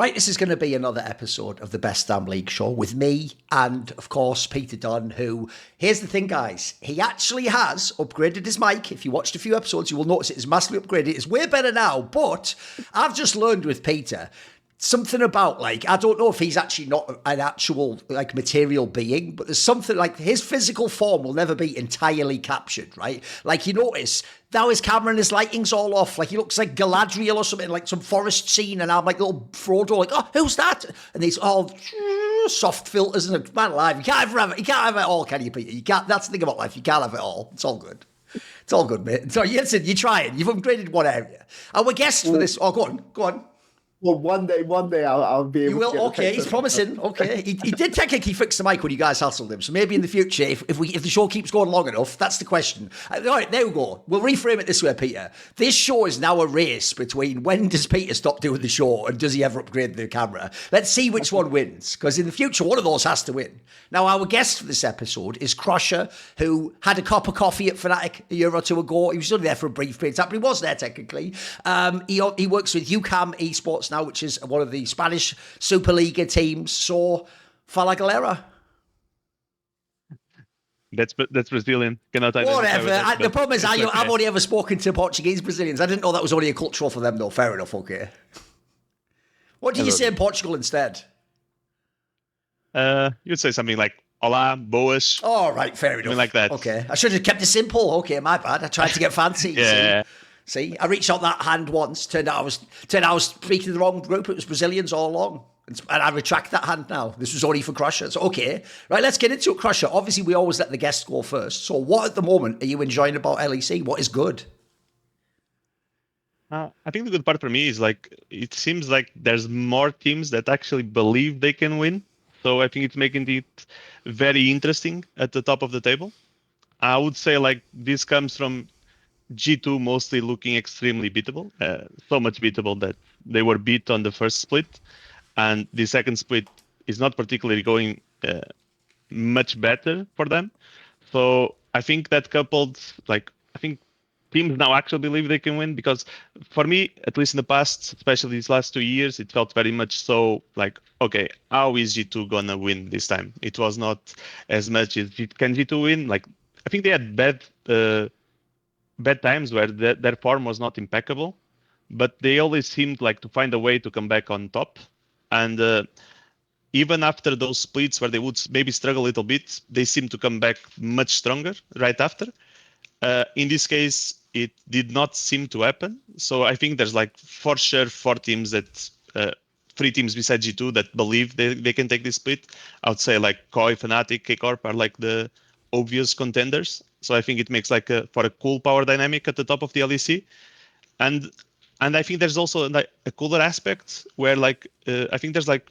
Right, this is going to be another episode of the Best Damn League show with me and, of course, Peter Dun, who, here's the thing, guys, he actually has upgraded his mic. If you watched a few episodes, you will notice it is massively upgraded. It's way better now, but I've just learned with Peter something about, like, I don't know if he's actually not an actual, like, material being, but there's something, like, his physical form will never be entirely captured, right? Like, you notice, now his camera and his lighting's all off, like, he looks like Galadriel or something, like some forest scene, and I'm like little Frodo, like, oh, who's that? And these all soft filters, and man alive, you can't have it all, can you, Peter? You can't, that's the thing about life, you can't have it all. It's all good. It's all good, mate. So, listen, you're trying, you've upgraded one area. Our guest for this, oh, go on. Well, one day I'll be able you will, to. Okay, he's promising. Okay. He did technically fix the mic when you guys hassled him. So maybe in the future, if the show keeps going long enough, that's the question. All right, there we go. We'll reframe it this way, Peter. This show is now a race between when does Peter stop doing the show and does he ever upgrade the camera? Let's see which one wins, because in the future, one of those has to win. Now, our guest for this episode is Crusher, who had a cup of coffee at Fnatic a year or two ago. He was only there for a brief period of time, but he was there technically. He works with UCAM Esports now, which is one of the Spanish Superliga teams. So, Fala Galera. That's Brazilian. Whatever. The problem is, I've only ever spoken to Portuguese Brazilians. I didn't know that was only a cultural for them, though. Fair enough, okay. What do you say in Portugal instead? You'd say something like "Olá, boas." Oh, right, fair enough. Something like that. Okay, I should have kept it simple. Okay, my bad. I tried to get fancy. Yeah. See, I reached out that hand once. Turned out I was speaking to the wrong group. It was Brazilians all along. And I retract that hand now. This was only for Crusher. So, okay. Right, let's get into it, Crusher. Obviously, we always let the guests go first. So what at the moment are you enjoying about LEC? What is good? I think the good part for me is, like, it seems like there's more teams that actually believe they can win. So I think it's making it very interesting at the top of the table. I would say, like, this comes from G2 mostly looking extremely beatable, so much beatable that they were beat on the first split, and the second split is not particularly going much better for them. So I think that coupled, like, I think teams now actually believe they can win, because for me, at least in the past, especially these last 2 years, it felt very much so like, okay, how is G2 gonna win this time? It was not as much as can G2 win? Like, I think they had bad times where their form was not impeccable, but they always seemed like to find a way to come back on top. And even after those splits where they would maybe struggle a little bit, they seem to come back much stronger right after. In this case, it did not seem to happen. So I think there's, like, for sure 4 teams that, 3 teams besides G2 that believe they can take this split. I would say, like, Koi, Fnatic, K-Corp are, like, the obvious contenders. So I think it makes, like, for a cool power dynamic at the top of the LEC. And I think there's also, like, a cooler aspect where, like, I think there's, like,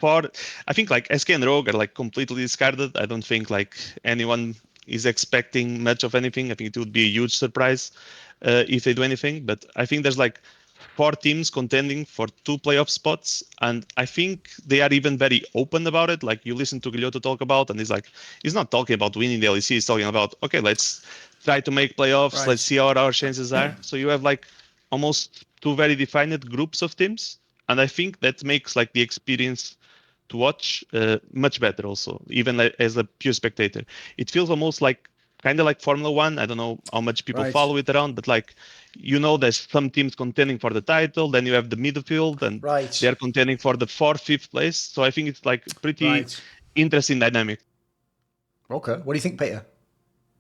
I think, like, SK and Rogue are, like, completely discarded. I don't think, like, anyone is expecting much of anything. I think it would be a huge surprise if they do anything. But I think there's, like, 4 teams contending for 2 playoff spots, and I think they are even very open about it. Like, you listen to Guilhoto talk about, and he's not talking about winning the LEC. He's talking about, okay, let's try to make playoffs. Right. Let's see what our chances are. So you have, like, almost 2 very defined groups of teams, and I think that makes, like, the experience to watch much better also, even, like, as a pure spectator. It feels almost like kind of like Formula 1. I don't know how much people follow it around, but, like, there's some teams contending for the title, then you have the midfield, and they're contending for the 4th, 5th place. So I think it's, like, pretty interesting dynamic. Okay. What do you think, Peter?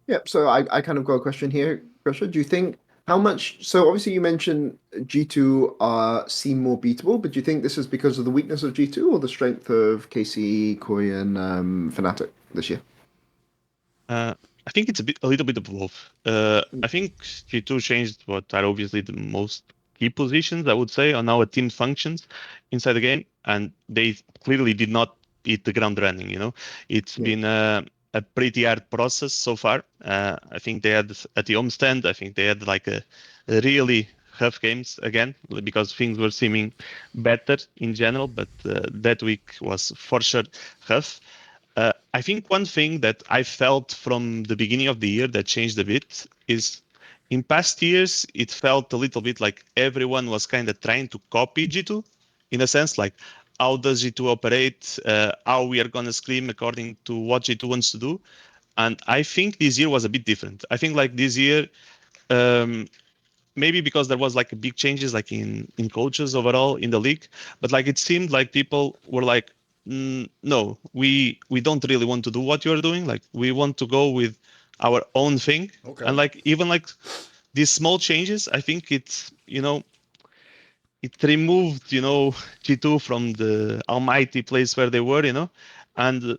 Yeah, so I kind of got a question here, Crusher. Do you think how much, so obviously you mentioned G2 seem more beatable, but do you think this is because of the weakness of G2 or the strength of KC, Koi, and Fnatic this year? I think it's a little bit of both. I think G2 changed what are obviously the most key positions, I would say, on how a team functions inside the game, and they clearly did not hit the ground running. It's been a pretty hard process so far. I think they had at the homestand, I think they had, like, a really tough games again, because things were seeming better in general, but that week was for sure tough. I think one thing that I felt from the beginning of the year that changed a bit is, in past years, it felt a little bit like everyone was kind of trying to copy G2 in a sense, like how does G2 operate, how we are gonna scream according to what G2 wants to do. And I think this year was a bit different. I think like this year, maybe because there was like a big changes like in coaches overall in the league, but like it seemed like people were like, no, we don't really want to do what you're doing. Like we want to go with our own thing. Okay. And like even like these small changes, I think it's, it removed, G2 from the almighty place where they were, and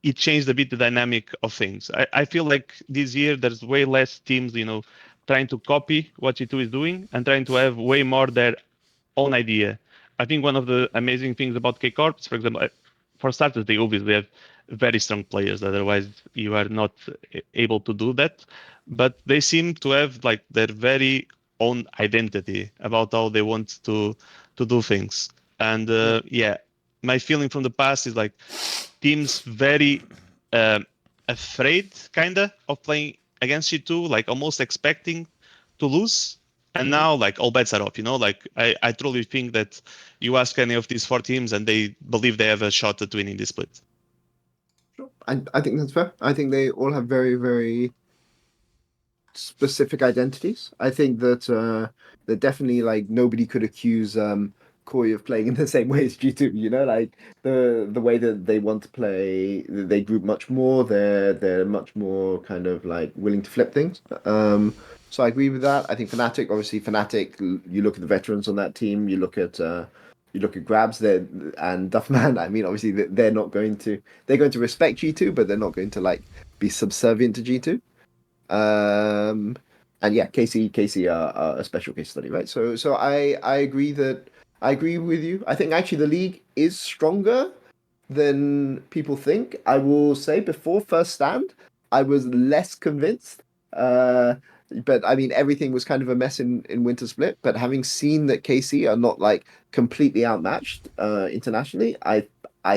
it changed a bit the dynamic of things. I feel like this year there's way less teams, trying to copy what G2 is doing and trying to have way more their own idea. I think one of the amazing things about K Corps, for example, for starters, they obviously have very strong players. Otherwise, you are not able to do that. But they seem to have like their very own identity about how they want to do things. And yeah, my feeling from the past is like teams very afraid, kinda, of playing against G2, like almost expecting to lose. And now, like, all bets are off, Like, I truly think that you ask any of these four teams and they believe they have a shot at winning this split. Sure. I think that's fair. I think they all have very, very specific identities. I think that they're definitely like nobody could accuse Koi of playing in the same way as G2. Like the way that they want to play, they group much more. They're much more kind of like willing to flip things. So I agree with that. I think Fnatic, obviously Fnatic. You look at the veterans on that team. You look at Grabs there and Duffman. I mean, obviously they're not going to. They're going to respect G2, but they're not going to like be subservient to G2. And yeah, KC are a special case study, right? So I agree with you. I think actually the league is stronger than people think. I will say before first stand, I was less convinced. But I mean, everything was kind of a mess in Winter Split. But having seen that KC are not like completely outmatched internationally, I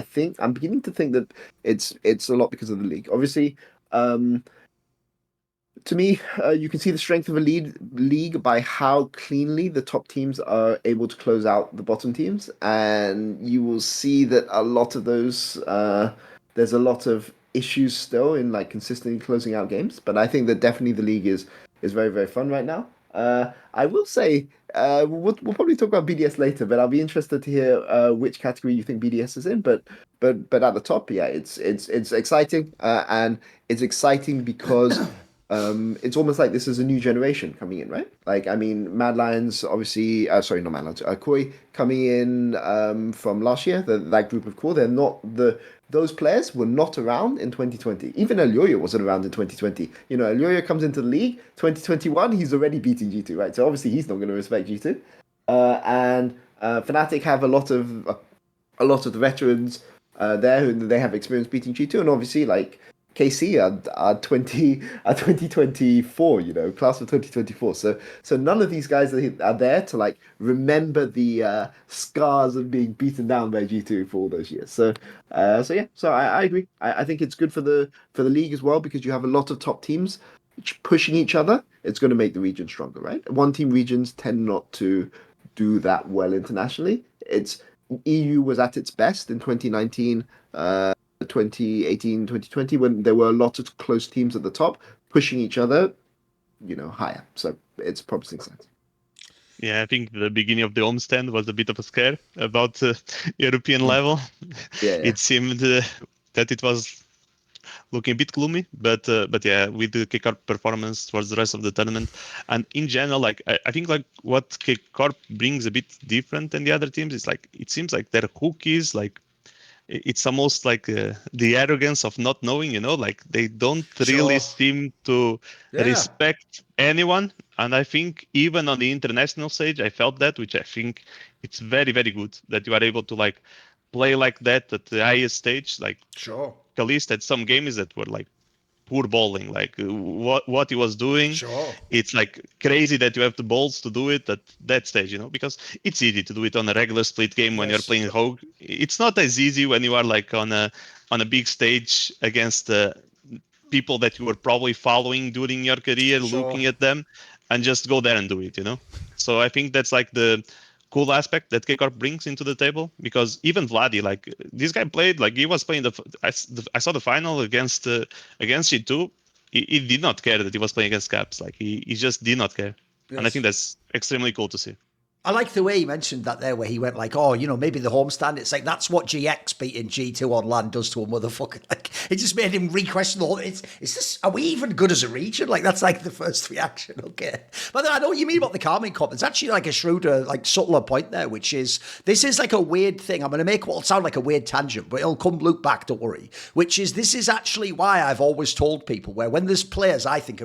think I'm beginning to think that it's a lot because of the league. Obviously, to me, you can see the strength of a league by how cleanly the top teams are able to close out the bottom teams, and you will see that a lot of those there's a lot of issues still in like consistently closing out games. But I think that definitely the league is very, very fun right now. I will say we'll probably talk about BDS later, but I'll be interested to hear which category you think BDS is in. But at the top, yeah, it's exciting, and it's exciting because it's almost like this is a new generation coming in, right? Like, I mean, Mad Lions, obviously, sorry, not Mad Lions, Koi coming in from last year, that group of core, they're not those players were not around in 2020. Even Elyoya wasn't around in 2020. Elyoya comes into the league, 2021, he's already beating G2, right? So obviously he's not going to respect G2. And Fnatic have a lot of the veterans there who they have experience beating G2, and obviously, like, KC are 2024, class of 2024. So none of these guys are there to like remember the scars of being beaten down by G2 for all those years. So yeah, so I agree. I think it's good for the league as well because you have a lot of top teams pushing each other. It's going to make the region stronger, right? One team regions tend not to do that well internationally. It's EU was at its best in 2019. 2018, 2020, when there were a lot of close teams at the top pushing each other, higher. So it's promising signs. Yeah, I think the beginning of the homestand was a bit of a scare about European level. Yeah. It seemed that it was looking a bit gloomy, but yeah, with the K Corp performance towards the rest of the tournament, and in general, like I think like what K Corp brings a bit different than the other teams is like it seems like their cookies like it's almost like the arrogance of not knowing, like they don't really seem to respect anyone. And I think even on the international stage, I felt that, which I think it's very, very good that you are able to like play like that at the highest stage. Like Kalist had some games that were like poor bowling, like what he was doing. It's like crazy that you have the balls to do it at that stage, because it's easy to do it on a regular split game when you're playing Rogue. It's not as easy when you are like on a big stage against people that you were probably following during your career, looking at them, and just go there and do it, So I think that's like cool aspect that K-Corp brings into the table, because even Vladdy, like this guy played, like he was playing I saw the final against G2. He did not care that he was playing against Caps. Like he just did not care. Yes. And I think that's extremely cool to see. I like the way he mentioned that there, where he went like, oh, maybe the homestand. It's like, that's what GX beating G2 on LAN does to a motherfucker. Like, it just made him re-question the whole, are we even good as a region? Like, that's like the first reaction, okay. But then I know what you mean about the calming comp. It's actually like a shrewder, like subtler point there, which is, this is like a weird thing. I'm going to make what will sound like a weird tangent, but it'll come loop back, don't worry. Which is, this is actually why I've always told people, where when there's players, I think,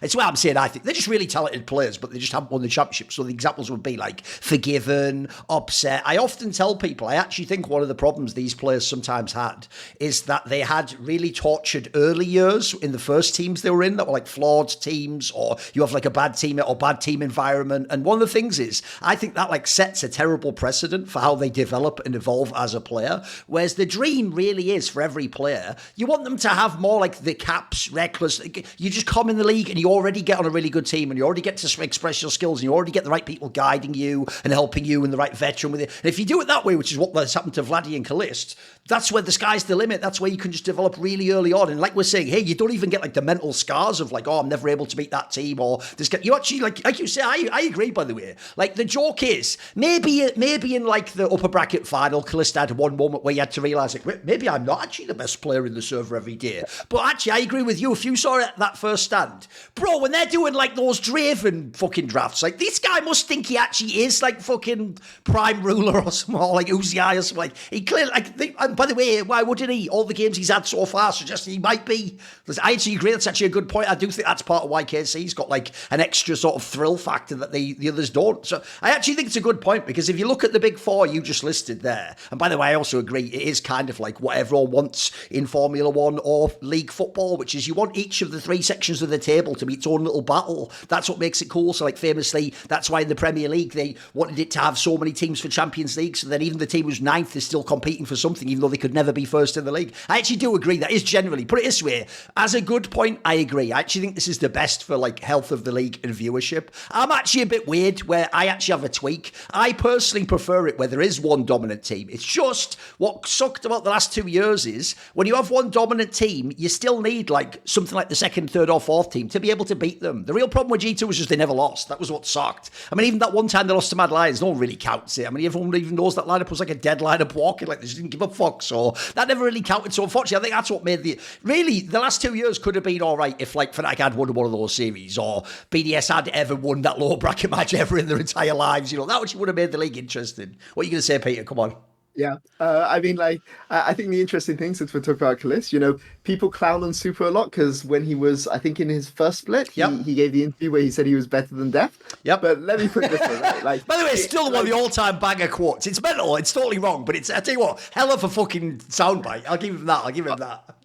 it's why I'm saying I think, they're just really talented players, but they just haven't won the championship. So the examples would be like, Forgiven, Upset. I often tell people, I actually think one of the problems these players sometimes had is that they had really tortured early years in the first teams they were in that were like flawed teams, or you have like a bad team or bad team environment. And one of the things is, I think that like sets a terrible precedent for how they develop and evolve as a player. Whereas the dream really is for every player, you want them to have more like the Caps, Reckless. You just come in the league and you already get on a really good team and you already get to express your skills and you already get the right people guiding you and helping you and the right veteran with it. And if you do it that way, which is what has happened to Vladdy and Kalist, that's where the sky's the limit. That's where you can just develop really early on. And like we're saying, hey, you don't even get like the mental scars of like, oh, I'm never able to beat that team, or this guy. You actually, like you say, I agree, by the way. Like the joke is, maybe in like the upper bracket final, Kalist had one moment where you had to realise, like, maybe I'm not actually the best player in the server every day. But actually, I agree with you. If you saw it that first stand, bro, when they're doing like those Draven fucking drafts, like this guy must think he actually is like fucking prime ruler or something, or like Uzi or something. Like he clearly, and by the way, why wouldn't he? All the games he's had so far suggest he might be. I actually agree. That's actually a good point. I do think that's part of why KC's got like an extra sort of thrill factor that the others don't. So I actually think it's a good point, because if you look at the big four you just listed there, and by the way, I also agree, it is kind of like what everyone wants in Formula One or league football, which is you want each of the three sections of the table to be its own little battle. That's what makes it cool. So like famously, that's why in the Premier League they wanted it to have so many teams for Champions League, so then even the team who's ninth is still competing for something, even though they could never be first in the league. I actually do agree that is generally, put it this way, as a good point, I agree. I actually think this is the best for like health of the league and viewership. I'm actually a bit weird where I actually have a tweak. I personally prefer it where there is one dominant team. It's just what sucked about the last 2 years is when you have one dominant team, you still need like something like the second, third or fourth team to be able to beat them. The real problem with G2 was just they never lost. That was what sucked. I mean, even that one time they lost to Mad Lions, no one really counts it. I mean, everyone even knows that lineup was like a dead lineup walking, like they just didn't give a fuck. So that never really counted. So unfortunately, I think that's what made the last 2 years could have been all right if like Fnatic had won one of those series, or BDS had ever won that lower bracket match ever in their entire lives. You know, that actually would have made the league interesting. What are you going to say, Peter? Come on. Yeah, I mean, like, I think the interesting thing, since we're talking about Kalist, people clown on Super a lot because when he was, I think, in his first split, he gave the interview where he said he was better than Death. Yep. But let me put it this way, right? Like, by the way, it's still one of the all-time banger quotes. It's mental. It's totally wrong, but I tell you what, hell of a fucking soundbite. I'll give him that.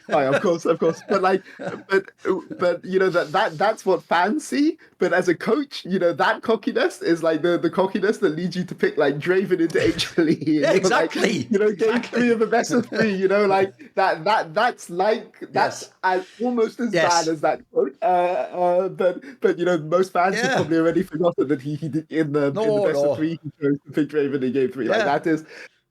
Of course. But like, but that's what fans see. But as a coach, that cockiness is like the cockiness that leads you to pick like Draven into HLE. Yeah, exactly. Like, game 3 of the best of 3. Like that's almost as bad as that quote. But most fans have probably already forgotten that he did in the best of 3 he chose to pick Draven in game 3. Like that is.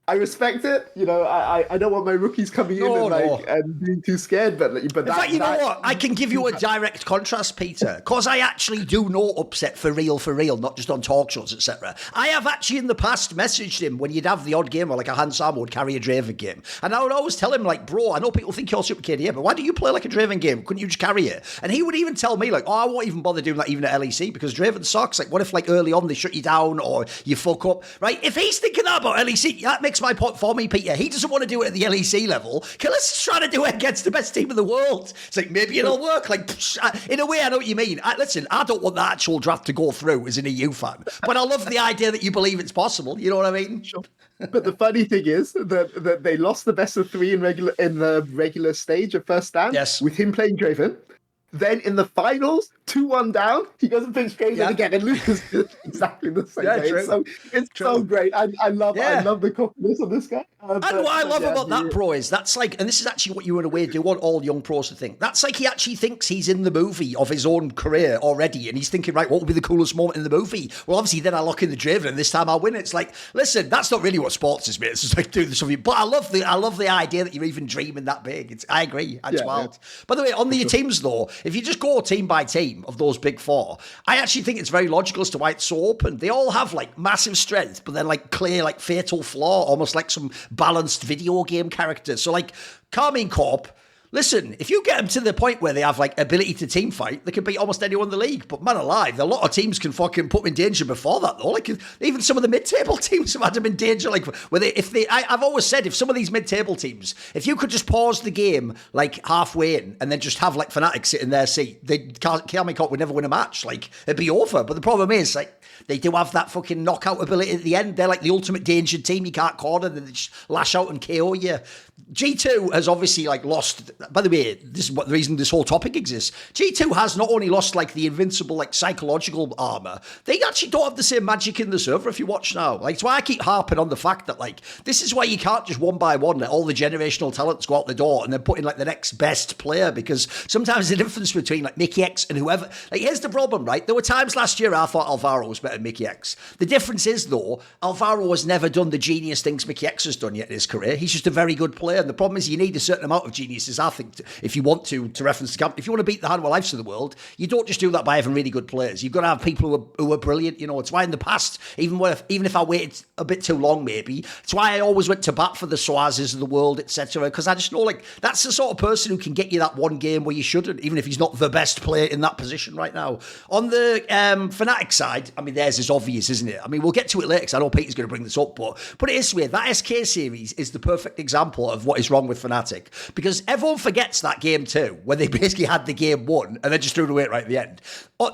I respect it. I don't want my rookies coming in and being too scared. But in fact, you know what? I can give you a direct contrast, Peter, because I actually do know Upset for real, not just on talk shows, etc. I have actually in the past messaged him when you'd have the odd game or like a Hansam would carry a Draven game, and I would always tell him like, bro, I know people think you're super KDA, but why do you play like a Draven game? Couldn't you just carry it? And he would even tell me like, oh, I won't even bother doing that even at LEC because Draven sucks. Like, what if like early on they shut you down or you fuck up, right? If he's thinking that about LEC, that makes my point for me, Peter. He doesn't want to do it at the LEC level. Kalist is trying to do it against the best team in the world. It's like, maybe it'll work. Like, in a way, I know what you mean. Listen, I don't want the actual draft to go through as an EU fan, but I love the idea that you believe it's possible. You know what I mean? Sure. But the funny thing is that they lost the best of 3 in the regular stage of first stand with him playing Draven. Then in the finals, 2-1 down, he goes and plays straight again and loses exactly the same way. True. It's so great. I love the confidence of this guy. And what I love about that, bro, is that's like, and this is actually what you in a way do want all young pros to think. That's like he actually thinks he's in the movie of his own career already, and he's thinking, right, what would be the coolest moment in the movie? Well, obviously, then I lock in the Draven, and this time I'll win it. It's like, listen, that's not really what sports is, mate. It's just like doing something. But I love the idea that you're even dreaming that big. I agree. It's wild. By the way, on your teams though, if you just go team by team of those big four, I actually think it's very logical as to why it's so open. They all have like massive strength, but then like clear, like fatal flaw, almost like some balanced video game characters. So like Carmine Corp, listen, if you get them to the point where they have like ability to team fight, they can beat almost anyone in the league. But man alive, a lot of teams can fucking put them in danger before that though. Like even some of the mid-table teams have had them in danger. Like I've always said, if some of these mid-table teams, if you could just pause the game like halfway in and then just have like Fanatics sit in their seat, Carmine Corp would never win a match. Like it'd be over. But the problem is like they do have that fucking knockout ability at the end. They're like the ultimate danger team. You can't corner them. They just lash out and KO you. G2 has obviously like lost. By the way, this is what the reason this whole topic exists. G2 has not only lost like the invincible like psychological armor, they actually don't have the same magic in the server. If you watch now, like it's why I keep harping on the fact that like this is why you can't just one by one let all the generational talents go out the door and then put in like the next best player, because sometimes the difference between like Mickey X and whoever, like here's the problem, right? There were times last year I thought Alvaro was better than Mickey X. The difference is though, Alvaro has never done the genius things Mickey X has done yet in his career. He's just a very good player. And the problem is you need a certain amount of geniuses, I think, if you want to reference the camp. If you want to beat the Hanwha Lifes of the world, you don't just do that by having really good players. You've got to have people who are brilliant. You know, it's why in the past, even if I waited a bit too long, maybe, it's why I always went to bat for the Suazes of the world, etc. Because I just know, like, that's the sort of person who can get you that one game where you shouldn't, even if he's not the best player in that position right now. On the Fnatic side, I mean, theirs is obvious, isn't it? I mean, we'll get to it later because I know Peter's going to bring this up, but put it this way, that SK series is the perfect example of what is wrong with Fnatic, because everyone forgets that game too, when they basically had the game won and then just threw it away right at the end.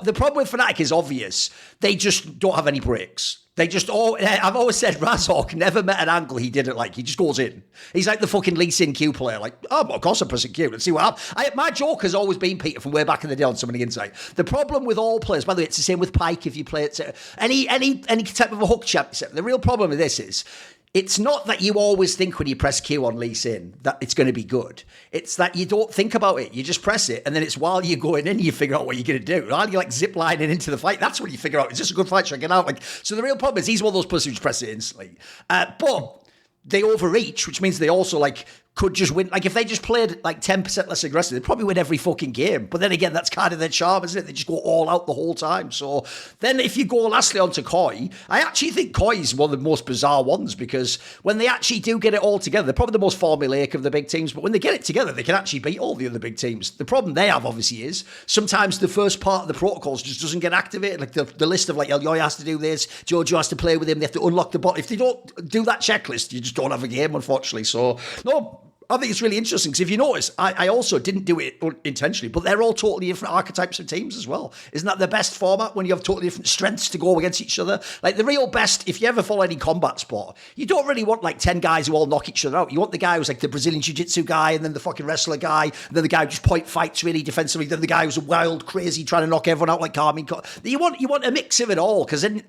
The problem with Fnatic is obvious. They just don't have any breaks. I've always said Razork never met an angle he didn't like. He just goes in. He's like the fucking Lee Sin Q player. Like, oh, of course I'm pressing Q. Let's see what happens. My joke has always been, Peter, from way back in the day on Some of the Insight. The problem with all players, by the way, it's the same with Pyke if you play it. Any type of a hook champ. The real problem with this is, it's not that you always think when you press Q on Lee Sin that it's going to be good. It's that you don't think about it. You just press it, and then it's while you're going in, you figure out what you're going to do. While you're like zip-lining into the fight, that's when you figure out, is this a good fight? Should I get out? Like, so the real problem is he's one of those players who just press it instantly. But they overreach, which means they also like could just win. Like if they just played like 10% less aggressive, they'd probably win every fucking game. But then again, that's kind of their charm, isn't it? They just go all out the whole time. So then if you go lastly on to Koi, I actually think Koi is one of the most bizarre ones, because when they actually do get it all together, they're probably the most formulaic of the big teams, but when they get it together, they can actually beat all the other big teams. The problem they have obviously is sometimes the first part of the protocols just doesn't get activated. Like the list of like Elyoy has to do this, Jojo has to play with him, they have to unlock the bot. If they don't do that checklist, you just don't have a game, unfortunately. So no, I think it's really interesting, because if you notice, I also didn't do it intentionally, but they're all totally different archetypes of teams as well. Isn't that the best format, when you have totally different strengths to go against each other? Like the real best, if you ever follow any combat sport, you don't really want like 10 guys who all knock each other out. You want the guy who's like the Brazilian Jiu-Jitsu guy, and then the fucking wrestler guy, and then the guy who just point fights really defensively, then the guy who's a wild, crazy, trying to knock everyone out like Carmine. You want a mix of it all, because then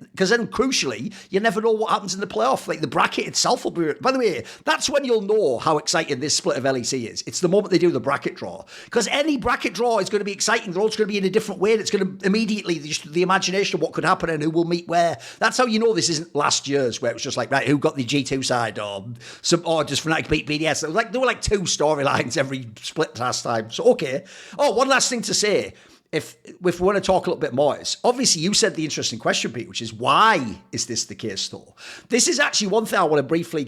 crucially, you never know what happens in the playoff. Like the bracket itself will be... By the way, that's when you'll know how exciting this split of LEC is. It's the moment they do the bracket draw, because any bracket draw is going to be exciting. They're all going to be in a different way, and it's going to immediately the imagination of what could happen and who will meet where. That's how you know this isn't last year's, where it was just like, right, who got the G2 side, or just Fnatic beat BDS. There were like two storylines every split last time. So okay. Oh, one last thing to say. If we want to talk a little bit more, is obviously you said the interesting question, Pete, which is why is this the case though? This is actually one thing I want to briefly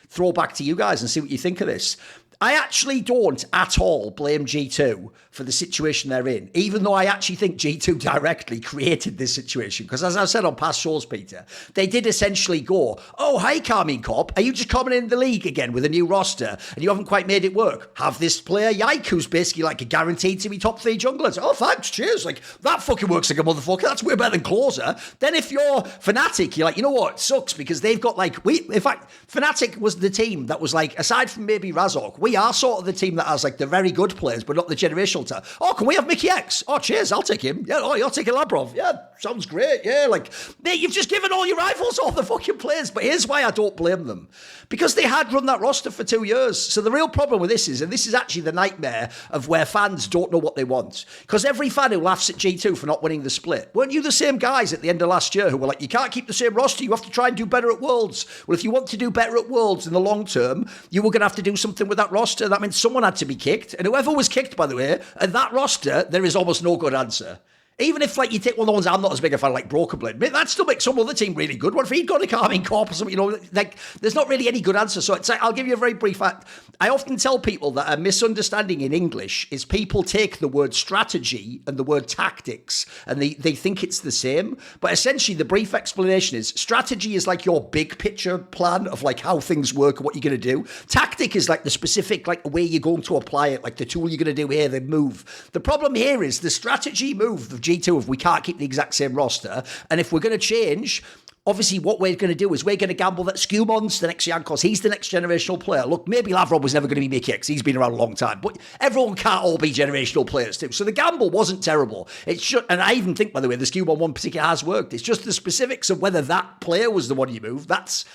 throw back to you guys and see what you think of this. I actually don't at all blame G2 for the situation they're in, even though I actually think G2 directly created this situation. Because as I've said on past shows, Peter, they did essentially go, oh, hi, Carmine Corp, are you just coming in the league again with a new roster and you haven't quite made it work? Have this player, Yike, who's basically like a guaranteed to be top 3 junglers. Oh, thanks, cheers. Like, that fucking works like a motherfucker. That's way better than Closer. Then if you're Fnatic, you're like, you know what, it sucks, because they've got like, in fact, Fnatic was the team that was like, aside from maybe Razork, we we are sort of the team that has like the very good players, but not the generational talent. Oh, can we have Mickey X? Oh, cheers, I'll take him. Yeah, oh, you're taking Labrov. Yeah, sounds great. Yeah, like, mate, you've just given all your rivals all the fucking players. But here's why I don't blame them. Because they had run that roster for 2 years. So the real problem with this is, and this is actually the nightmare of where fans don't know what they want. Because every fan who laughs at G2 for not winning the split, weren't you the same guys at the end of last year who were like, you can't keep the same roster, you have to try and do better at Worlds. Well, if you want to do better at Worlds in the long term, you were going to have to do something with that roster. That means someone had to be kicked. And whoever was kicked, by the way, at that roster, there is almost no good answer. Even if, like, you take one of the ones I'm not as big a fan, like Broken Blade, that still makes some other team really good. What if he'd gone to Carmine Corp or something? You know, like, there's not really any good answer. So it's like, I'll give you a very brief fact. I often tell people that a misunderstanding in English is people take the word strategy and the word tactics and they think it's the same. But essentially, the brief explanation is strategy is like your big picture plan of like how things work and what you're going to do. Tactic is like the specific, like, way you're going to apply it, like the tool you're going to do here, the move. The problem here is the strategy move of G2 if we can't keep the exact same roster. And if we're going to change, obviously what we're going to do is we're going to gamble that Skumon's the next Yankos. He's the next generational player. Look, maybe Lavrov was never going to be Mickey X. He's been around a long time. But everyone can't all be generational players too. So the gamble wasn't terrible. It's just, and I even think, by the way, the Skumon one particular has worked. It's just the specifics of whether that player was the one you moved. That's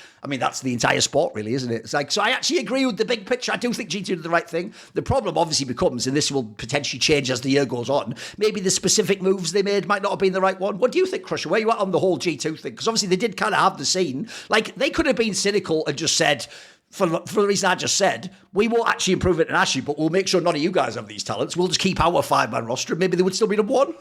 the entire sport, really, isn't it? It's like, so I actually agree with the big picture. I do think G2 did the right thing. The problem obviously becomes, and this will potentially change as the year goes on, maybe the specific moves they made might not have been the right one. What do you think, Crusher? Where you at on the whole G2 thing? Because obviously they did kind of have the scene. Like, they could have been cynical and just said, for the reason I just said, we won't actually improve internationally, but we'll make sure none of you guys have these talents. We'll just keep our 5-man roster, and maybe they would still be number one.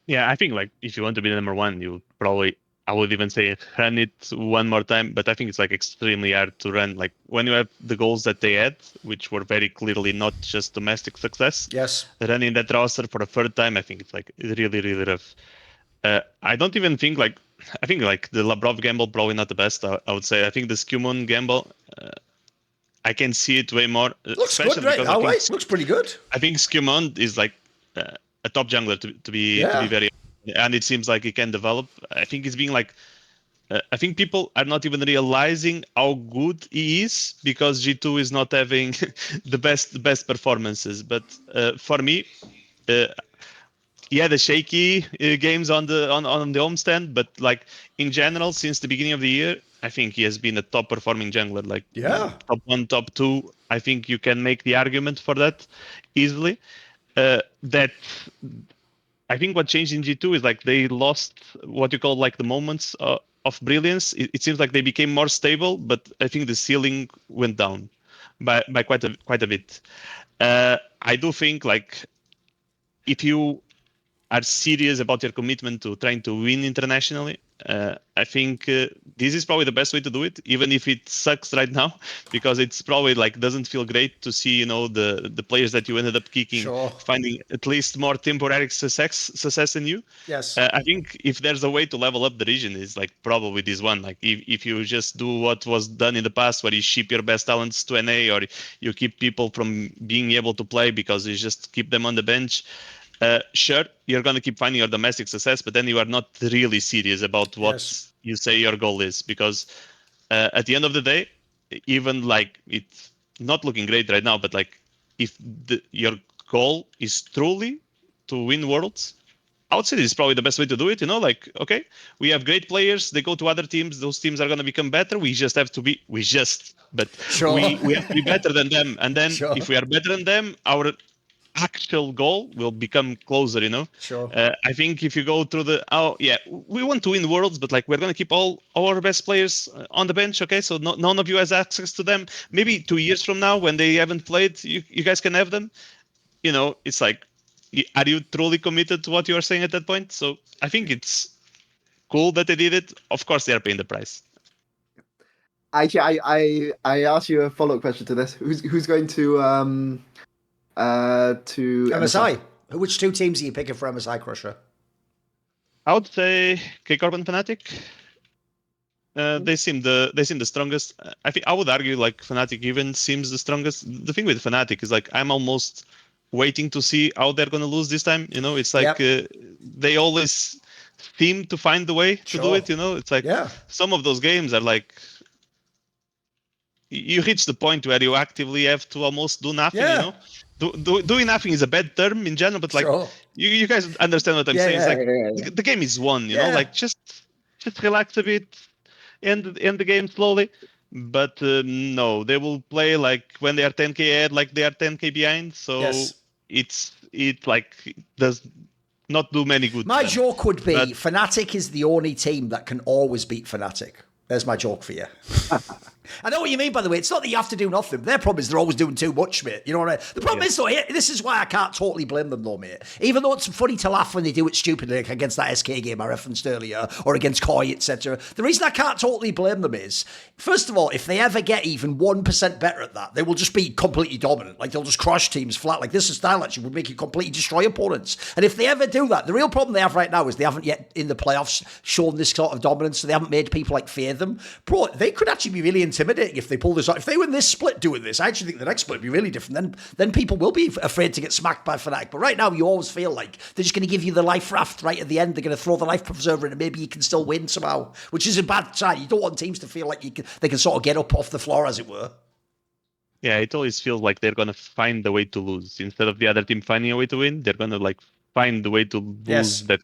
Yeah, I think, like, if you want to be number one, you probably, I would even say, run it one more time. But I think it's like extremely hard to run. Like, when you have the goals that they had, which were very clearly not just domestic success. Yes. Running that roster for a third time, I think it's like really, really rough. I don't even think like, I think like the Labrov gamble probably not the best. I would say I think the Skumon gamble, I can see it way more. Looks good, right? Looks pretty good. I think Skumon is like a top jungler to be very, and it seems like he can develop. I think it's being like, I think people are not even realizing how good he is because G2 is not having the best performances. But for me, he had a shaky games on the homestand, but like in general, since the beginning of the year, I think he has been a top performing jungler. Like top 1, top 2. I think you can make the argument for that easily. That I think what changed in G2 is like they lost what you call like the moments of brilliance. It seems like they became more stable, but I think the ceiling went down by quite a bit. I do think like if you are serious about your commitment to trying to win internationally, I think this is probably the best way to do it, even if it sucks right now, because it's probably like doesn't feel great to see, you know, the players that you ended up kicking finding at least more temporary success in you. Yes. I think if there's a way to level up the region, is like probably this one. Like if you just do what was done in the past, where you ship your best talents to NA, or you keep people from being able to play because you just keep them on the bench. Sure, you're going to keep finding your domestic success, but then you are not really serious about what you say your goal is. Because at the end of the day, even like it's not looking great right now, but like if your goal is truly to win Worlds, I would say this is probably the best way to do it. You know, like, okay, we have great players. They go to other teams. Those teams are going to become better. We just have to be, we have to be better than them. And then if we are better than them, our actual goal will become closer, you know. I think if you go through we want to win Worlds, but like we're going to keep all our best players on the bench, okay, so none of you has access to them. Maybe 2 years from now when they haven't played, you guys can have them, you know. It's like, are you truly committed to what you are saying at that point? So I think it's cool that they did it. Of course they are paying the price. Actually, I asked you a follow-up question to this. Who's going to MSI. Which two teams are you picking for MSI, Crusher? I would say K-Corp and Fnatic. They seem the strongest. I think I would argue like Fnatic even seems the strongest. The thing with Fnatic is like I'm almost waiting to see how they're gonna lose this time. You know, it's like they always seem to find the way to do it. You know, it's like some of those games are like you reach the point where you actively have to almost do nothing. Yeah. Doing nothing is a bad term in general, but like Sure. you guys understand what I'm saying. It's like the game is won. You know, like just relax a bit, end the game slowly. But no, they will play like when they are 10k ahead, like they are 10k behind. So it like does not do many good. My joke would be Fnatic is the only team that can always beat Fnatic. There's my joke for you. I know what you mean, by the way. It's not that you have to do nothing. Their problem is they're always doing too much, mate. You know what I mean? The problem is, though, this is why I can't totally blame them, though, mate. Even though it's funny to laugh when they do it stupidly, like against that SK game I referenced earlier, or against Koi, etc. The reason I can't totally blame them is, first of all, if they ever get even 1% better at that, they will just be completely dominant. Like, they'll just crush teams flat. Like, this style actually would make you completely destroy opponents. And if they ever do that, the real problem they have right now is they haven't yet, in the playoffs, shown this sort of dominance, so they haven't made people, like, fear them. Bro, they could actually be really intimidating if they pull this off. If they win this split doing this, I actually think the next split would be really different. Then people will be afraid to get smacked by Fnatic. But right now, you always feel like they're just going to give you the life raft right at the end. They're going to throw the life preserver in and maybe you can still win somehow, which is a bad sign. You don't want teams to feel like they can sort of get up off the floor, as it were. Yeah, it always feels like they're going to find a way to lose. Instead of the other team finding a way to win, they're going to like find the way to lose that.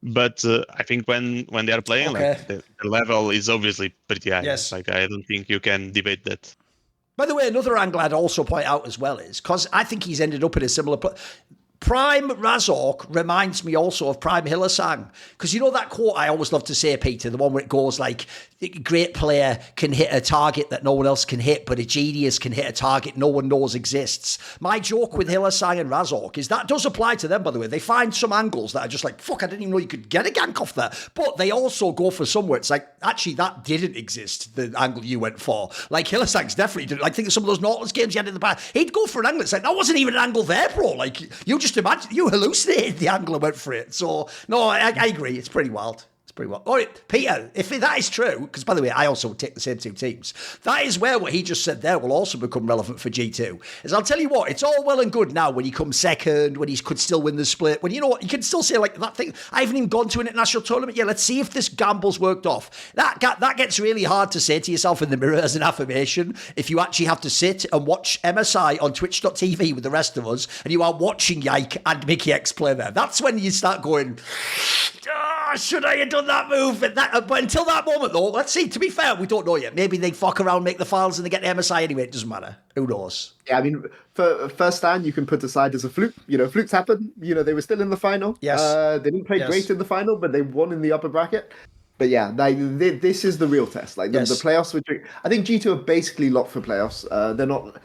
But I think when they are playing, like the level is obviously pretty high. Yes. Like I don't think you can debate that. By the way, another angle I'd also point out as well is, because I think he's ended up in a similar Prime Razork reminds me also of Prime Hylissang. Because you know that quote I always love to say, Peter, the one where it goes like, a great player can hit a target that no one else can hit, but a genius can hit a target no one knows exists. My joke with Hylissang and Razork is that does apply to them, by the way. They find some angles that are just like, fuck, I didn't even know you could get a gank off there. But they also go for somewhere it's like, actually, that didn't exist, the angle you went for. Like, Hylissang's definitely did. Like, think of some of those Nautilus games you had in the past. He'd go for an angle. It's like, that wasn't even an angle there, bro. Like, you just imagine, you hallucinated the angle and went for it. So, no, I agree. It's pretty wild. Pretty well. All right, Peter, if that is true, because by the way, I also take the same two teams, that is where what he just said there will also become relevant for G2. Is I'll tell you what, it's all well and good now when he comes second, when he could still win the split, when you know what, you can still say like that thing, I haven't even gone to an international tournament yet, let's see if this gamble's worked off. That gets really hard to say to yourself in the mirror as an affirmation if you actually have to sit and watch MSI on twitch.tv with the rest of us and you are watching Yike and Mickey X play there. That's when you start going, should I have done that move? But until that moment, though, let's see. To be fair, we don't know yet. Maybe they fuck around, make the finals, and they get the MSI anyway. It doesn't matter. Who knows? Yeah, I mean, for first stand, you can put aside as a fluke. You know, flukes happen. You know, they were still in the final. Yes. They didn't play great in the final, but they won in the upper bracket. But yeah, this is the real test. Like the playoffs, which I think G2 are basically locked for playoffs. They're not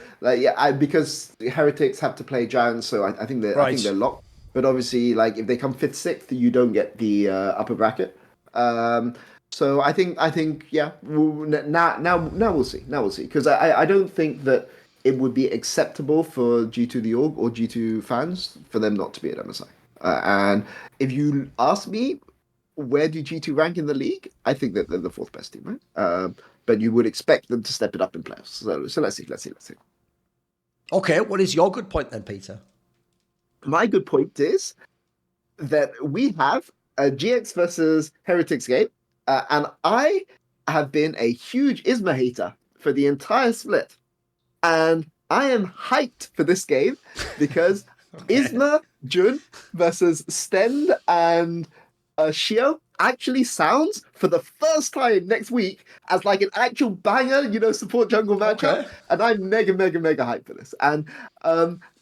because Heretics have to play Giants, so I think they're locked. But obviously, like if they come 5th, 6th, you don't get the upper bracket. So I think yeah. Now we'll see. Now we'll see because I don't think that it would be acceptable for G2 the org or G2 fans for them not to be at MSI. And if you ask me, where do G2 rank in the league? I think that they're the 4th best team, right? But you would expect them to step it up in playoffs. So let's see. Okay, what is your good point then, Peter? My good point is that we have a GX versus Heretics game, and I have been a huge Isma hater for the entire split, and I am hyped for this game because Isma Jun versus Stend and Shio actually sounds for the first time next week as like an actual banger, support jungle matchup, and I'm mega hyped for this. And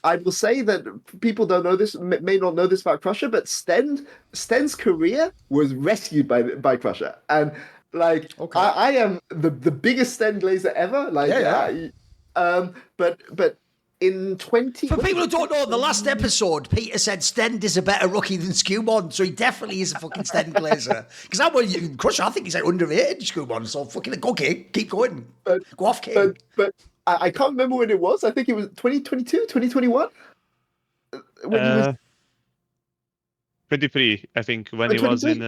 I will say that people don't know this, may not know this about Crusher, but Sten's career was rescued by Crusher, and like I am the biggest Sten glazer ever. Like, but in 20... For people who don't know, in the last episode, Peter said Stend is a better rookie than Skumon, so he definitely is a fucking Stend glazer. Because Crusher, I think he's like underrated Skumon, so fucking okay, keep going. Go off, King. But I can't remember when it was. I think it was 2022, 2021? When he was... 23, I think, when he was in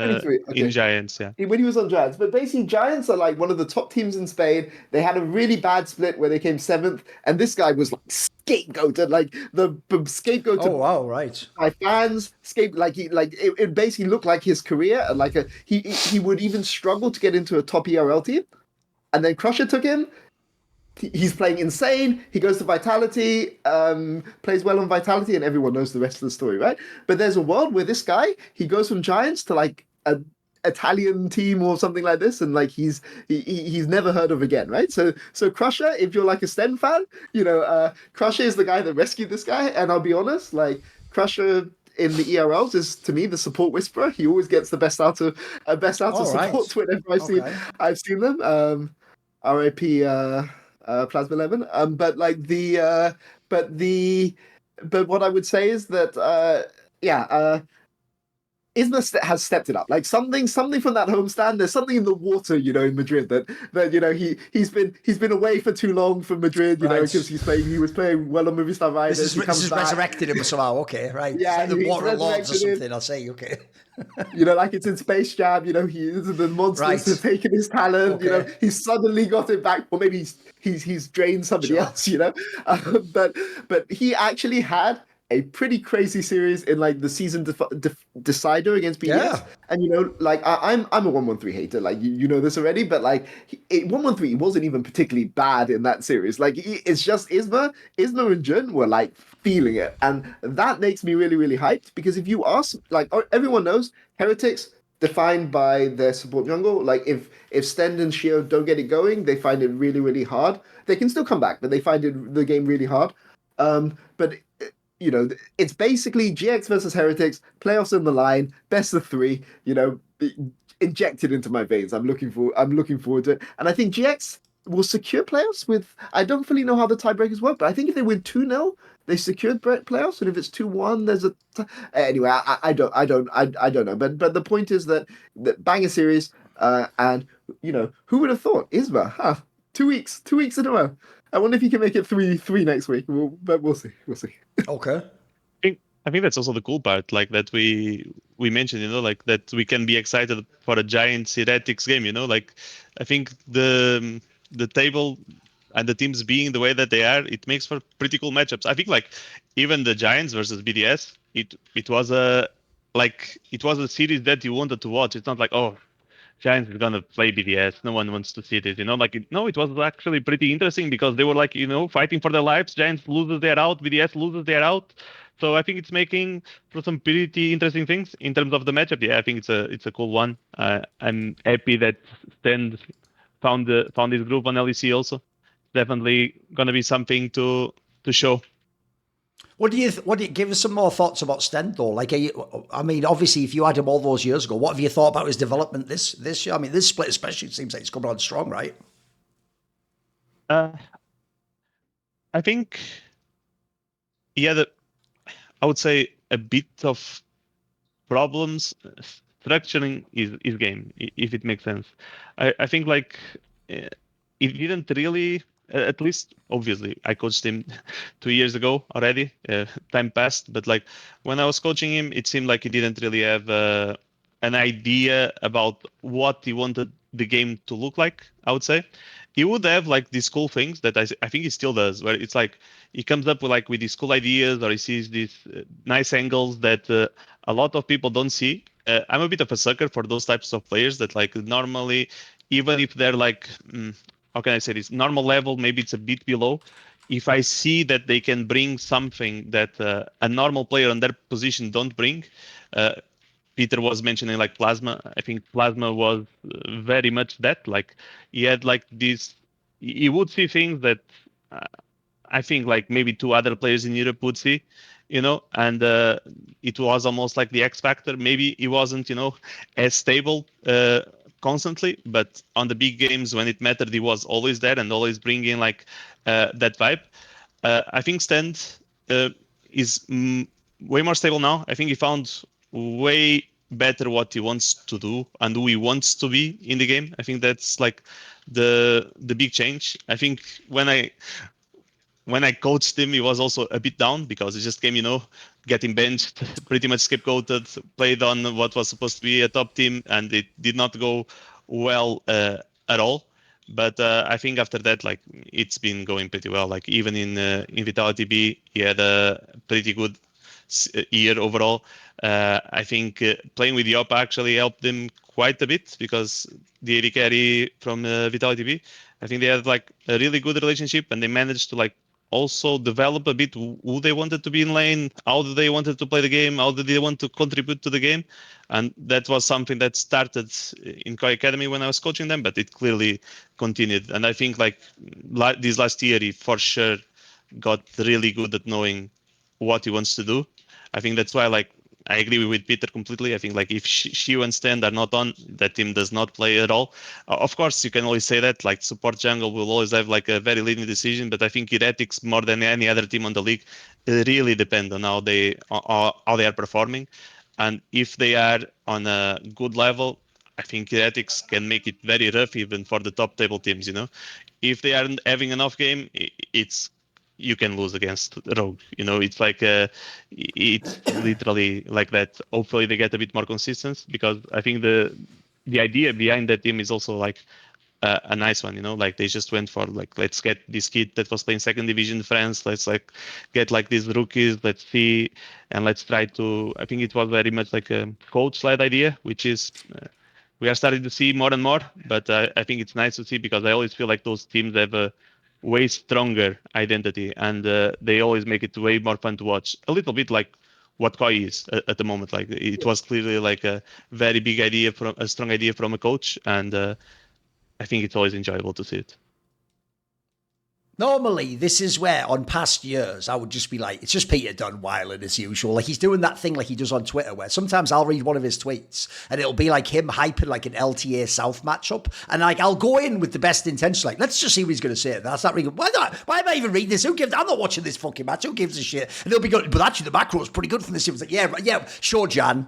Giants, yeah. When he was on Giants. But basically, Giants are like one of the top teams in Spain. They had a really bad split where they came 7th, and this guy was like scapegoated, like the scapegoat. Oh wow, right. By fans, it basically looked like his career, and like he would even struggle to get into a top ERL team, and then Crusher took him. he's playing insane. He goes to Vitality, plays well on Vitality, and everyone knows the rest of the story, right? But there's a world where this guy, he goes from Giants to like a Italian team or something like this, and like he's never heard of again, right? So Crusher, if you're like a Sten fan, Crusher is the guy that rescued this guy, and I'll be honest, like Crusher in the ERLs is to me the support whisperer. He always gets the best out of supports whenever I've seen them. RIP Plasma Lemon. But what I would say is that Isma has stepped it up. Like something from that homestand. There's something in the water, in Madrid that he's been away for too long from Madrid, because he was playing well on Movistar Riders. This is resurrected him somehow. Okay, right. Yeah, the Water Lords or something. I'll say okay. Like it's in Space Jam. The monsters have taken his talent. Okay. He's suddenly got it back, or maybe he's drained somebody else. But he actually had a pretty crazy series in like the season decider against BDS. Yeah. And I'm a 113 hater, like you know this already, but like 113 wasn't even particularly bad in that series. Like it's just Isma and Jun were like feeling it, and that makes me really, really hyped, because if you ask, like everyone knows, Heretics defined by their support jungle. Like if Stend and Shio don't get it going, they find it really, really hard. They can still come back, but they find the game really hard. But it's basically GX versus Heretics, playoffs in the line, best of 3, injected into my veins. I'm looking forward to it. And I think GX will secure playoffs with, I don't fully know how the tiebreakers work, but I think if they win 2-0, they secured playoffs, and if it's 2-1, there's a anyway. I don't know. But the point is that banger series, and who would have thought Isma? 2 weeks in a row. I wonder if he can make it three next week. But we'll see. Okay. I think that's also the cool part, like that we mentioned, like that we can be excited for a Giants Heretics game. Like I think the table and the teams being the way that they are, it makes for pretty cool matchups. I think like even the Giants versus BDS, it was a series that you wanted to watch. It's not like, oh, Giants is gonna play BDS. No one wants to see this, it was actually pretty interesting, because they were like, fighting for their lives. Giants loses their out, BDS loses their out. So I think it's making for some pretty interesting things in terms of the matchup. Yeah, I think it's a cool one. I'm happy that Stand found his groove on LEC also. Definitely gonna be something to show. What do you give us some more thoughts about Stent though? Like, obviously, if you had him all those years ago, what have you thought about his development this year? I mean, this split especially seems like it's coming on strong, right? I think, I would say a bit of problems structuring his game, if it makes sense. I think like it didn't really. At least, obviously, I coached him 2 years ago already. Time passed, but like when I was coaching him, it seemed like he didn't really have an idea about what he wanted the game to look like. I would say he would have like these cool things that I think he still does, where it's like he comes up with these cool ideas, or he sees these nice angles that a lot of people don't see. I'm a bit of a sucker for those types of players that like normally, even if they're like. How can I say this? Normal level, maybe it's a bit below. If I see that they can bring something that a normal player on their position don't bring, Peter was mentioning like Plasma. I think Plasma was very much that. Like he had like this. He would see things that I think like maybe 2 other players in Europe would see, and it was almost like the X factor. Maybe he wasn't, as stable. Constantly, but on the big games when it mattered, he was always there and always bringing like that vibe. I think Stand is way more stable now. I think he found way better what he wants to do and who he wants to be in the game. I think that's like the big change. I think when I coached him, he was also a bit down because he just came, getting benched, pretty much scapegoated, played on what was supposed to be a top team, and it did not go well at all. But I think after that, like it's been going pretty well. Like even in Vitality B, he had a pretty good year overall. I think playing with Yop actually helped him quite a bit because the AD carry from Vitality B I think they had like a really good relationship, and they managed to like also develop a bit who they wanted to be in lane, how do they wanted to play the game, how did they want to contribute to the game. And that was something that started in Koi Academy when I was coaching them, but it clearly continued. And I think like this last year, he for sure got really good at knowing what he wants to do. I think that's why like I agree with Peter completely. I think like if Shiu and Stand are not on, that team does not play at all. Of course, you can always say that like support jungle will always have like a very leading decision, but I think Heretics more than any other team on the league really depend on how they are performing, and if they are on a good level, I think Heretics can make it very rough even for the top table teams. You know, if they aren't having enough game, it's you can lose against Rogue. You know, it's like it's literally like that. Hopefully they get a bit more consistent, because I think the idea behind that team is also like a nice one. You know, like they just went for like, let's get this kid that was playing second division in France. Let's like get like these rookies. Let's see, and let's try to. I think it was very much like a coach-led idea, which is. We are starting to see more and more, but I think it's nice to see, because I always feel like those teams have a way stronger identity, and they always make it way more fun to watch. A little bit like what Koi is at the moment. Like it was clearly like a very big idea, from a strong idea from a coach, and I think it's always enjoyable to see it. Normally, this is where, on past years, I would just be like, it's just Peter Dun wilding as usual. Like, he's doing that thing like he does on Twitter, where sometimes I'll read one of his tweets, and it'll be like him hyping like an LTA South matchup, and like, I'll go in with the best intention, like, let's just see what he's going to say. That's not really good. Why not? Why am I even reading this? I'm not watching this fucking match. Who gives a shit? And they'll be good, but actually the macro is pretty good from this. It was like, yeah, sure, Jan,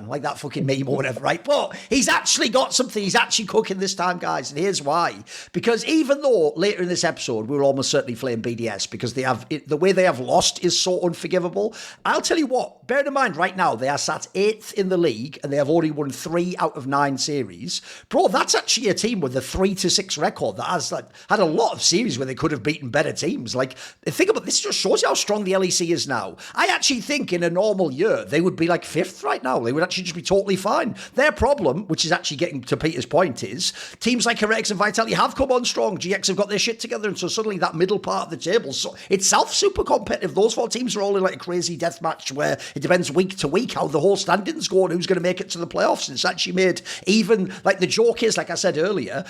like that fucking meme or whatever, right? But he's actually got something. He's actually cooking this time, guys, and here's why. Because even though later in this episode, we'll almost certainly flame BDS, because they have the way they have lost is so unforgivable. I'll tell you what, bear in mind right now, they are sat 8th in the league and they have already won 3 out of 9 series. Bro, that's actually a team with a 3-6 record that has like had a lot of series where they could have beaten better teams. Like, think about this, just shows you how strong the LEC is now. I actually think in a normal year, they would be like 5th right now. They would actually just be totally fine. Their problem, which is actually getting to Peter's point, is teams like Heretics and Vitality have come on strong. GX have got their shit together, and so suddenly that middle part of the table, so itself super competitive. Those 4 teams are all in like a crazy death match where it depends week to week how the whole standings go and who's going to make it to the playoffs. And it's actually made, even like the joke is, like I said earlier,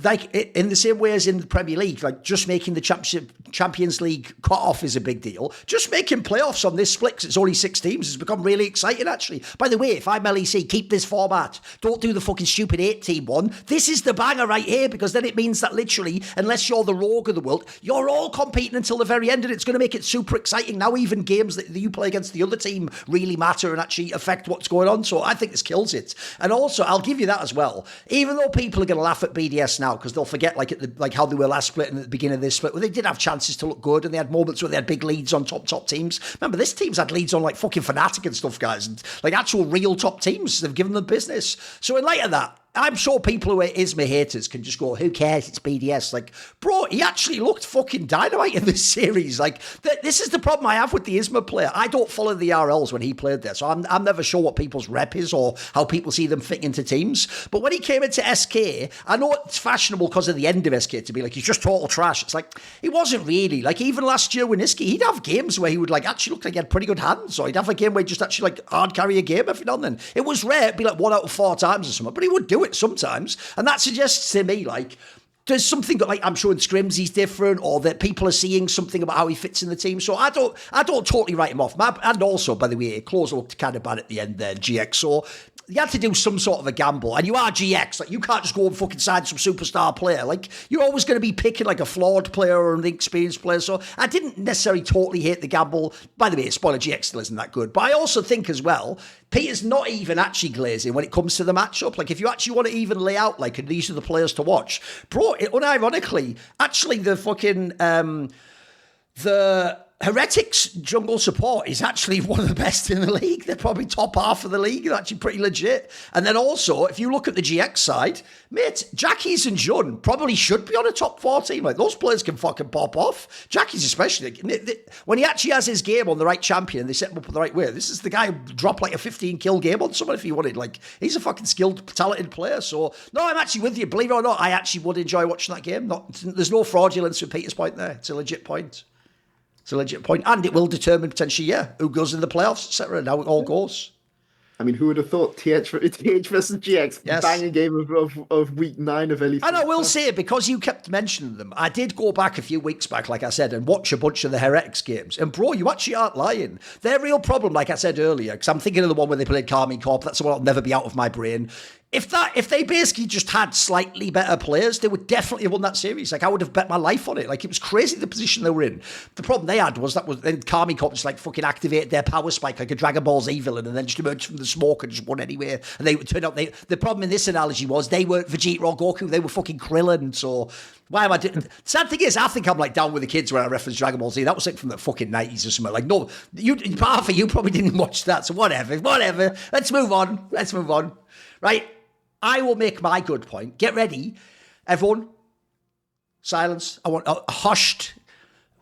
like in the same way as in the Premier League, like just making the Champions League cut-off is a big deal. Just making playoffs on this split, 'cause it's only 6 teams, has become really exciting actually. By the way, if I'm LEC, keep this format. Don't do the fucking stupid 8-team one. This is the banger right here, because then it means that literally, unless you're the rogue of the world, you're all competing until the very end, and it's going to make it super exciting. Now even games that you play against the other team really matter and actually affect what's going on. So I think this kills it. And also, I'll give you that as well. Even though people are going to laugh at BDS now, because they'll forget like how they were last split and at the beginning of this split, where they did have chances to look good, and they had moments where they had big leads on top teams. Remember, this team's had leads on like fucking Fnatic and stuff, guys, and like actual real top teams. They've given them business. So in light of that, I'm sure people who are Isma haters can just go, who cares, it's BDS. Like, bro, he actually looked fucking dynamite in this series. Like, this is the problem I have with the Isma player. I don't follow the RLs when he played there, so I'm never sure what people's rep is or how people see them fit into teams. But when he came into SK, I know it's fashionable because of the end of SK to be like, he's just total trash. It's like, he wasn't really. Like, even last year with Niski, he'd have games where he would like actually look like he had pretty good hands, or he'd have a game where he'd just actually like hard carry a game every now and then. It was rare, it'd be like 1 out of 4 times or something, but he would do it sometimes, and that suggests to me like there's something that like I'm sure in scrims he's different, or that people are seeing something about how he fits in the team. So I don't totally write him off. And also, by the way, Close looked kind of bad at the end there, GX. So you had to do some sort of a gamble, and you are GX. Like, you can't just go and fucking sign some superstar player. Like, you're always going to be picking like a flawed player or an inexperienced player. So I didn't necessarily totally hate the gamble. By the way, spoiler, GX still isn't that good. But I also think as well, Peter's not even actually glazing when it comes to the matchup. Like, if you actually want to even lay out, like, these are the players to watch, bro, unironically, actually the fucking, Heretics jungle support is actually one of the best in the league. They're probably top half of the league. They're actually pretty legit. And then also, if you look at the GX side, mate, Jackie's and Jun probably should be on a top 4 team. Like, those players can fucking pop off. Jackie's especially. When he actually has his game on the right champion, they set him up the right way. This is the guy who dropped like a 15-kill game on someone if he wanted. Like, he's a fucking skilled, talented player. So, no, I'm actually with you. Believe it or not, I actually would enjoy watching that game. There's no fraudulence with Peter's point there. It's a legit point. It's a legit point, and it will determine potentially, who goes in the playoffs, etc., and how it all goes. I mean, who would have thought TH versus GX, banging game of week 9 of LEC? And I will say, because you kept mentioning them, I did go back a few weeks back, like I said, and watch a bunch of the Heretics games. And bro, you actually aren't lying. Their real problem, like I said earlier, because I'm thinking of the one where they played Carmi Corp, that's the one that'll never be out of my brain. If they basically just had slightly better players, they would definitely have won that series. Like, I would have bet my life on it. Like, it was crazy the position they were in. The problem they had was then Carmi Corp just like fucking activated their power spike like a Dragon Ball Z villain and then just emerged from the smoke and just won anywhere. And they turned out the problem in this analogy was they weren't Vegeta or Goku, they were fucking Krillin. So why am I doing? Sad thing is, I think I'm like down with the kids when I reference Dragon Ball Z. That was like from the fucking 90s or something. Like, no, half of you probably didn't watch that. So whatever. Let's move on. Right. I will make my good point. Get ready. Everyone, silence. I want hushed.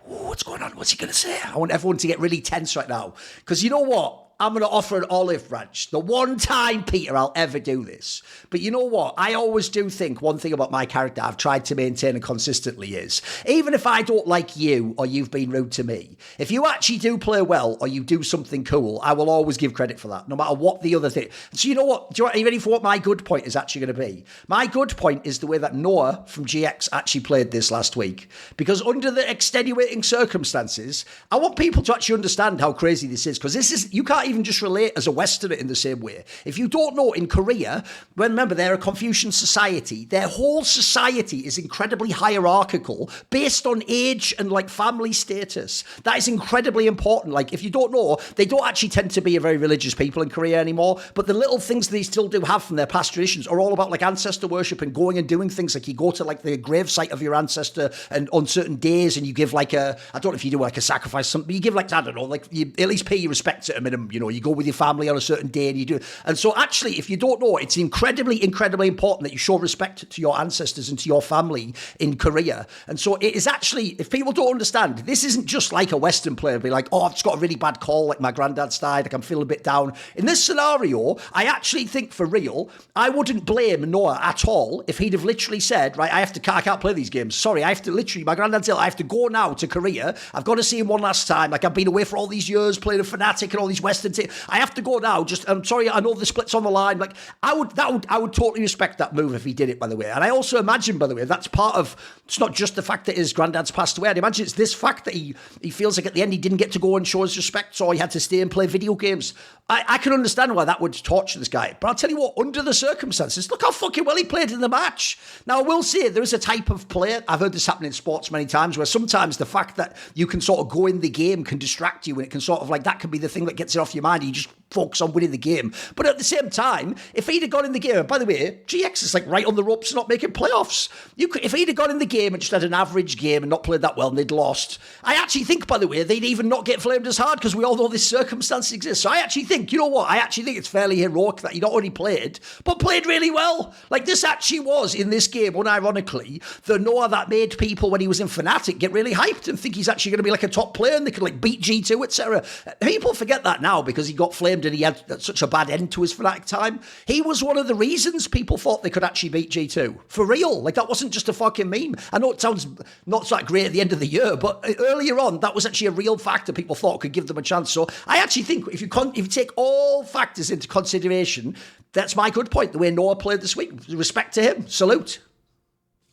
Ooh, what's going on? What's he going to say? I want everyone to get really tense right now. Because you know what? I'm going to offer an olive branch. The one time, Peter, I'll ever do this. But you know what? I always do think one thing about my character I've tried to maintain and consistently is, even if I don't like you or you've been rude to me, if you actually do play well or you do something cool, I will always give credit for that, no matter what the other thing. So you know what? Are you ready for what my good point is actually going to be? My good point is the way that Noah from GX actually played this last week. Because under the extenuating circumstances, I want people to actually understand how crazy this is. Because this is, you can't even just relate as a Westerner in the same way. If you don't know, in Korea, remember, they're a Confucian society. Their whole society is incredibly hierarchical based on age and like family status. That is incredibly important. Like, if you don't know, they don't actually tend to be a very religious people in Korea anymore, but the little things they still do have from their past traditions are all about like ancestor worship and going and doing things like you go to like the grave site of your ancestor and on certain days and you give like I don't know if you do like a sacrifice, something, you give like, I don't know, like you at least pay your respects at a minimum. You know, you go with your family on a certain day and you do. And so actually, if you don't know, it's incredibly, incredibly important that you show respect to your ancestors and to your family in Korea. And so it is actually, if people don't understand, this isn't just like a Western player be like, oh, I've just got a really bad call, like my granddad's died, like I'm feeling a bit down. In this scenario, I actually think for real, I wouldn't blame Noah at all if he'd have literally said, right, I can't play these games. Sorry, I have to literally, my granddad's ill, I have to go now to Korea. I've got to see him one last time. Like, I've been away for all these years playing a Fnatic and all these Western teams. I have to go now. I'm sorry, I know the split's on the line. Like, I would totally respect that move if he did it, by the way. And I also imagine, by the way, that's part of, it's not just the fact that his granddad's passed away. I'd imagine it's this fact that he feels like at the end he didn't get to go and show his respect, so he had to stay and play video games. I can understand why that would torture this guy. But I'll tell you what, under the circumstances, look how fucking well he played in the match. Now, I will say there is a type of player, I've heard this happen in sports many times, where sometimes the fact that you can sort of go in the game can distract you, and it can sort of like, that can be the thing that gets it off your mind. You just focus on winning the game. But at the same time, if he'd have gone in the game, and by the way, GX is like right on the ropes and not making playoffs. If he'd have gone in the game and just had an average game and not played that well and they'd lost, I actually think, by the way, they'd even not get flamed as hard because we all know this circumstance exists. So I actually think, you know what, I actually think it's fairly heroic that he not only played, but played really well. Like, this actually was, in this game, unironically, the Noah that made people, when he was in Fnatic, get really hyped and think he's actually going to be like a top player and they could like beat G2, etc. People forget that now because he got flamed and he had such a bad end to his Fnatic time. He was one of the reasons people thought they could actually beat G2. For real. Like, that wasn't just a fucking meme. I know it sounds not so great at the end of the year, but earlier on, that was actually a real factor people thought could give them a chance. So I actually think if you take all factors into consideration, that's my good point. The way Noah played this week, respect to him. Salute.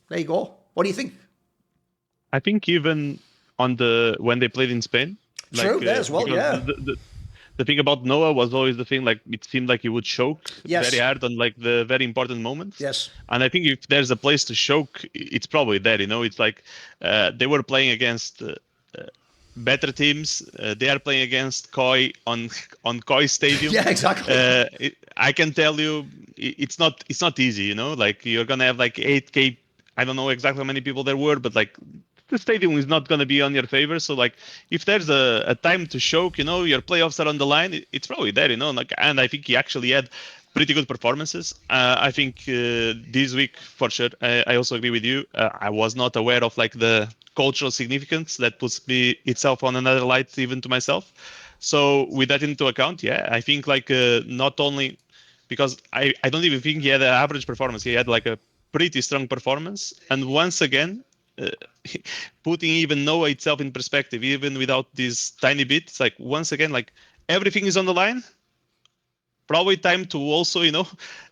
There you go. What do you think? I think even on when they played in Spain. True, there as well, yeah. The thing about Noah was always the thing, like, it seemed like he would choke very hard on like the very important moments. Yes. And I think if there's a place to choke, it's probably there, you know. It's like they were playing against better teams. They are playing against Koi on Koi Stadium. Yeah, exactly. I can tell you, it's not easy, you know. Like, you're gonna have like 8K. I don't know exactly how many people there were, but like the stadium is not going to be on your favor. So like, if there's a time to show, your playoffs are on the line, it's probably there, like, and I think he actually had pretty good performances. I think this week for sure. I also agree with you. I was not aware of like the cultural significance that puts itself on another light even to myself. So with that into account, yeah, I think like not only because I don't even think he had an average performance. He had like a pretty strong performance. And once again, uh, putting even Noah itself in perspective, even without this tiny bit, it's like once again, like everything is on the line. Probably time to also,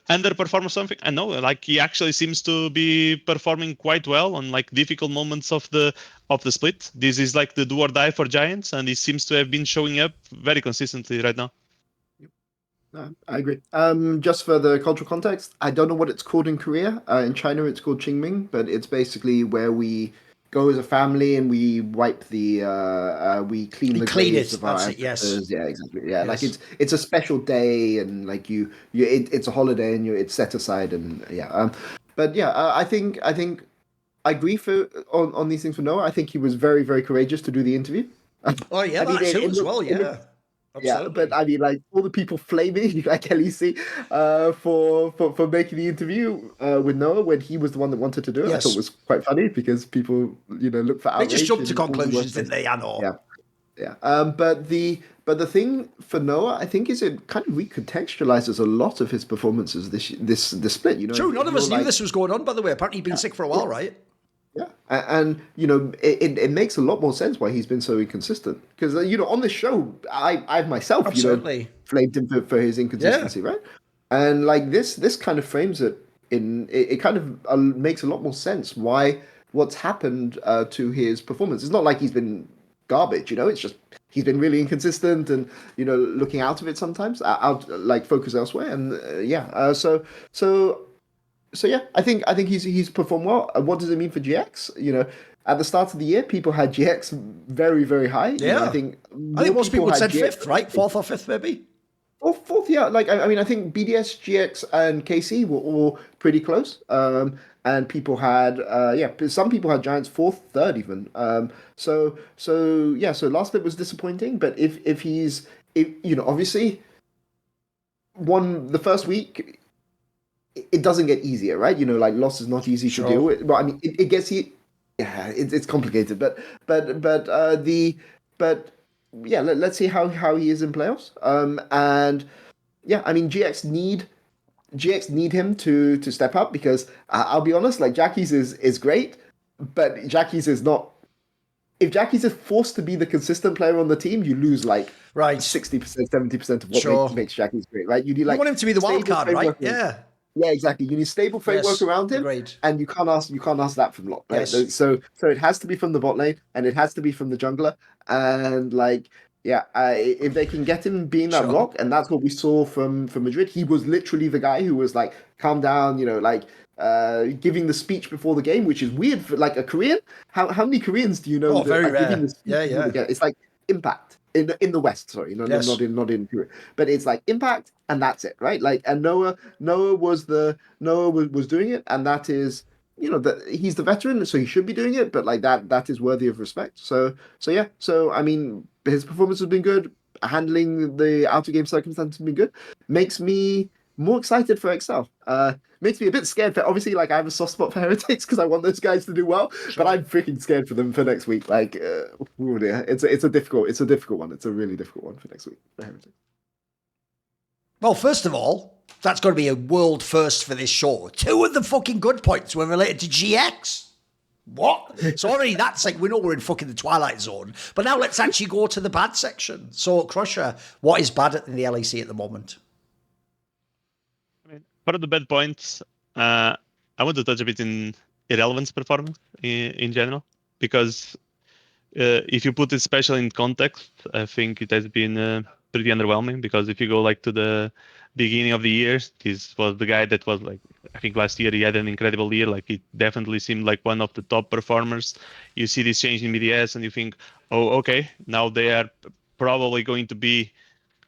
underperform or something. I know, like he actually seems to be performing quite well on like difficult moments of the split. This is like the do or die for Giants, and he seems to have been showing up very consistently right now. No, I agree. Just for the cultural context, I don't know what it's called in Korea. In China, it's called Qingming, but it's basically where we go as a family and we wipe we clean the clean graves it, of our that's it, yes. ancestors. Yeah, exactly. Yeah, like Yes. it's a special day and like it's a holiday and it's set aside and yeah. But yeah, I think I agree on these things for Noah. I think he was very very courageous to do the interview. Oh yeah, I mean, that too as well. it Yeah, yeah, absolutely. but I mean, like all the people flaming like LEC for making the interview with Noah when he was the one that wanted to do it, I thought Yes, was quite funny because people, look for they just outrage jumped to in all the worst conclusions, didn't places. they? I know. Yeah, yeah. But the thing for Noah, I think, is it kind of recontextualizes a lot of his performances this split. True. None If of you're us knew like, this was going on. By the way, apparently he'd been sick for a while, yeah, right? yeah, and it makes a lot more sense why he's been so inconsistent because on this show I myself Absolutely. flamed him for his Yeah. inconsistency, right? And like this kind of frames it it kind of makes a lot more sense why what's happened to his performance. It's not like he's been garbage, it's just he's been really inconsistent and looking out of it sometimes, out like focus elsewhere, and so yeah, I think he's performed well. What does it mean for GX? At the start of the year, people had GX very very high. I Yeah. think I think more most people people would had said GX. fifth, right? Fourth or fifth, maybe. Or fourth, yeah. Like I mean, I think BDS, GX, and KC were all pretty close. And people had some people had Giants fourth, third even. So yeah. So last bit was disappointing, but if he's if obviously the first week it doesn't get easier, right? Like loss is not easy to deal Sure. with. But I mean, it gets you. Yeah, it's complicated, but yeah, let's see how he is in playoffs. And yeah, I mean, GX need him to step up because I'll be honest, like Jackie's is great, but Jackie's is not. If Jackie's is forced to be the consistent player on the team, you lose like Right. 60%, 70% of what Sure. makes Jackie's great, right? You need You like want him to be the wild stable card, right? framework. Yeah. Yeah, exactly. You need stable framework Yes. around him, Agreed. and you can't ask that from Lot, right? Yes. So it has to be from the bot lane, and it has to be from the jungler, and like yeah, if they can get him being that Sure. rock, and that's what we saw from Madrid. He was literally the guy who was like, calm down, like giving the speech before the game, which is weird for like a Korean. How many Koreans do you know Oh, that very are giving the rare. speech Yeah, before the yeah. game? It's like impact in the West. Sorry, no, Yes. not in Korea, but it's like impact, and that's it, right? Like, and Noah was doing it, and that is that he's the veteran, so he should be doing it. But like that is worthy of respect. So yeah. So I mean, his performance has been good. Handling the out of game circumstances has been good. Makes me more excited for Excel. Makes me a bit scared for obviously like I have a soft spot for Heretics because I want those guys to do well, but I'm freaking scared for them for next week. Like, oh dear, it's a difficult one. It's a really difficult one for next week for Heretics. Well, first of all, that's going to be a world first for this show. 2 of the fucking good points were related to GX. What? So already that's like, we know we're in fucking the Twilight Zone. But now let's actually go to the bad section. So, Crusher, what is bad in the LEC at the moment? I mean, part of the bad points, I want to touch a bit in Irrelevant's performance in general, because if you put it especially in context, I think it has been pretty underwhelming, because if you go like to the beginning of the year, this was the guy that was like, I think last year he had an incredible year. Like it definitely seemed like one of the top performers. You see this change in BDS and you think, oh, okay, now they are probably going to be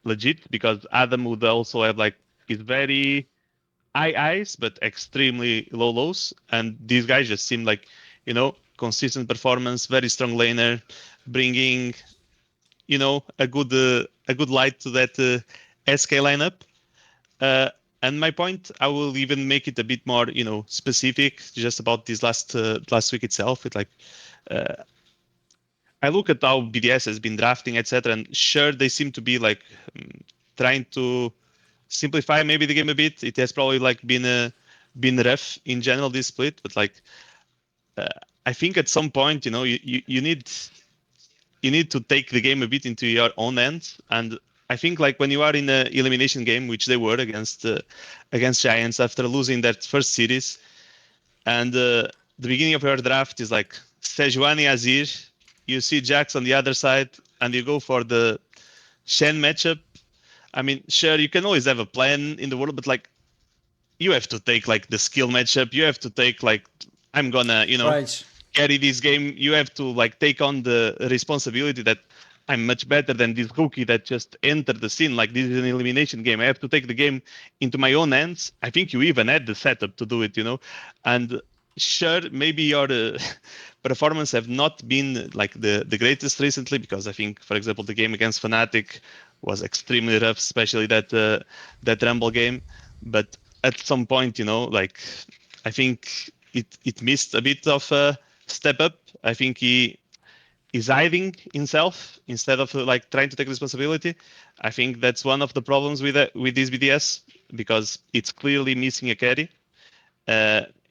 legit, because Adam would also have like his very high highs but extremely low lows, and these guys just seem like consistent performance, very strong laner, bringing, a good light to that SK lineup. And my point, I will even make it a bit more, specific, just about this last week itself. It's like, I look at how BDS has been drafting, etc., and sure, they seem to be like trying to simplify maybe the game a bit. It has probably like been rough in general, this split, but like I think at some point, you need to take the game a bit into your own hands. And I think like when you are in an elimination game, which they were against Giants after losing that first series, and the beginning of your draft is like Sejuani Azir, you see Jax on the other side, and you go for the Shen matchup. I mean, sure, you can always have a plan in the world, but like you have to take like the skill matchup. You have to take like, I'm gonna, Right. carry this game. You have to like take on the responsibility that I'm much better than this rookie that just entered the scene. Like, this is an elimination game. I have to take the game into my own hands. I think you even had the setup to do it, and sure, maybe your performance have not been like the greatest recently, because I think, for example, the game against Fnatic was extremely rough, especially that Rumble game. But at some point, like, I think it missed a bit of a step up. I think he is hiding himself instead of like trying to take responsibility. I think that's one of the problems with this BDS, because it's clearly missing a carry.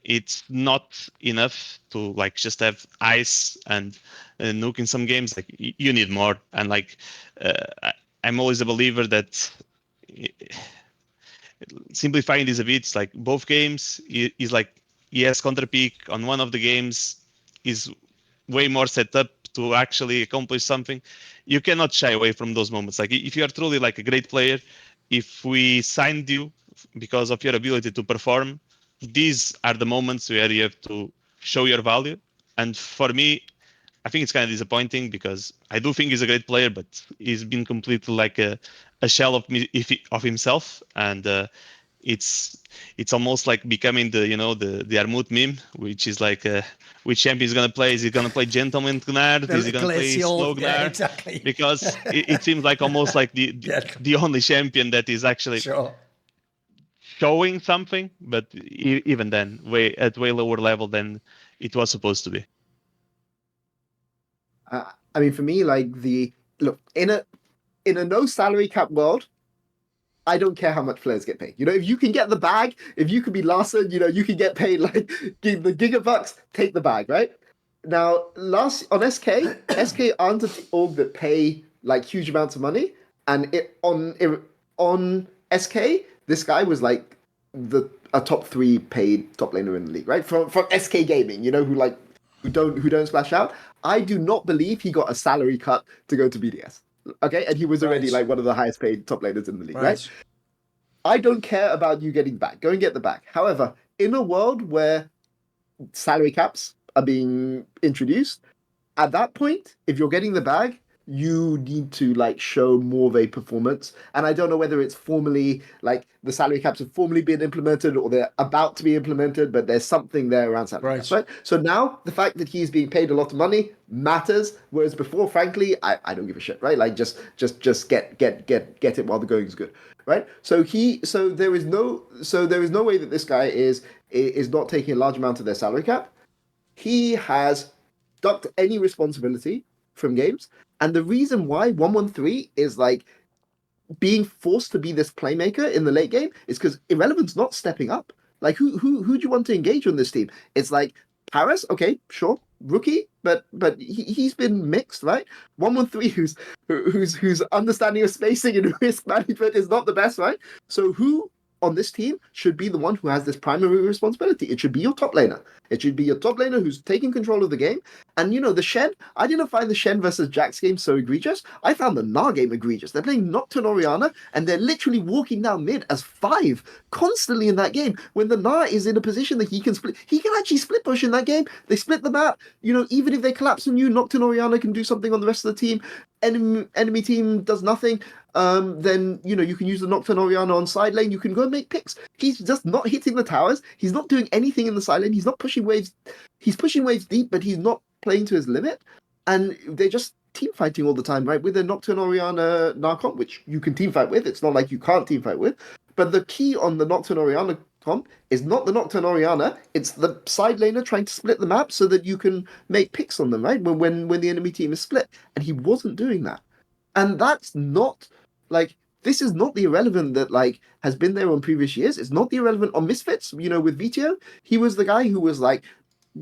It's not enough to like just have ice and nuke in some games. Like, you need more. And like, I'm always a believer that simplifying this a bit, it's like both games is like, yes, counter pick on one of the games is way more set up to actually accomplish something. You cannot shy away from those moments. Like, if you are truly like a great player, if we signed you because of your ability to perform, these are the moments where you have to show your value. And for me, I think it's kind of disappointing, because I do think he's a great player, but he's been completely like a shell of himself. And it's almost like becoming the the Armut meme, which is like, which champion is gonna play? Is he gonna play Gentleman Gnard? Is he gonna play Slow Gnard? Yeah, exactly. Because it seems like almost like the only champion that is actually showing something, but even then, at way lower level than it was supposed to be. I mean, for me, like look in a no salary cap world, I don't care how much players get paid. If you can get the bag, if you can be Larssen, you can get paid like the gigabucks, take the bag, right? Now, on SK aren't an org that pay like huge amounts of money, and on SK, this guy was like a top 3 paid top laner in the league, right? From SK Gaming, who don't splash out. I do not believe he got a salary cut to go to BDS. Okay, and he was already like one of the highest paid top laners in the league, right? I don't care about you getting the bag. Go and get the bag. However, in a world where salary caps are being introduced, at that point, if you're getting the bag, you need to like show more of a performance. And I don't know whether it's formally like the salary caps have formally been implemented or they're about to be implemented, but there's something there around salary caps, right? So now the fact that he's being paid a lot of money matters, whereas before, frankly, I don't give a shit, right? Like just get it while the going is good, right? So there is no way that this guy is not taking a large amount of their salary cap. He has ducked any responsibility from games. And the reason why 113 is like being forced to be this playmaker in the late game is because Irrelevant's not stepping up. Like who do you want to engage on this team? It's like Paris, okay, sure, rookie, but he's been mixed, right? 113 whose understanding of spacing and risk management is not the best, right? So who on this team should be the one who has this primary responsibility? It should be your top laner. It should be your top laner who's taking control of the game. And the Shen, I didn't find the Shen versus Jax game so egregious. I found the Gnar game egregious. They're playing Nocturne Orianna and they're literally walking down mid as 5 constantly in that game when the Gnar is in a position that he can split. He can actually split push in that game. They split the map. Even if they collapse on you, Nocturne Orianna can do something on the rest of the team. Enemy team does nothing. then you can use the Nocturne Orianna on side lane. You can go and make picks. He's just not hitting the towers. He's not doing anything in the side lane. He's not pushing waves. He's pushing waves deep, but he's not playing to his limit. And they're just team fighting all the time, right? With the Nocturne Orianna Narcomp, which you can team fight with. It's not like you can't team fight with. But the key on the Nocturne Orianna comp is not the Nocturne Orianna. It's the side laner trying to split the map so that you can make picks on them, right? When the enemy team is split. And he wasn't doing that. And that's not like, this is not the Irrelevant that like has been there on previous years. It's not the Irrelevant on Misfits, with VTO. He was the guy who was like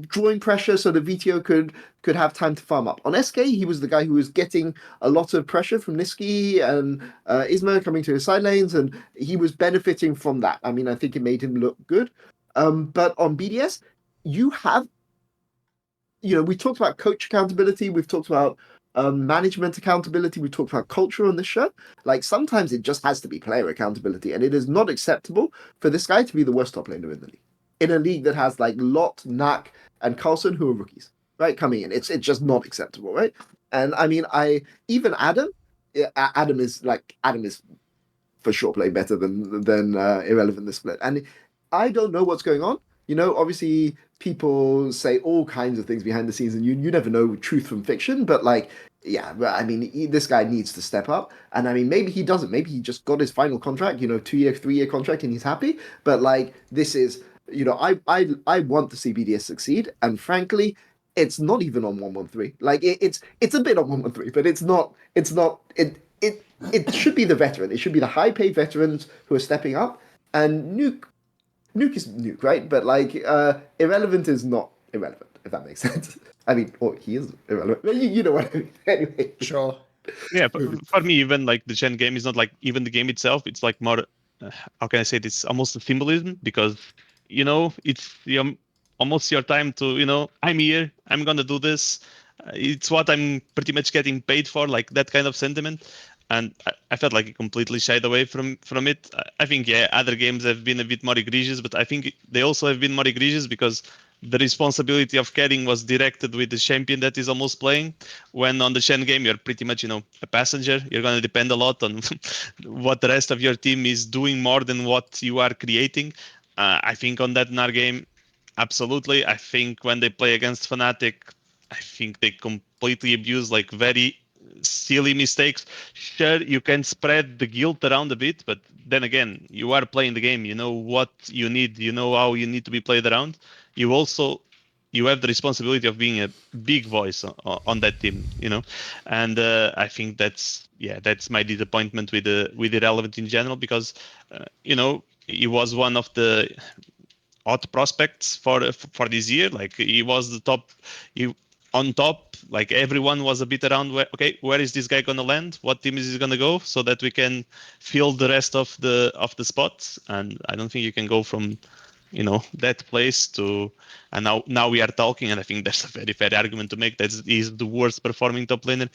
drawing pressure so the VTO could have time to farm up. On SK, he was the guy who was getting a lot of pressure from Niski and Isma coming to his side lanes, and he was benefiting from that. I mean, I think it made him look good. But on BDS, you have, we talked about coach accountability, we've talked about management accountability, we talked about culture on this show. Like, sometimes it just has to be player accountability, and it is not acceptable for this guy to be the worst top laner in the league. In a league that has like Lot, Knack, and Carlson, who are rookies, right, coming in. It's just not acceptable, right? And I mean, even Adam is for sure playing better than Irrelevant this split. And I don't know what's going on. Obviously people say all kinds of things behind the scenes, and you never know truth from fiction. But like, yeah, I mean, this guy needs to step up. And I mean, maybe he doesn't. Maybe he just got his final contract, 2-year, 3-year contract, and he's happy. But like, this is. I want to see BDS succeed, and frankly, it's not even on 113. Like it's a bit on 113, but it's not. It should be the veteran. It should be the high-paid veterans who are stepping up. And Nuke is Nuke, right? But like Irrelevant is not irrelevant, if that makes sense. I mean, he is irrelevant. You know what I mean? Anyway, sure. Yeah, for me, even like the Gen game is not like even the game itself. It's like more. How can I say this? Almost a symbolism, because. It's almost your time to, I'm here, I'm going to do this. It's what I'm pretty much getting paid for, like that kind of sentiment. And I felt like it completely shied away from it. I think, yeah, other games have been a bit more egregious, but I think they also have been more egregious because the responsibility of carrying was directed with the champion that is almost playing. When on the Shen game, you're pretty much, a passenger. You're going to depend a lot on what the rest of your team is doing more than what you are creating. I think on that NAR game, absolutely. I think when they play against Fnatic, I think they completely abuse like very silly mistakes. Sure, you can spread the guilt around a bit, but then again, you are playing the game. You know what you need. You know how you need to be played around. You have the responsibility of being a big voice on that team, and I think that's my disappointment with Irrelevant in general, because he was one of the hot prospects for this year. Like, he was the top. On top, like, everyone was a bit around where is this guy gonna land? What team is he gonna go? So that we can fill the rest of the spots. And I don't think you can go from that place to, and now we are talking, and I think there's a very fair argument to make that he's the worst performing top laner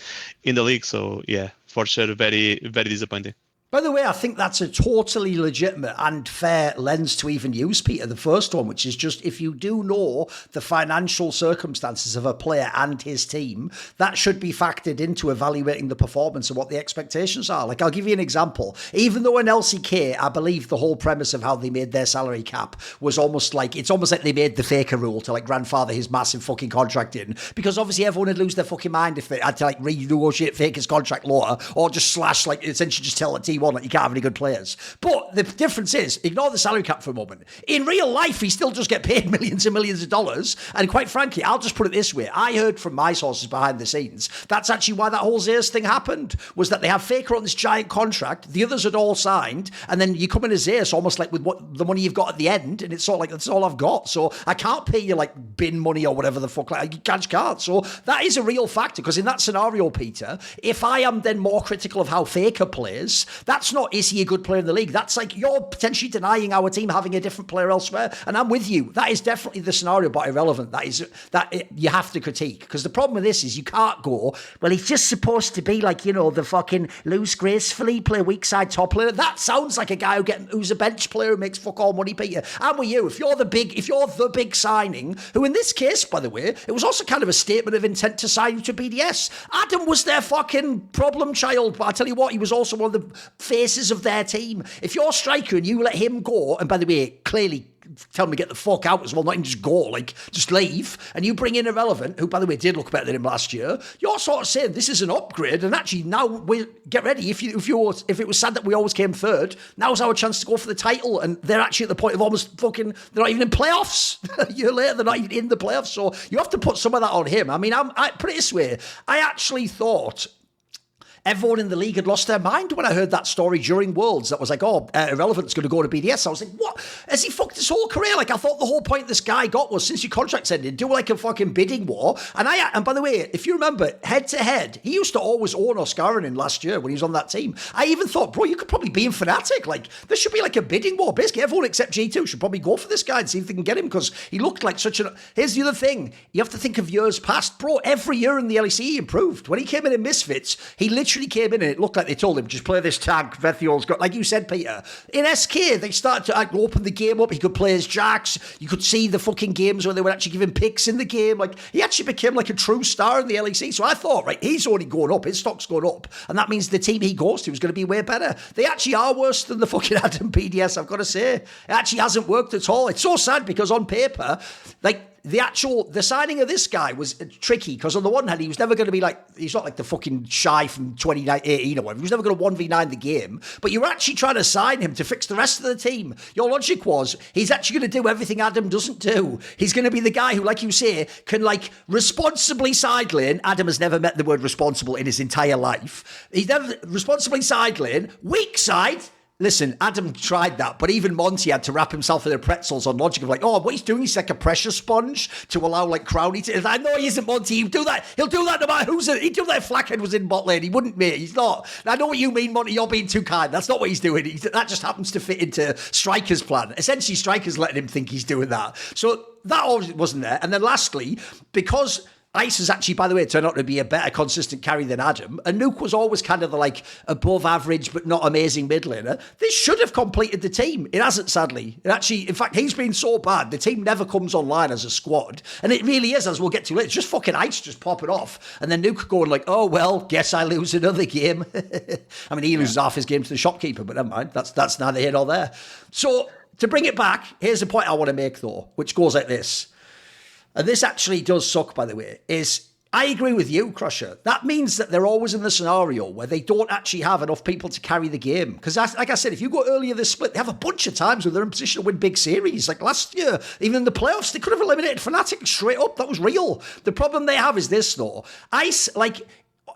in the league. So yeah, for sure, very, very disappointing. By the way, I think that's a totally legitimate and fair lens to even use, Peter, the first one, which is just, if you do know the financial circumstances of a player and his team, that should be factored into evaluating the performance and what the expectations are. Like, I'll give you an example. Even though in LCK, I believe the whole premise of how they made their salary cap was almost like they made the Faker rule to like grandfather his massive fucking contract in, because obviously everyone would lose their fucking mind if they had to like renegotiate Faker's contract lower, or just slash, like, essentially just tell the team like you can't have any good players. But the difference is, ignore the salary cap for a moment. In real life, he still just get paid millions and millions of dollars. And quite frankly, I'll just put it this way. I heard from my sources behind the scenes, that's actually why that whole Zeus thing happened, was that they have Faker on this giant contract, the others had all signed, and then you come in as Zeus almost like with what the money you've got at the end, and it's sort of like, that's all I've got. So I can't pay you like bin money or whatever the fuck, like, you can't. So that is a real factor, because in that scenario, Peter, if I am then more critical of how Faker plays, That's not, is he a good player in the league? That's like, you're potentially denying our team having a different player elsewhere. And I'm with you. That is definitely the scenario, but irrelevant. You have to critique. Because the problem with this is you can't go, well, he's just supposed to be like, the fucking lose gracefully, play weak side top player. That sounds like a guy who's a bench player who makes fuck all money, Peter. I'm with you. If you're the big signing, who in this case, by the way, it was also kind of a statement of intent to sign you to BDS. Adam was their fucking problem child, but I tell you what, he was also one of the faces of their team. If you're a striker and you let him go, and by the way, clearly tell him to get the fuck out as well, not even just go, like, just leave, and you bring in Irrelevant, who, by the way, did look better than him last year, you're sort of saying this is an upgrade, and actually now get ready, if it was sad that we always came third, now's our chance to go for the title, and they're actually at the point of almost fucking, they're not even in playoffs. A year later, they're not even in the playoffs, so you have to put some of that on him. I mean, I put it this way, I actually thought everyone in the league had lost their mind when I heard that story during Worlds. That was like, Irrelevant's going to go to BDS. I was like, what? Has he fucked his whole career? Like, I thought the whole point this guy got was, since your contract's ended, do like a fucking bidding war. And by the way, if you remember, head to head, he used to always own Oscarin last year when he was on that team. I even thought, bro, you could probably be in Fnatic. Like, there should be like a bidding war. Basically, everyone except G2 should probably go for this guy and see if they can get him, because he looked like such an... Here's the other thing. You have to think of years past. Bro, every year in the LEC, he improved. When he came in Misfits, he literally came in and it looked like they told him, just play this tag, Vethiol's got, like you said, Peter. In SK, they started to open the game up. He could play as Jax. You could see the fucking games where they were actually giving picks in the game. Like, he actually became like a true star in the LEC. So I thought, right, he's already going up. His stock's going up. And that means the team he goes to is going to be way better. They actually are worse than the fucking Adam BDS, I've got to say. It actually hasn't worked at all. It's so sad because on paper, like, the signing of this guy was tricky, because on the one hand, he was never going to be like, he's not like the fucking Shy from 2018 or whatever. He was never going to 1v9 the game, but you were actually trying to sign him to fix the rest of the team. Your logic was, he's actually going to do everything Adam doesn't do. He's going to be the guy who, like you say, can like responsibly side lane. Adam has never met the word responsible in his entire life. He's never responsibly side lane, weak side. Listen, Adam tried that, but even Monty had to wrap himself in the pretzels on logic of like, oh, what he's doing is like a pressure sponge to allow like Crowley to... I know he isn't, Monty. He'll do that no matter who's in. He'd do that if Flackhead was in bot lane. He wouldn't, mate. He's not. I know what you mean, Monty. You're being too kind. That's not what he's doing. That just happens to fit into Striker's plan. Essentially, Striker's letting him think he's doing that. So that always wasn't there. And then lastly, because... Ice has actually, by the way, turned out to be a better consistent carry than Adam. And Nuke was always kind of the like above average but not amazing mid laner. This should have completed the team. It hasn't, sadly. It actually, in fact, he's been so bad. The team never comes online as a squad. And it really is, as we'll get to later. It's just fucking Ice just popping off. And then Nuke going like, oh, well, guess I lose another game. I mean, he loses half his game to the shopkeeper, but never mind. That's neither here nor there. So to bring it back, here's the point I want to make, though, which goes like this. And this actually does suck, by the way, is I agree with you, Crusher. That means that they're always in the scenario where they don't actually have enough people to carry the game. Because like I said, if you go earlier this split, they have a bunch of times where they're in position to win big series. Like last year, even in the playoffs, they could have eliminated Fnatic straight up. That was real. The problem they have is this, though. Ice, like...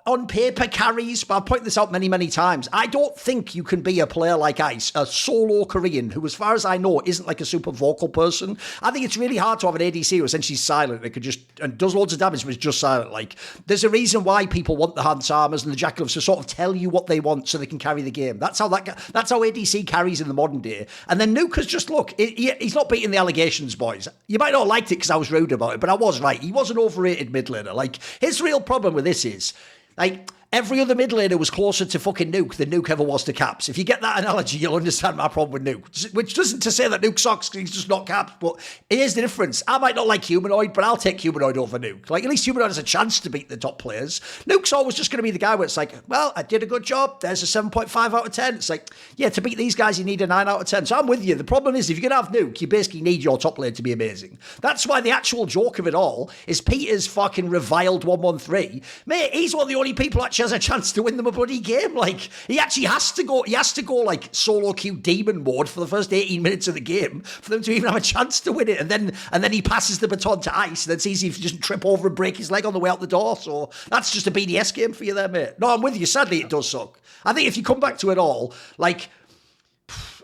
on paper carries, but I've pointed this out many, many times. I don't think you can be a player like Ice, a solo Korean, who, as far as I know, isn't like a super vocal person. I think it's really hard to have an ADC who essentially is silent. It could just, and does loads of damage, but is just silent. Like, there's a reason why people want the Hans Armors and the Jackalofs to sort of tell you what they want so they can carry the game. That's how ADC carries in the modern day. And then Nuka's just, look, he's not beating the allegations, boys. You might not have liked it because I was rude about it, but I was right. He was an overrated mid laner. Like, his real problem with this is, like, every other mid laner was closer to fucking Nuke than Nuke ever was to Caps. If you get that analogy, you'll understand my problem with Nuke. Which doesn't to say that Nuke sucks because he's just not Caps, but here's the difference. I might not like Humanoid, but I'll take Humanoid over Nuke. Like, at least Humanoid has a chance to beat the top players. Nuke's always just going to be the guy where it's like, well, I did a good job. There's a 7.5 out of 10. It's like, yeah, to beat these guys, you need a 9 out of 10. So I'm with you. The problem is, if you're going to have Nuke, you basically need your top lane to be amazing. That's why the actual joke of it all is Peter's fucking reviled 113. Mate, he's one of the only who actually has a chance to win them a bloody game. Like, he actually has to go like solo queue demon mode for the first 18 minutes of the game for them to even have a chance to win it. And then he passes the baton to Ice, and then sees if he doesn't trip over and break his leg on the way out the door. So that's just a BDS game for you there, mate. No, I'm with you. Sadly, it does suck. I think if you come back to it all, like,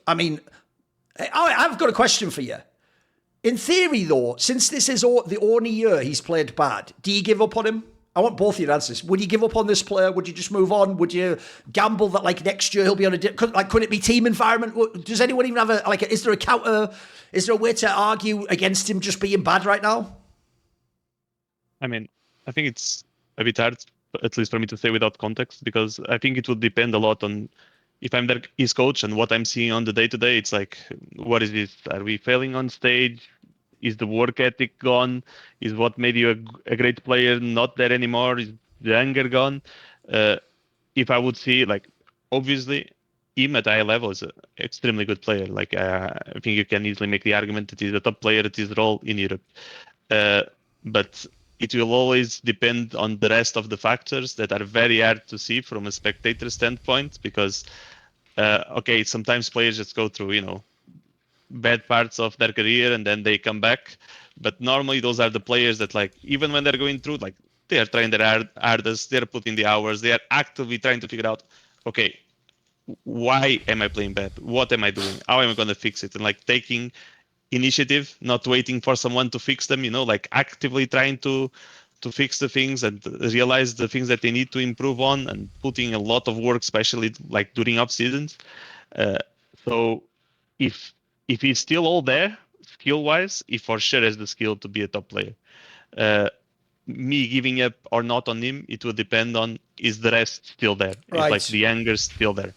I mean, I've got a question for you. In theory, though, since this is the only year he's played bad, do you give up on him? I want both of your answers. Would you give up on this player? Would you just move on? Would you gamble that like next year he'll be on a could it be team environment? Does anyone even have is there a counter? Is there a way to argue against him just being bad right now? I mean, I think it's a bit hard, at least for me to say without context, because I think it would depend a lot on if I'm his coach and what I'm seeing on the day-to-day. It's like, what is this? Are we failing on stage? Is the work ethic gone? Is what made you a great player not there anymore? Is the anger gone? If I would see, like, obviously, him at high level is an extremely good player. Like, I think you can easily make the argument that he's a top player at his role in Europe. But it will always depend on the rest of the factors that are very hard to see from a spectator standpoint, because, okay, sometimes players just go through, bad parts of their career and then they come back. But normally those are the players that, like, even when they're going through, like, they are trying their hardest, they're putting the hours, they are actively trying to figure out, okay, why am I playing bad? What am I doing? How am I going to fix it? And like taking initiative, not waiting for someone to fix them, like actively trying to fix the things and realize the things that they need to improve on, and putting a lot of work, especially like during off seasons. So if he's still all there skill wise, he for sure has the skill to be a top player. Me giving up or not on him, it will depend on, is the rest still there? Right. Is like the anger's still there?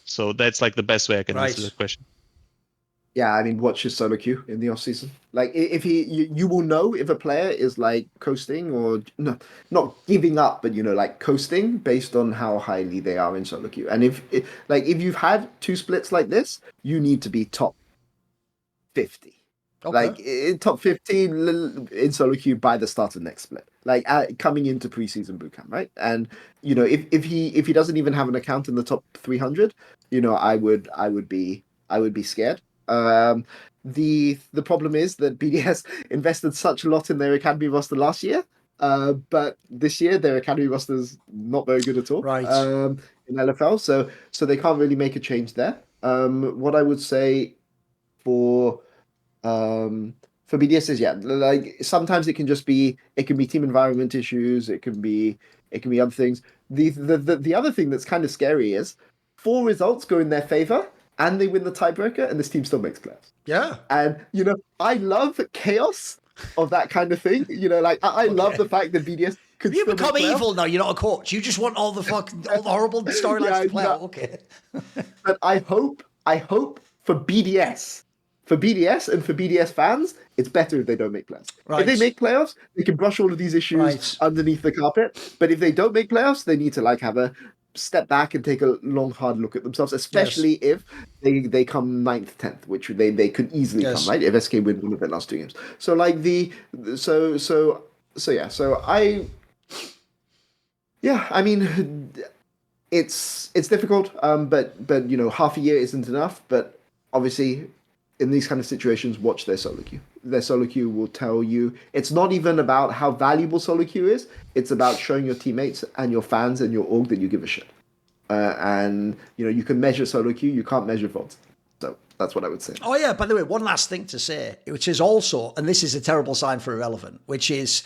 So that's like the best way I can answer that question. Yeah, I mean, watch his solo queue in the off season. Like, if you will know if a player is like coasting or no, not giving up, but like coasting based on how highly they are in solo queue. And if you've had two splits like this, you need to be top 50. Okay. Like in top 15 in solo queue by the start of next split, like coming into preseason bootcamp, right? And if he doesn't even have an account in the top 300, I would be scared. The problem is that BDS invested such a lot in their academy roster last year, but this year their academy roster is not very good at all. Right. In LFL, so they can't really make a change there. What I would say for BDS is, like sometimes it can be team environment issues, it can be other things. The other thing that's kind of scary is 4 results go in their favor and they win the tiebreaker and this team still makes playoffs. Yeah. And I love chaos of that kind of thing. Like I love the fact that BDS could you become evil now. You're not a coach. You just want all the horrible storylines to play out. Okay. But I hope for BDS and for BDS fans, it's better if they don't make playoffs. Right. If they make playoffs, they can brush all of these issues underneath the carpet. But if they don't make playoffs, they need to have a step back and take a long, hard look at themselves, especially if they come 9th, 10th, which they could easily come, right? If SK win one of their last 2 games. So I mean, it's difficult, but half a year isn't enough. But obviously, in these kind of situations, watch their solo queue. Their solo queue will tell you. It's not even about how valuable solo queue is. It's about showing your teammates and your fans and your org that you give a shit. And you can measure solo queue. You can't measure VODs. So that's what I would say. Oh yeah. By the way, one last thing to say, which is also, and this is a terrible sign for Irrelevant, which is,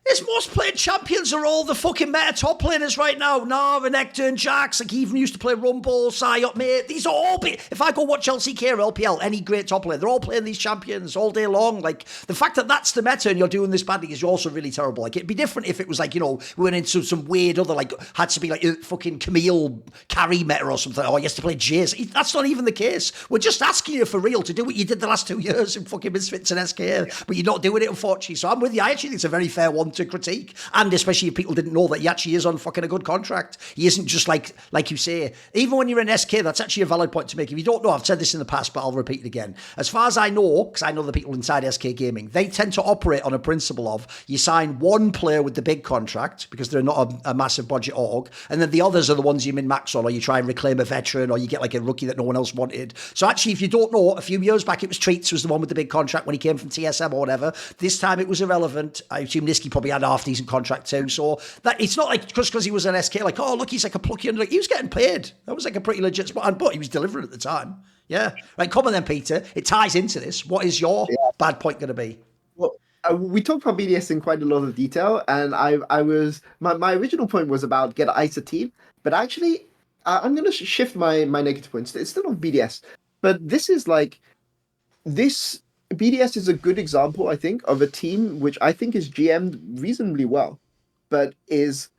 his most played champions are all the fucking meta top laners right now. Nara, Nectar, and Jax. Like, he even used to play Rumble, Psyop, mate. These are all if I go watch LCK or LPL, any great top laner, they're all playing these champions all day long. Like, the fact that that's the meta and you're doing this badly is also really terrible. Like, it'd be different if it was like, we went into some weird other, like, had to be like fucking Camille carry meta or something. Or you have to play Jace. That's not even the case. We're just asking you for real to do what you did the last 2 years in fucking Misfits and SK, but you're not doing it, unfortunately. So I'm with you. I actually think it's a very fair one to critique, and especially if people didn't know that he actually is on fucking a good contract. He isn't just like you say, even when you're in SK, that's actually a valid point to make. If you don't know, I've said this in the past, but I'll repeat it again. As far as I know, because I know the people inside SK Gaming, they tend to operate on a principle of you sign one player with the big contract because they're not a massive budget org, and then the others are the ones you min-max on, or you try and reclaim a veteran, or you get like a rookie that no one else wanted. So actually, if you don't know, a few years back it was Treats was the one with the big contract when he came from TSM or whatever. This time it was Irrelevant. I assume Niski probably had a half-decent contract too. So that it's not like just because he was an SK, like, oh, look, he's like a plucky under. He was getting paid. That was like a pretty legit spot, but he was delivering at the time. Yeah. Right, come on then, Peter. It ties into this. What is your bad point going to be? we talked about BDS in quite a lot of detail, and I was my original point was about get ICE a team, but actually I'm going to shift my negative points. It's still on BDS, but this is like this BDS is a good example, I think, of a team which I think is GM'd reasonably well, but is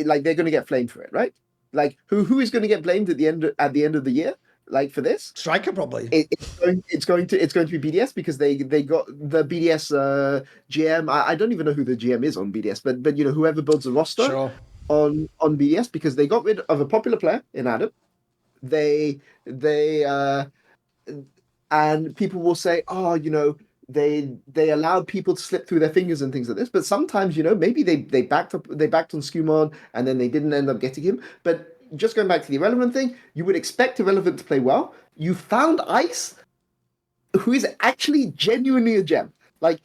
like they're going to get blamed for it, right? Like who is going to get blamed at the end of the year, like for this? Striker probably. It's going to be BDS because they got the BDS GM. I don't even know who the GM is on BDS, but you know whoever builds the roster Sure. on BDS because they got rid of a popular player in Adam. They and people will say, oh, you know, they allowed people to slip through their fingers and things like this. But sometimes, you know, maybe they backed on Skumon and then they didn't end up getting him. But just going back to the Irrelevant thing, you would expect Irrelevant to play well. You found Ice, who is actually genuinely a gem. Like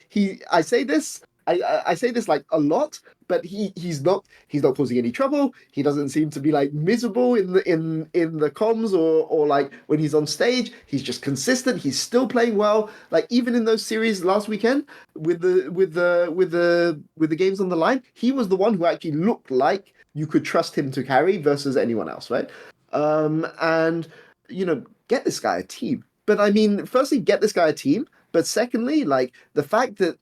I say this, I say this like a lot, but he's not causing any trouble. He doesn't seem to be like miserable in the comms or like when he's on stage. He's just consistent. He's still playing well. Like even in those series last weekend with the games on the line, he was the one who actually looked like you could trust him to carry versus anyone else, right? And you know, get this guy a team. But I mean, firstly, get this guy a team. But secondly, like the fact that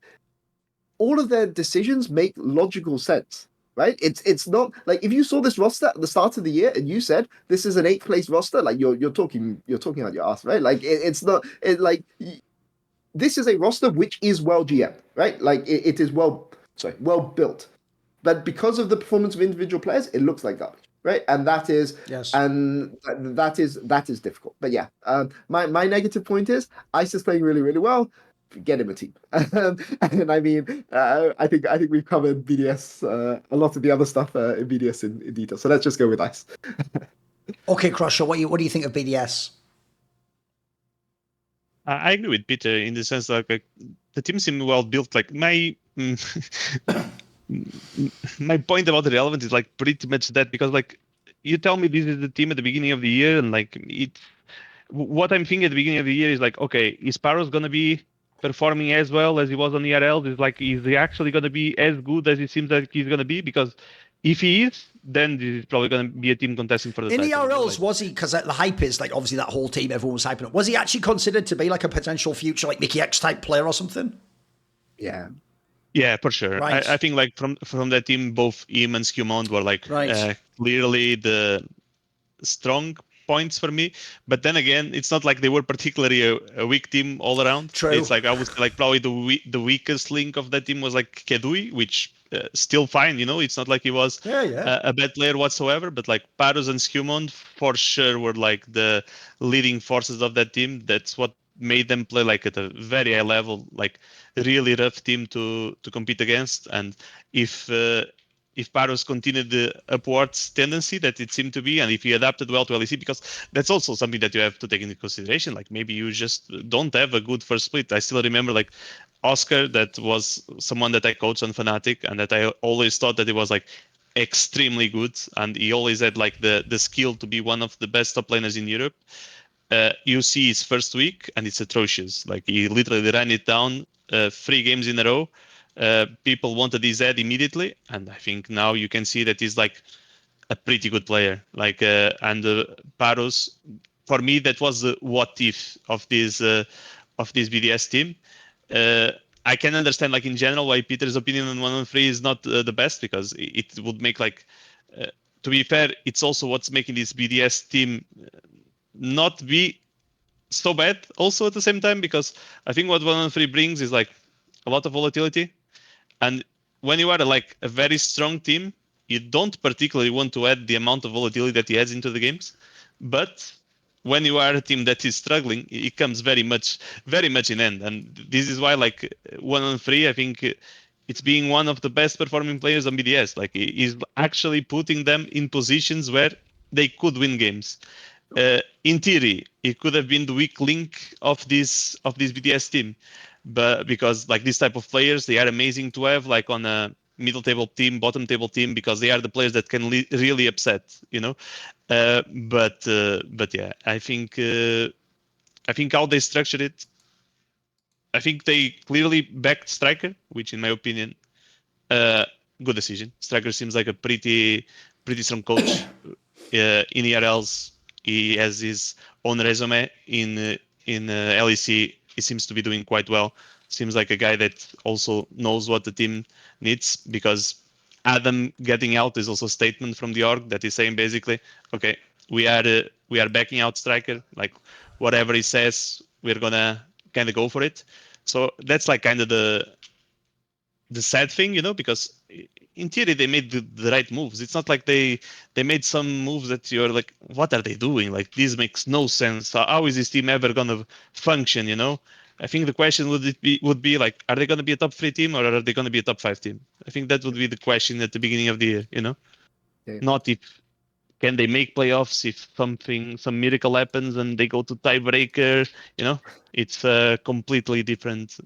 all of their decisions make logical sense, right? It's not like if you saw this roster at the start of the year and you said this is an 8th place roster, like you're talking out your ass, right? Like it's not like this is a roster which is well GM, right? Like it is well built, but because of the performance of individual players, it looks like garbage, right? And that is Yes. and that is difficult. But yeah, my negative point is Ice is playing really really well. Get him a team. And I mean, I think we've covered BDS, a lot of the other stuff in BDS in detail. So let's just go with Ice. Okay, Crusher, what do you think of BDS? I agree with Peter in the sense that like the team seemed well built. Like my point about the Relevant is like pretty much that, because like you tell me this is the team at the beginning of the year, and like what I'm thinking at the beginning of the year is like, okay, is Paros gonna be performing as well as he was on the ERL? Is like, is he actually gonna be as good as it seems like he's gonna be? Because if he is, then this is probably gonna be a team contesting for the In the title. ERLs, Like, was he, because the hype is like obviously that whole team, everyone was hyping up, was he actually considered to be like a potential future like Mickey X type player or something? Yeah. yeah, for sure. Right. I think like from that team, both him and Skewmont were like clearly the strong points for me. But then again, it's not like they were particularly a weak team all around. True. It's like I would say like probably the weakest link of that team was like Kedui, which still fine, you know. It's not like he was a bad player whatsoever. But like Paros and Skewmont for sure were like the leading forces of that team. That's what made them play like at a very high level, like a really rough team to compete against. And if Paros continued the upwards tendency that it seemed to be, and if he adapted well to LEC, because that's also something that you have to take into consideration. Like maybe you just don't have a good first split. I still remember like Oscar, that was someone that I coached on Fnatic, and that I always thought that he was like extremely good, and he always had like the skill to be one of the best top laners in Europe. You see his first week, and it's atrocious. Like he literally ran it down 3 games in a row. People wanted his head immediately, and I think now you can see that he's like a pretty good player. Like and Paros, for me, that was the what if of this BDS team. I can understand, like in general, why Peter's opinion on 1-on-3 is not the best, because it would make like. To be fair, it's also what's making this BDS team not be so bad also at the same time, because I think what 1-on-3 brings is like a lot of volatility. And when you are like a very strong team, you don't particularly want to add the amount of volatility that he adds into the games. But when you are a team that is struggling, it comes very much in end. And this is why like 1-on-3, I think it's being one of the best performing players on BDS. Like he's actually putting them in positions where they could win games. In theory, it could have been the weak link of this BDS team, but because like this type of players, they are amazing to have like on a middle table team, bottom table team, because they are the players that can really upset, you know. But yeah, I think how they structured it, I think they clearly backed Striker, which in my opinion, good decision. Striker seems like a pretty strong coach. In ERLs, he has his own resume. In LEC, he seems to be doing quite well. Seems like a guy that also knows what the team needs, because Adam getting out is also a statement from the org that is saying basically, okay, we are backing out Striker. Like whatever he says, we're gonna kind of go for it. So that's like kind of the sad thing, because in theory they made the right moves. It's not like they made some moves that you're like, what are they doing? Like, this makes no sense. How is this team ever gonna function? I think the question would be like, are they gonna be a top 3 team, or are they gonna be a top 5 team? I think that would be the question at the beginning of the year. Yeah. Not if can they make playoffs, if some miracle happens and they go to tiebreaker. It's a completely different.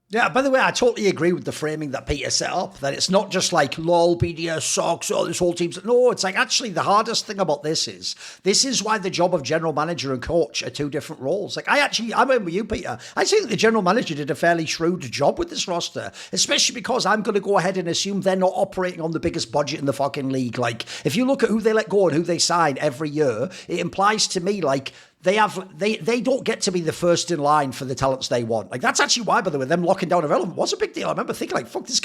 Yeah, by the way, I totally agree with the framing that Peter set up, that it's not just like, lol, BDS sucks, this whole team's... No, it's like, actually, the hardest thing about this is why the job of general manager and coach are 2 different roles. Like, I'm in with you, Peter. I think the general manager did a fairly shrewd job with this roster, especially because I'm going to go ahead and assume they're not operating on the biggest budget in the fucking league. Like, if you look at who they let go and who they sign every year, it implies to me, like, they don't get to be the first in line for the talents they want. Like, that's actually why, by the way, them locking down Irrelevant was a big deal. I remember thinking, like, fuck, this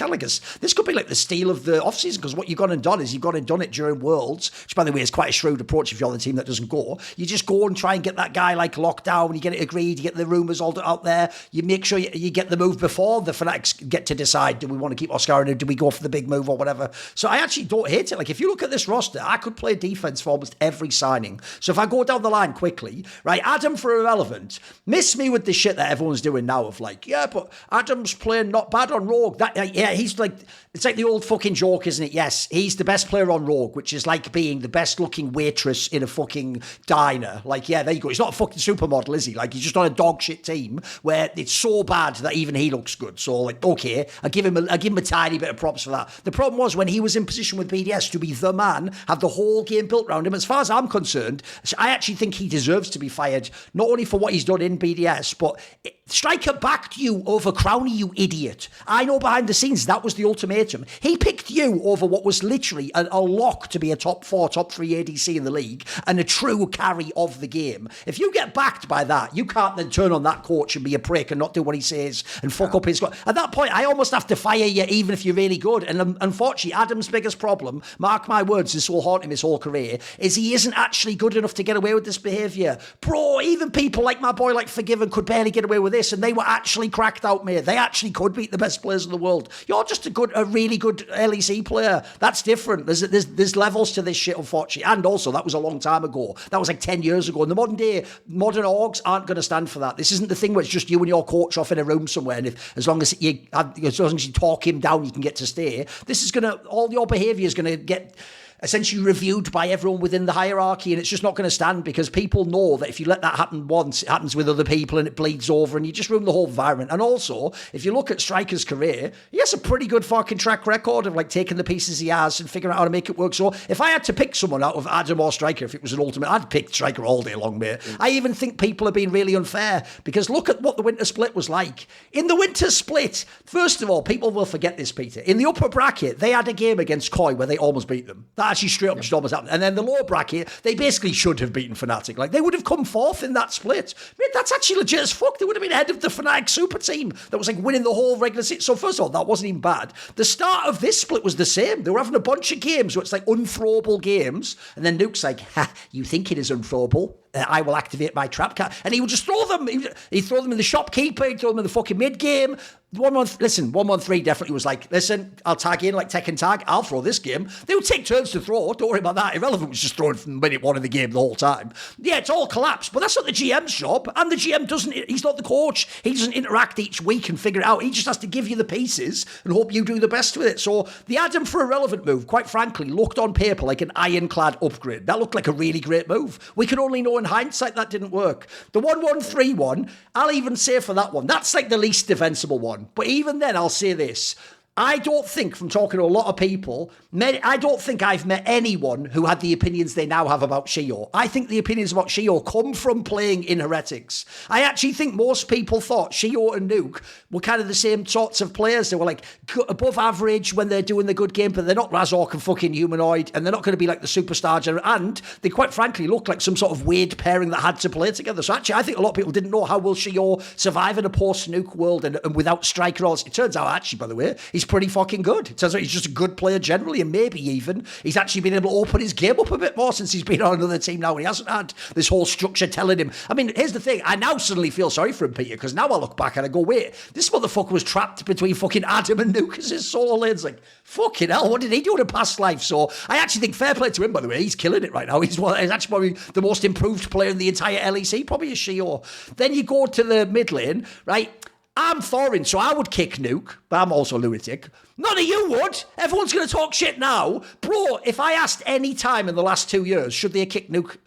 this could be like the steal of the offseason, because what you've gone and done is you've gone and done it during Worlds, which, by the way, is quite a shrewd approach if you're on the team that doesn't go. You just go and try and get that guy, like, locked down, you get it agreed, you get the rumours all out there, you make sure you get the move before the Fanatics get to decide, do we want to keep Oscar or do we go for the big move or whatever. So I actually don't hate it. Like, if you look at this roster, I could play defense for almost every signing. So if I go down the line quickly, right, Adam for Irrelevant, miss me with the shit that everyone's doing now of like, yeah, but Adam's playing not bad on Rogue. He's like, it's like the old fucking joke, isn't it? Yes, he's the best player on Rogue, which is like being the best looking waitress in a fucking diner. Like, yeah, there you go. He's not a fucking supermodel, is he? Like, he's just on a dog shit team where it's so bad that even he looks good. So, like, okay, I give him a tiny bit of props for that. The problem was when he was in position with BDS to be the man, have the whole game built around him. As far as I'm concerned, I actually think he deserves to be fired, not only for what he's done in BDS, but Striker backed you over Crownie, you idiot. I know behind the scenes that was the ultimatum. He picked you over what was literally a lock to be a top 4, top 3 ADC in the league and a true carry of the game. If you get backed by that, you can't then turn on that coach and be a prick and not do what he says and fuck up his... At that point, I almost have to fire you even if you're really good. And unfortunately, Adam's biggest problem, mark my words, this will haunt him his whole career, is he isn't actually good enough to get away with this behaviour. Bro, even people like my boy like Forgiven could barely get away with this, and they were actually cracked out, mate. They actually could beat the best players in the world. You're just a really good LEC player. That's different. There's levels to this shit, unfortunately. And also, that was a long time ago. That was like 10 years ago. In the modern day, modern orgs aren't going to stand for that. This isn't the thing where it's just you and your coach off in a room somewhere, and as long as you talk him down, you can get to stay. This is all your behaviour is going to get essentially reviewed by everyone within the hierarchy, and it's just not going to stand, because people know that if you let that happen once, it happens with other people and it bleeds over and you just ruin the whole environment. And also, if you look at Striker's career, he has a pretty good fucking track record of like taking the pieces he has and figuring out how to make it work. So if I had to pick someone out of Adam or Striker, if it was an ultimate, I'd pick Striker all day long, mate. I even think people are being really unfair, because look at what the winter split was like. In the winter split, first of all, people will forget this, Peter. In the upper bracket, they had a game against Koi where they almost beat them. That actually straight up just almost happened. And then the lower bracket, they basically should have beaten Fnatic. Like, they would have come fourth in that split. Mate, that's actually legit as fuck. They would have been ahead of the Fnatic super team that was like winning the whole regular season. So first of all, that wasn't even bad. The start of this split was the same. They were having a bunch of games where it's like unthrowable games. And then Nuke's like, ha, you think it is unthrowable? I will activate my trap card. And he would just throw them. He'd throw them in the shopkeeper. He'd throw them in the fucking mid-game. 113 definitely was like, listen, I'll tag in like Tekken Tag. I'll throw this game. They would take turns to throw. Don't worry about that. Irrelevant was just throwing from minute 1 of the game the whole time. Yeah, it's all collapsed, but that's not the GM's job. And the GM he's not the coach. He doesn't interact each week and figure it out. He just has to give you the pieces and hope you do the best with it. So the Adam for Irrelevant move, quite frankly, looked on paper like an ironclad upgrade. That looked like a really great move. We can only know in hindsight that didn't work. The 1-1-3 one, I'll even say for that one, that's like the least defensible one. But even then, I'll say this. I don't think, from talking to a lot of people, I don't think I've met anyone who had the opinions they now have about Shio. I think the opinions about Shio come from playing in Heretics. I actually think most people thought Shio and Nuke were kind of the same sorts of players. They were like above average when they're doing the good game, but they're not Razork and fucking Humanoid, and they're not going to be like the superstar general. And they quite frankly look like some sort of weird pairing that had to play together. So actually, I think a lot of people didn't know how will Shio survive in a post-Nuke world and without striker roles. It turns out, actually, by the way, he's pretty fucking good. It turns out he's just a good player generally, and maybe even he's actually been able to open his game up a bit more since he's been on another team now, and he hasn't had this whole structure telling him. I mean, here's the thing. I now suddenly feel sorry for him, Peter, because now I look back and I go, wait, this motherfucker was trapped between fucking Adam and Nuke as his solo lanes. Like, fucking hell, what did he do in a past life? So I actually think fair play to him, by the way. He's killing it right now. He's actually probably the most improved player in the entire LEC, probably is Shio. Then you go to the mid lane, right? I'm Thorin, so I would kick Nuke, but I'm also a lunatic. None of you would. Everyone's going to talk shit now. Bro, if I asked any time in the last 2 years, should they kick Nuke,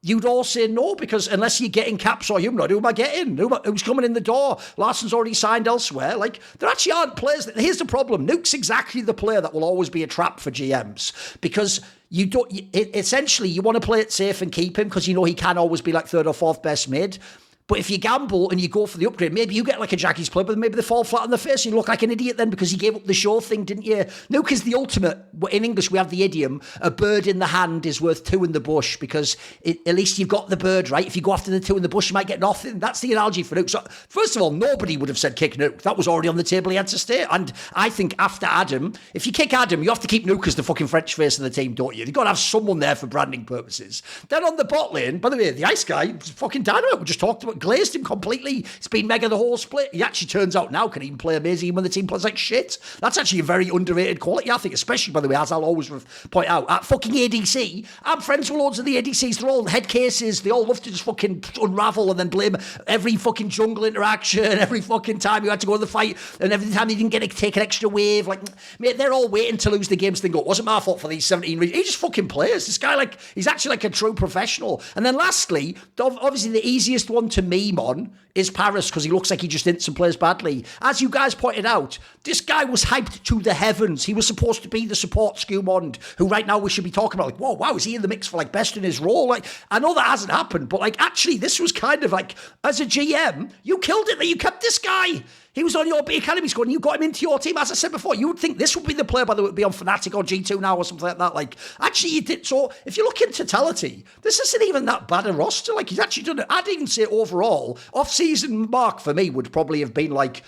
you'd all say no, because unless you're getting caps or Humanoid, who am I getting? Who's coming in the door? Larssen's already signed elsewhere. Like, there actually aren't players. Here's the problem. Nuke's exactly the player that will always be a trap for GMs, because you don't. Essentially, you want to play it safe and keep him, because you know he can always be like third or fourth best mid. But if you gamble and you go for the upgrade, maybe you get like a Jackie's play, but maybe they fall flat on the face and you look like an idiot then because you gave up the show thing, didn't you? Nuke is the ultimate. In English, we have the idiom, a bird in the hand is worth two in the bush, because at least you've got the bird, right? If you go after the two in the bush, you might get nothing. That's the analogy for Nuke. So, first of all, nobody would have said kick Nuke. That was already on the table. He had to stay. And I think after Adam, if you kick Adam, you have to keep Nuke as the fucking French face of the team, don't you? You've got to have someone there for branding purposes. Then on the bot lane, by the way, the ice guy, fucking dynamite. We just talked about, glazed him completely. It's been mega the whole split. He actually turns out now can even play amazing when the team plays like shit. That's actually a very underrated quality, I think, especially, by the way, as I'll always point out, at fucking ADC, I'm friends with loads of the ADCs. They're all head cases. They all love to just fucking unravel and then blame every fucking jungle interaction, every fucking time you had to go to the fight, and every time you didn't get to take an extra wave. Like, mate, they're all waiting to lose the games. They go, it wasn't my fault for these 17 reasons. He just fucking plays. This guy, like, he's actually like a true professional. And then lastly, obviously the easiest one to meme on is Paris, because he looks like he just instant plays badly. As you guys pointed out, this guy was hyped to the heavens. He was supposed to be the support Skumond, who right now we should be talking about, like, whoa, wow, is he in the mix for like best in his role? Like, I know that hasn't happened, but like, actually, this was kind of like, as a GM, you killed it that you kept this guy. He was on your B Academy squad and you got him into your team. As I said before, you would think this would be the player, by the way, would be on Fnatic or G2 now or something like that. Like, actually, you did. So, if you look in totality, this isn't even that bad a roster. Like, he's actually done it. I'd even say overall, off-season mark for me would probably have been like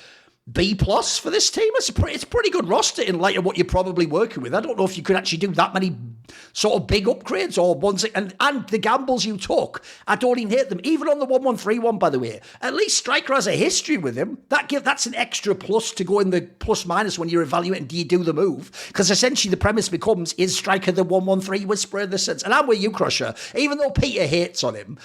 B+ for this team. It's a pretty good roster in light of what you're probably working with. I don't know if you could actually do that many sort of big upgrades or ones that, and the gambles you took, I don't even hate them. Even on the 1-1-3-1, by the way, at least Striker has a history with him. That's an extra plus to go in the plus-minus when you're evaluating, do you do the move? Because essentially the premise becomes, is Striker the 1-1-3 whisperer in this sense? And I'm with you, Crusher. Even though Peter hates on him,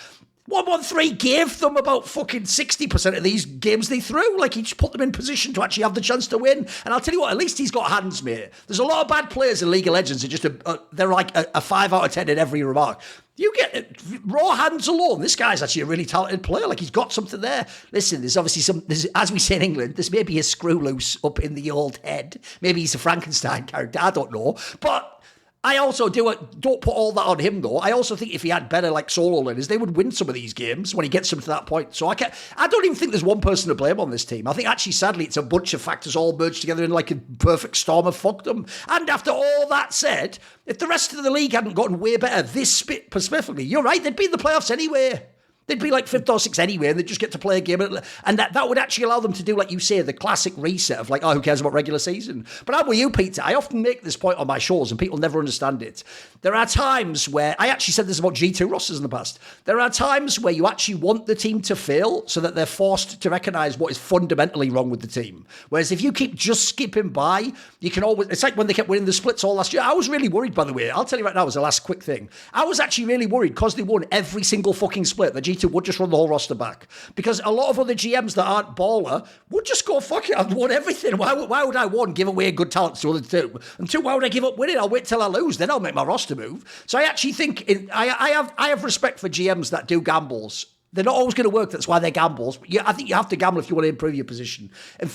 1-1-3 gave them about fucking 60% of these games they threw. Like, he just put them in position to actually have the chance to win. And I'll tell you what, at least he's got hands, mate. There's a lot of bad players in League of Legends that just they're like a 5 out of 10 in every remark. You get raw hands alone. This guy's actually a really talented player. Like, he's got something there. Listen, there's obviously as we say in England, there's maybe a screw loose up in the old head. Maybe he's a Frankenstein character. I don't know. But I also don't put all that on him, though. I also think if he had better, like, solo laners, they would win some of these games when he gets them to that point. So I don't even think there's one person to blame on this team. I think, actually, sadly, it's a bunch of factors all merged together in, like, a perfect storm of fuckdom. And after all that said, if the rest of the league hadn't gotten way better this specifically, you're right, they'd be in the playoffs anyway. They'd be like 5th or 6th anyway, and they'd just get to play a game. And that would actually allow them to do, like you say, the classic reset of like, oh, who cares about regular season? But I'm with you, Peter. I often make this point on my shows, and people never understand it. There are times where, I actually said this about G2 rosters in the past, there are times where you actually want the team to fail so that they're forced to recognise what is fundamentally wrong with the team. Whereas if you keep just skipping by, you can always, it's like when they kept winning the splits all last year. I was really worried, by the way. I'll tell you right now, as a last quick thing. I was actually really worried because they won every single fucking split that G2 would just run the whole roster back. Because a lot of other GMs that aren't baller would just go, fuck it, I've won everything. Why would I, one, give away good talent to other two? And two, why would I give up winning? I'll wait till I lose, then I'll make my roster move. So I actually think, I have respect for GMs that do gambles They're not always going to work. That's why they're gambles. But I think you have to gamble if you want to improve your position.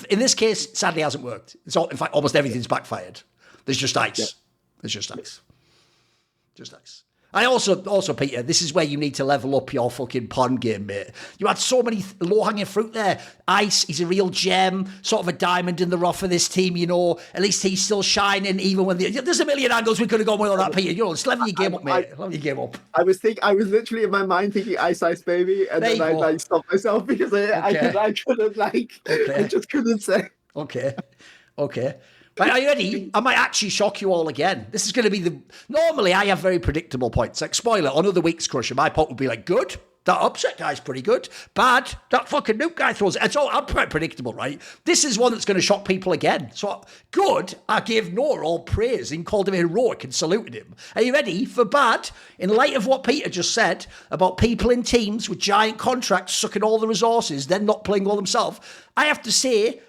In this case, sadly, it hasn't worked. In fact, almost everything's backfired. There's just ice. Yeah. There's just ice. Just ice. I also, Peter, this is where you need to level up your fucking pond game, mate. You had so many low-hanging fruit there. Ice, he's a real gem, sort of a diamond in the rough for this team, you know. At least he's still shining, even when there's a million angles we could have gone with on that, Peter. You know, just level your game up, mate. Level your game up. I was literally in my mind thinking Ice Baby, and then I stopped myself because I just couldn't say. Okay. Right, are you ready? I might actually shock you all again. This is going to be normally I have very predictable points. Like, spoiler, on other weeks, Crusher, my pot would be like, good. That upset guy's pretty good. Bad. That fucking nuke guy throws it. It's all, I'm quite predictable, right? This is one that's going to shock people again. So, good, I gave Noah all praise and called him heroic and saluted him. Are you ready for bad? In light of what Peter just said about people in teams with giant contracts sucking all the resources, then not playing well themselves, I have to say,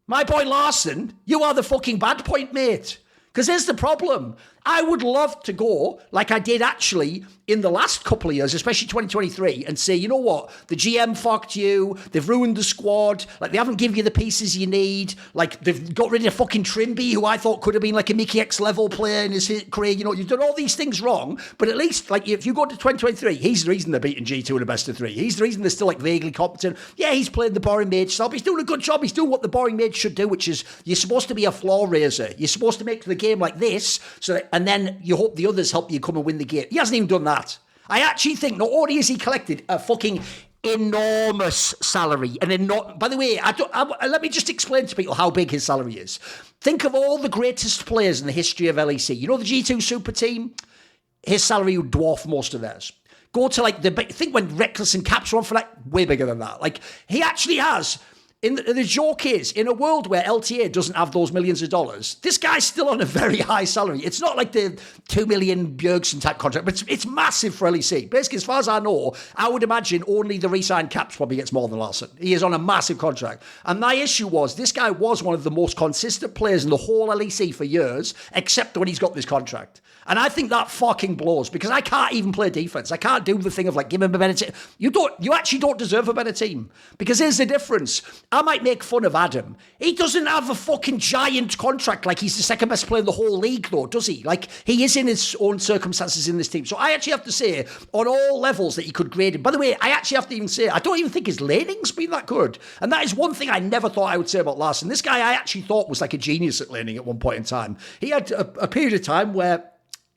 my boy Larssen, you are the fucking bad point, mate. Because here's the problem. I would love to go, like I did actually in the last couple of years, especially 2023, and say, you know what? The GM fucked you. They've ruined the squad. Like, they haven't given you the pieces you need. Like, they've got rid of fucking Trimby, who I thought could have been like a Mickey X level player in his career. You know, you've done all these things wrong. But at least, like, if you go to 2023, he's the reason they're beating G2 in the best of three. He's the reason they're still, like, vaguely competent. Yeah, he's playing the boring mage sub. He's doing a good job. He's doing what the boring mage should do, which is you're supposed to be a floor raiser. You're supposed to make the game like this, and then you hope the others help you come and win the game. He hasn't even done that. I actually think not only has he collected a fucking enormous salary, by the way, let me just explain to people how big his salary is. Think of all the greatest players in the history of LEC. You know the G2 super team? His salary would dwarf most of theirs. Go to like think when Reckless and Caps were on for that, way bigger than that. Like, he actually has. The joke is, in a world where LTA doesn't have those millions of dollars, this guy's still on a very high salary. It's not like the 2 million Bjergsen type contract, but it's massive for LEC. Basically, as far as I know, I would imagine only the re-signed Caps probably gets more than Larssen. He is on a massive contract. And my issue was, this guy was one of the most consistent players in the whole LEC for years, except when he's got this contract. And I think that fucking blows, because I can't even play defense. I can't do the thing of like, give him a better team. You actually don't deserve a better team. Because here's the difference. I might make fun of Adam. He doesn't have a fucking giant contract like he's the second best player in the whole league, though, does he? Like, he is in his own circumstances in this team. So I actually have to say, on all levels that he could grade him. By the way, I actually have to even say, I don't even think his laning's been that good. And that is one thing I never thought I would say about Larssen. This guy I actually thought was like a genius at laning at one point in time. He had a period of time where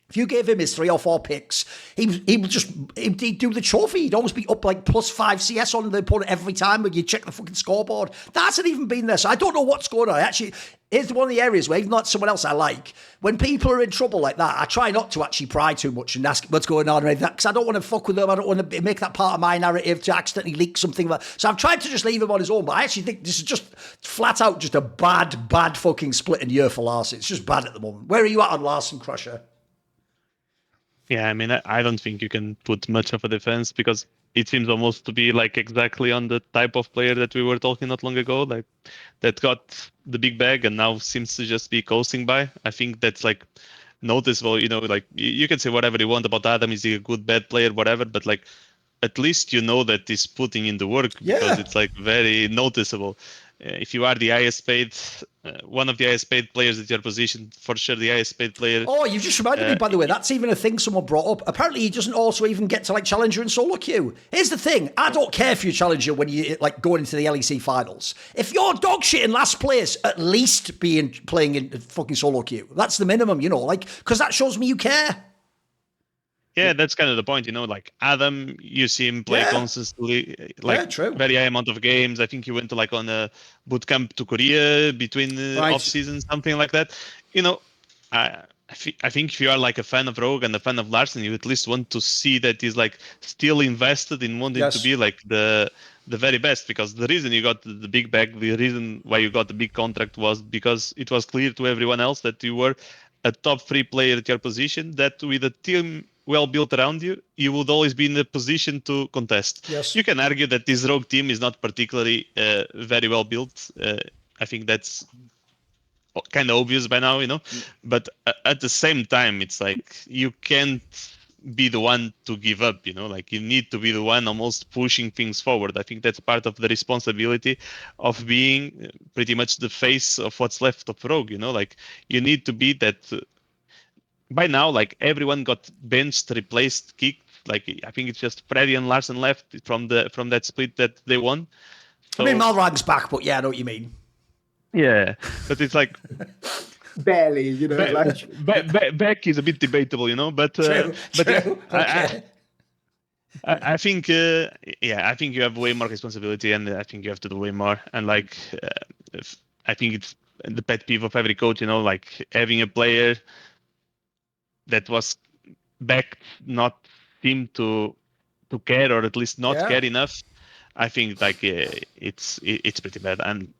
if you gave him his 3 or 4 picks, he'd do the trophy. He'd always be up like +5 CS on the opponent every time when you check the fucking scoreboard. That hasn't even been there. So I don't know what's going on. Actually, it's one of the areas where, even though it's someone else I like, when people are in trouble like that, I try not to actually pry too much and ask what's going on, because I don't want to fuck with them. I don't want to make that part of my narrative to accidentally leak something. So I've tried to just leave him on his own, but I actually think this is just flat out just a bad fucking splitting year for Larssen. It's just bad at the moment. Where are you at on Larssen, Crusher? Yeah, I mean, I don't think you can put much of a defense, because it seems almost to be like exactly on the type of player that we were talking not long ago, like that got the big bag and now seems to just be coasting by. I think that's like noticeable, you know, like you can say whatever you want about Adam, is he a good, bad player, whatever, but like at least you know that he's putting in the work, because it's like very noticeable. If you are the highest paid, one of the highest paid players at your position, for sure the highest paid player. Oh, you've just reminded me, by the way, that's even a thing someone brought up. Apparently he doesn't also even get to like Challenger and solo queue. Here's the thing, I don't care if you're Challenger when you like going into the LEC finals. If you're dog shit in last place, at least playing in fucking solo queue. That's the minimum, you know, like, because that shows me you care. Yeah, that's kind of the point, you know, like Adam, you see him play constantly, like very high amount of games. I think he went to like on a boot camp to Korea between off season, something like that. You know, I think if you are like a fan of Rogue and a fan of Larssen, you at least want to see that he's like still invested in wanting to be like the very best, because the reason you got the big bag, the reason why you got the big contract was because it was clear to everyone else that you were a top 3 player at your position, that with a team well built around you, you would always be in a position to contest. Yes. You can argue that this Rogue team is not particularly very well built. I think that's kind of obvious by now, you know. But at the same time, it's like you can't be the one to give up, like you need to be the one almost pushing things forward. I think that's part of the responsibility of being pretty much the face of what's left of Rogue, like you need to be that. By now, like everyone got benched, replaced, kicked. Like I think it's just Freddy and Larssen left from that split that they won. I mean, Malrang's back, but yeah, I know what you mean. Yeah, but it's like barely, back is a bit debatable, but True. I, Okay. I think I think you have way more responsibility, and I think you have to do way more. And like I think it's the pet peeve of every coach, like having a player that was back not seem to care, or at least not care enough. I think like it's pretty bad. And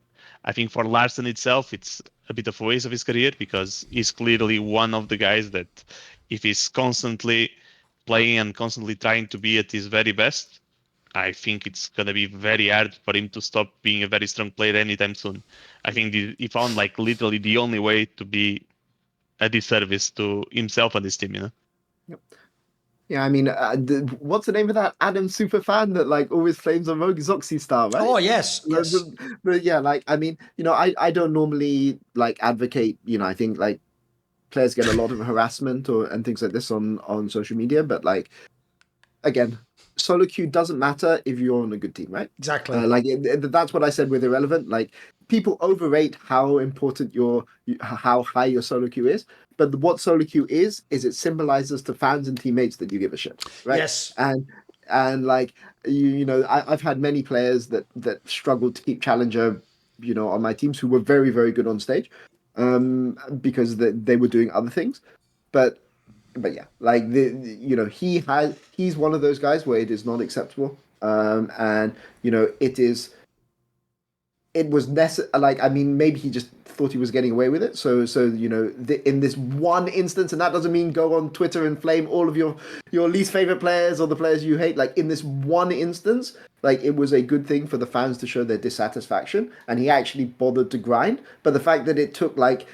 I think for Larssen itself, it's a bit of a waste of his career, because he's clearly one of the guys that if he's constantly playing and constantly trying to be at his very best, I think it's going to be very hard for him to stop being a very strong player anytime soon. I think he found like literally the only way to be a disservice to himself and his team, Yep. Yeah, I mean, what's the name of that Adam superfan that like always flames on Rogue? Zoxy Star, right? Oh yes. But yeah, like I mean, I don't normally like advocate. I think like players get a lot of harassment and things like this on social media, but like again, solo queue doesn't matter if you're on a good team, right? Exactly. That's what I said with Irrelevant. Like people overrate how important how high your solo queue is. But what solo queue is it symbolizes to fans and teammates that you give a shit, right? Yes. And like I've had many players that struggled to keep challenger, on my teams, who were very, very good on stage, because they were doing other things, but yeah, like he's one of those guys where it is not acceptable, and it was necessary. Like, I mean, maybe he just thought he was getting away with it. So in this one instance, and that doesn't mean go on Twitter and flame all of your least favorite players or the players you hate. Like in this one instance, like it was a good thing for the fans to show their dissatisfaction, and he actually bothered to grind. But the fact that it took like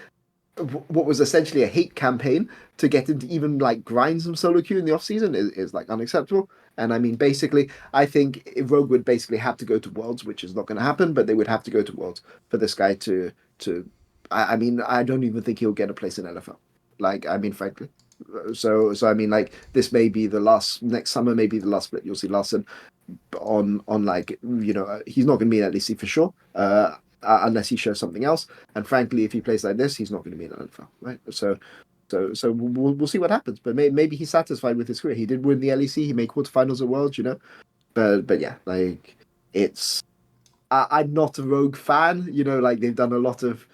what was essentially a hate campaign to get him to even like grind some solo queue in the off season is like unacceptable. And I mean, basically, I think Rogue would basically have to go to Worlds, which is not going to happen, but they would have to go to Worlds for this guy to. I mean, I don't even think he'll get a place in LFL. Like, I mean, frankly. So I mean, like, this may be the last, next summer may be the last split. You'll see Larssen on like, he's not going to be in LEC for sure, unless he shows something else. And frankly, if he plays like this, he's not going to be in LFL, right? So we'll see what happens. But maybe he's satisfied with his career. He did win the LEC. He made quarterfinals at Worlds, But yeah, like I'm not a Rogue fan. Like they've done a lot of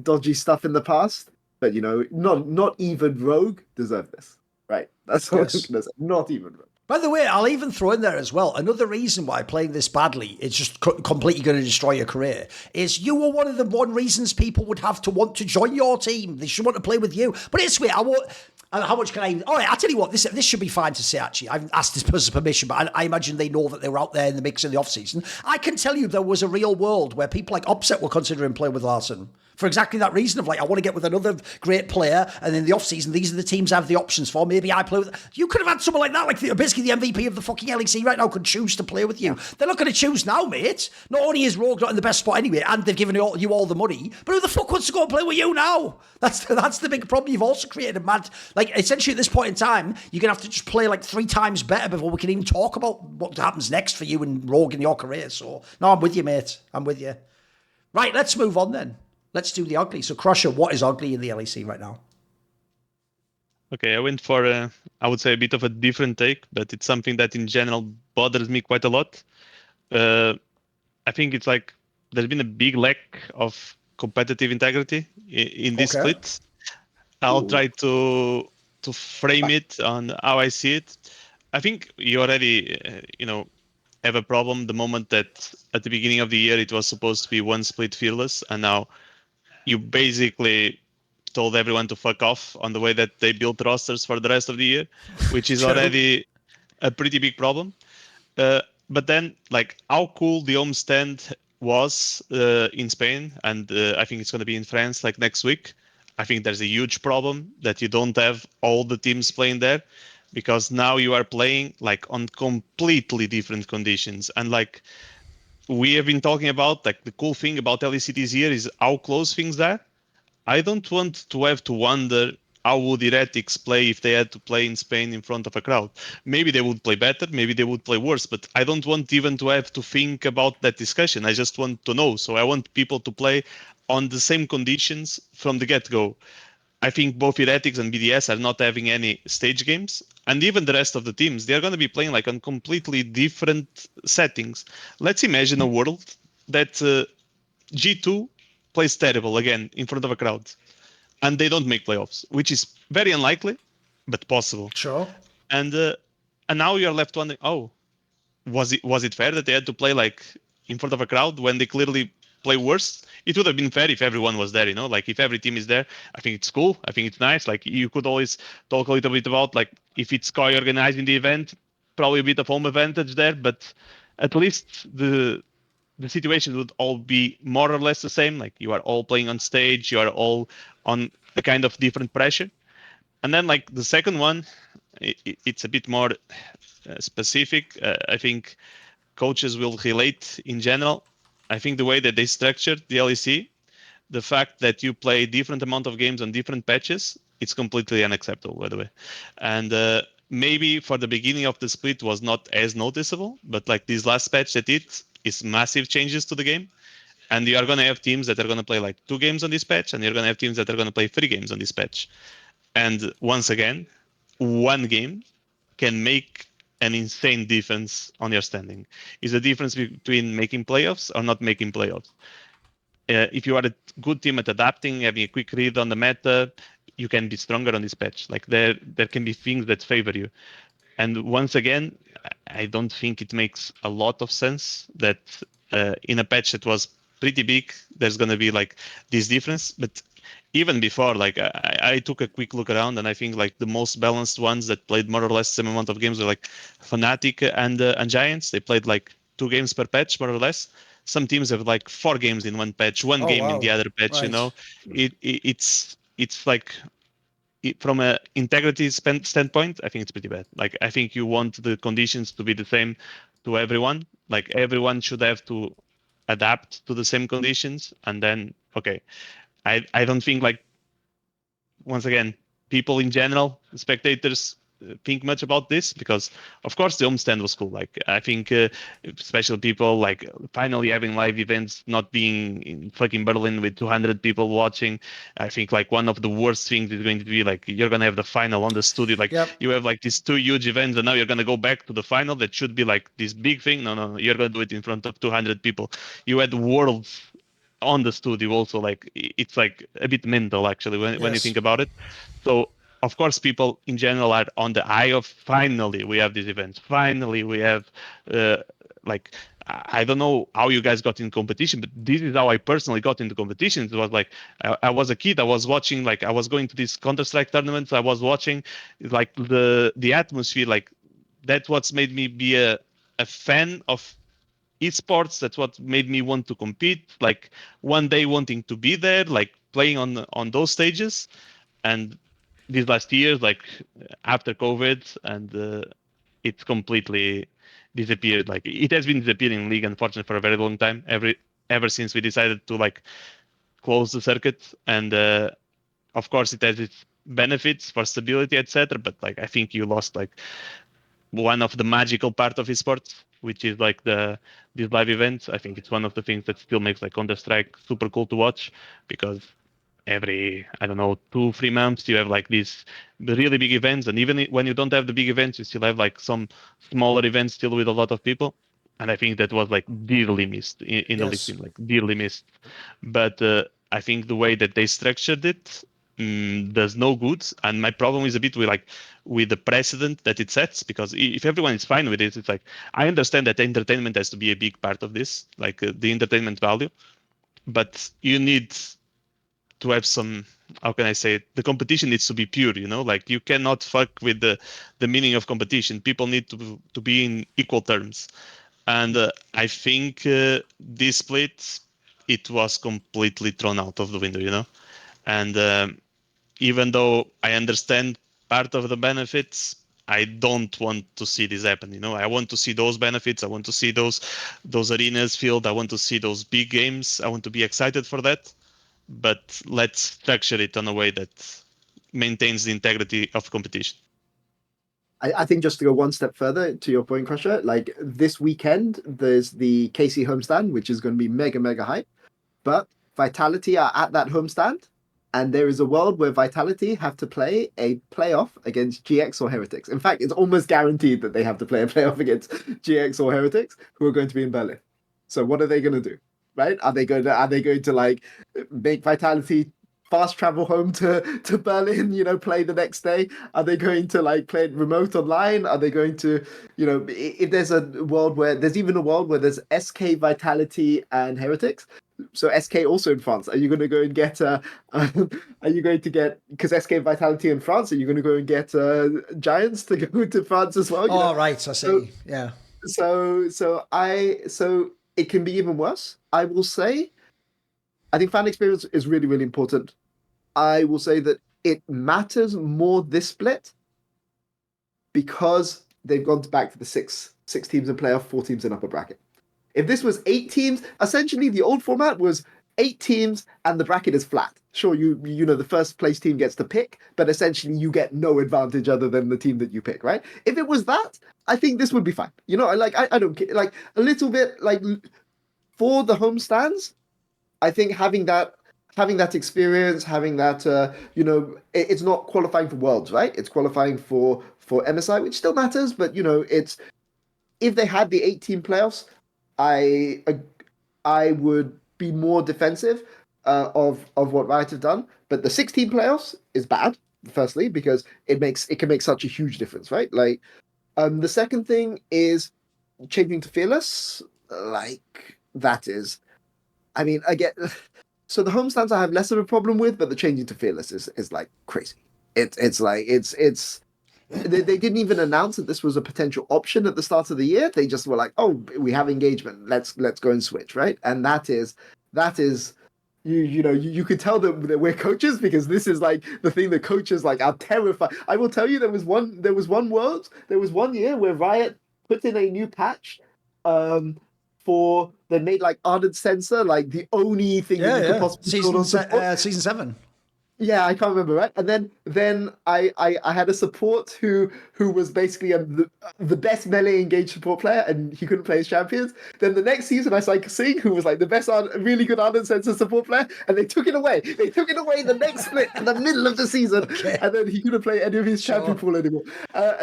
dodgy stuff in the past. But not even Rogue deserve this, right? That's all I'm gonna say. Not even Rogue. By the way, I'll even throw in there as well, another reason why playing this badly is just completely going to destroy your career is you were one of the reasons people would have to want to join your team. They should want to play with you. But it's weird. How much can I... All right, I'll tell you what, this should be fine to say, actually. I've asked this person's permission, but I imagine they know that they were out there in the mix in the off-season. I can tell you there was a real world where people like Upset were considering playing with Larssen. For exactly that reason of like, I want to get with another great player, and in the off-season, these are the teams I have the options for. Maybe I play with... You could have had someone like that, like basically the MVP of the fucking LEC right now could choose to play with you. They're not going to choose now, mate. Not only is Rogue not in the best spot anyway, and they've given you all the money, but who the fuck wants to go and play with you now? That's the big problem. You've also created a mad... Like, essentially at this point in time, you're going to have to just play like 3 times better before we can even talk about what happens next for you and Rogue in your career. So, no, I'm with you, mate. I'm with you. Right, let's move on then. Let's do the ugly. So, Crusher, what is ugly in the LEC right now? Okay, I went for, I would say, a bit of a different take, but it's something that in general bothers me quite a lot. I think it's like there's been a big lack of competitive integrity in this split. I'll try to frame it on how I see it. I think you already, have a problem the moment that at the beginning of the year it was supposed to be one split fearless, and now you basically told everyone to fuck off on the way that they built rosters for the rest of the year, which is already a pretty big problem. But then, like, how cool the homestand was in Spain, and I think it's going to be in France like next week. I think there's a huge problem that you don't have all the teams playing there. because now you are playing like on completely different conditions. And like we have been talking about, like the cool thing about LEC this year is how close things are. I don't want to have to wonder how would Heretics play if they had to play in Spain in front of a crowd. Maybe they would play better, maybe they would play worse, but I don't want even to have to think about that discussion. I just want to know. So I want people to play on the same conditions from the get-go. I think both Heretics and BDS are not having any stage games, and even the rest of the teams, they're going to be playing like on completely different settings. Let's imagine a world that G2 plays terrible again in front of a crowd, and they don't make playoffs, which is very unlikely, but possible. Sure. And uh, and now you're left wondering, oh, was it fair that they had to play like in front of a crowd when they clearly play worse? It would have been fair if everyone was there, like if every team is there. I think it's cool. I think it's nice. Like you could always talk a little bit about like if it's Koi organizing the event, probably a bit of home advantage there, but at least the situation would all be more or less the same. Like you are all playing on stage, you are all on a kind of different pressure. And then like the second one, it's a bit more specific. I think coaches will relate in general. I think the way that they structured the LEC, the fact that you play different amount of games on different patches, it's completely unacceptable, by the way. And maybe for the beginning of the split was not as noticeable, but like this last patch that it is massive changes to the game. And you are going to have teams that are going to play like 2 games on this patch, and you're going to have teams that are going to play 3 games on this patch. And once again, one game can make an insane difference on your standing. Is the difference between making playoffs or not making playoffs. If you are a good team at adapting, having a quick read on the meta, you can be stronger on this patch. Like there can be things that favor you. And once again, I don't think it makes a lot of sense that in a patch that was pretty big, there's going to be like this difference. But even before, like I took a quick look around, and I think like the most balanced ones that played more or less the same amount of games were like Fnatic and Giants. They played like 2 games per patch, more or less. Some teams have like 4 games in one patch, one Oh, game in wow. the other patch. Right. It's like from a integrity standpoint, I think it's pretty bad. Like I think you want the conditions to be the same to everyone. Like everyone should have to adapt to the same conditions, and then okay. I don't think like once again, people in general, spectators, think much about this because, of course, the homestand was cool. Like I think, special people like finally having live events, not being in fucking Berlin with 200 people watching. I think like one of the worst things is going to be like you're gonna have the final on the studio. Like Yep. you have like these 2 huge events, and now you're gonna go back to the final. That should be like this big thing. No, you're gonna do it in front of 200 people. You had worlds on the studio also. Like it's like a bit mental actually when you Yes. think about it. So of course people in general are on the eye of finally we have this event, finally we have uh, like I don't know how you guys got in competition, but this is how I personally got into competitions. It was like I was a kid, I was watching, like I was going to these Counter-Strike tournaments, I was watching like the atmosphere, like that's what's made me be a fan of esports. That's what made me want to compete, like one day wanting to be there, like playing on those stages. And these last years, like after COVID, and it's completely disappeared. Like it has been disappearing in league, unfortunately, for a very long time. Ever since we decided to like close the circuit. And of course it has its benefits for stability, etc. But like I think you lost like one of the magical part of esports, which is like these live events. I think it's one of the things that still makes like Counter Strike super cool to watch, because every, I don't know, 2-3 months you have like these really big events, and even when you don't have the big events, you still have like some smaller events still with a lot of people. And I think that was like dearly missed in the league Yes. scene, like dearly missed. But I think the way that they structured it, does no good. And my problem is a bit with like with the precedent that it sets, because if everyone is fine with it, it's like I understand that entertainment has to be a big part of this, like the entertainment value, but you need to have some, how can I say it? The competition needs to be pure, like you cannot fuck with the meaning of competition. People need to be in equal terms. And I think this split, it was completely thrown out of the window. And even though I understand part of the benefits, I don't want to see this happen. I want to see those benefits. I want to see those arenas filled. I want to see those big games. I want to be excited for that. But let's structure it in a way that maintains the integrity of competition. I think just to go one step further to your point, Crusher, like this weekend, there's the KC homestand, which is going to be mega, mega hype. But Vitality are at that homestand, and there is a world where Vitality have to play a playoff against GX or Heretics. In fact, it's almost guaranteed that they have to play a playoff against GX or Heretics, who are going to be in Berlin. So what are they going to do? Right? Are they going to like make Vitality fast travel home to Berlin, play the next day? Are they going to like play it remote online? Are they going to, if there's a world where there's SK, Vitality, and Heretics? So SK also in France. Are you going to go and get? Are you going to get, because SK Vitality in France? Are you going to go and get Giants to go to France as well? Right, I see. Yeah. So it can be even worse. I will say, I think fan experience is really, really important. I will say that it matters more this split because they've gone back to the six teams in playoff, 4 teams in upper bracket. If this was 8 teams, essentially the old format was 8 teams and the bracket is flat. Sure, the first place team gets to pick, but essentially you get no advantage other than the team that you pick, right? If it was that, I think this would be fine. I don't care. Like a little bit like for the homestands, I think having that experience, having that, it's not qualifying for Worlds, right? It's qualifying for MSI, which still matters, but it's, if they had the 8-team playoffs, I would be more defensive of what Riot have done. But the 6-team playoffs is bad, firstly, because it can make such a huge difference, right? Like, the second thing is changing to Fearless. Like, that is, I mean, again, so the homestands I have less of a problem with, but the changing to Fearless is like crazy. It's they didn't even announce that this was a potential option at the start of the year. They just were like, "Oh, we have engagement. Let's go and switch," right? And that is you could tell that we're coaches, because this is like the thing that coaches like are terrified. I will tell you, there was one year where Riot put in a new patch for they made like ardent sensor like the only thing that you could possibly build on support. Season 7. Yeah, I can't remember, right? And then I had a support who was basically the best melee engaged support player, and he couldn't play his champions. Then the next season I saw Singh, who was like the best really good ardent sensor support player, and they took it away. They took it away the next split in the middle of the season, and then he couldn't play any of his champion pool anymore.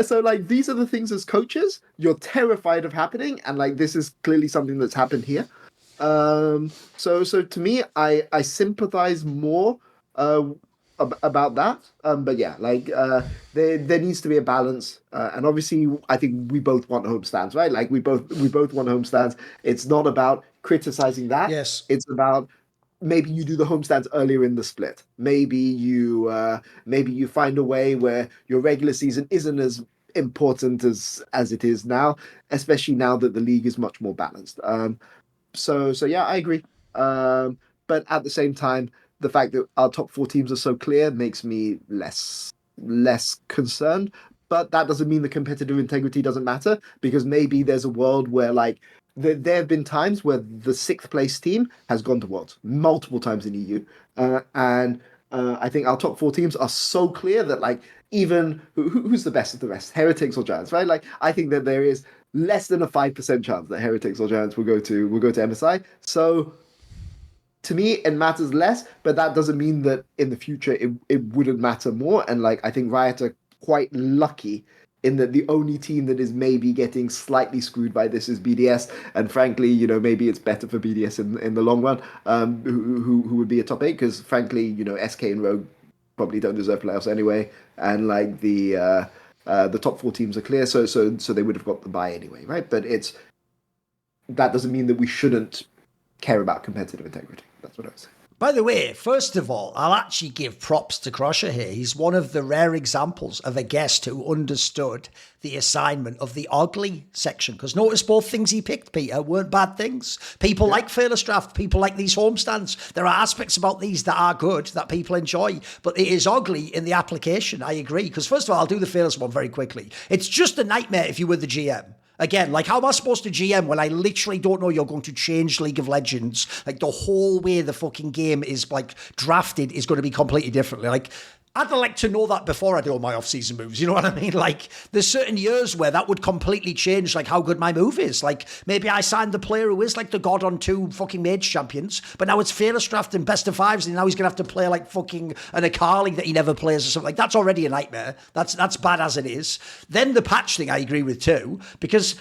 So like these are the things as coaches you're terrified of happening, and like this is clearly something that's happened here. So to me, I sympathize more about that, but yeah, like there needs to be a balance, and obviously I think we both want homestands, right? Like we both want homestands. It's not about criticizing that. Yes, it's about maybe you do the homestands earlier in the split. Maybe you find a way where your regular season isn't as important as it is now, especially now that the league is much more balanced. So yeah, I agree. But at the same time, the fact that our top 4 teams are so clear makes me less concerned. But that doesn't mean the competitive integrity doesn't matter, because maybe there's a world where like there have been times where the 6th place team has gone to Worlds multiple times in EU, and I think our top 4 teams are so clear that like even who's the best of the rest, Heretics or Giants, right? Like I think that there is less than a 5% chance that Heretics or Giants will go to MSI. So to me, it matters less, but that doesn't mean that in the future it wouldn't matter more. And like I think Riot are quite lucky in that the only team that is maybe getting slightly screwed by this is BDS. And frankly, maybe it's better for BDS in the long run, who would be a top 8, because frankly, SK and Rogue probably don't deserve playoffs anyway. And like the top 4 teams are clear, so they would have got the bye anyway, right? But that doesn't mean that we shouldn't care about competitive integrity. That's what I was saying. By the way, first of all, I'll actually give props to Crusher here. He's one of the rare examples of a guest who understood the assignment of the ugly section. Because notice both things he picked, Peter, weren't bad things. People like Fearless Draft, people like these homestands. There are aspects about these that are good, that people enjoy, but it is ugly in the application. I agree. Because first of all, I'll do the Fearless one very quickly. It's just a nightmare if you were the GM. Again, like, how am I supposed to GM when I literally don't know you're going to change League of Legends? Like, the whole way the fucking game is, like, drafted is going to be completely differently. Like, I'd like to know that before I do all my off-season moves. You know what I mean? Like, there's certain years where that would completely change, like, how good my move is. Like, maybe I signed the player who is, like, the god on 2 fucking Mage champions, but now it's Fearless Draft and best of 5s, and now he's going to have to play, like, fucking an Akali that he never plays or something. Like, that's already a nightmare. That's bad as it is. Then the patch thing I agree with too, because...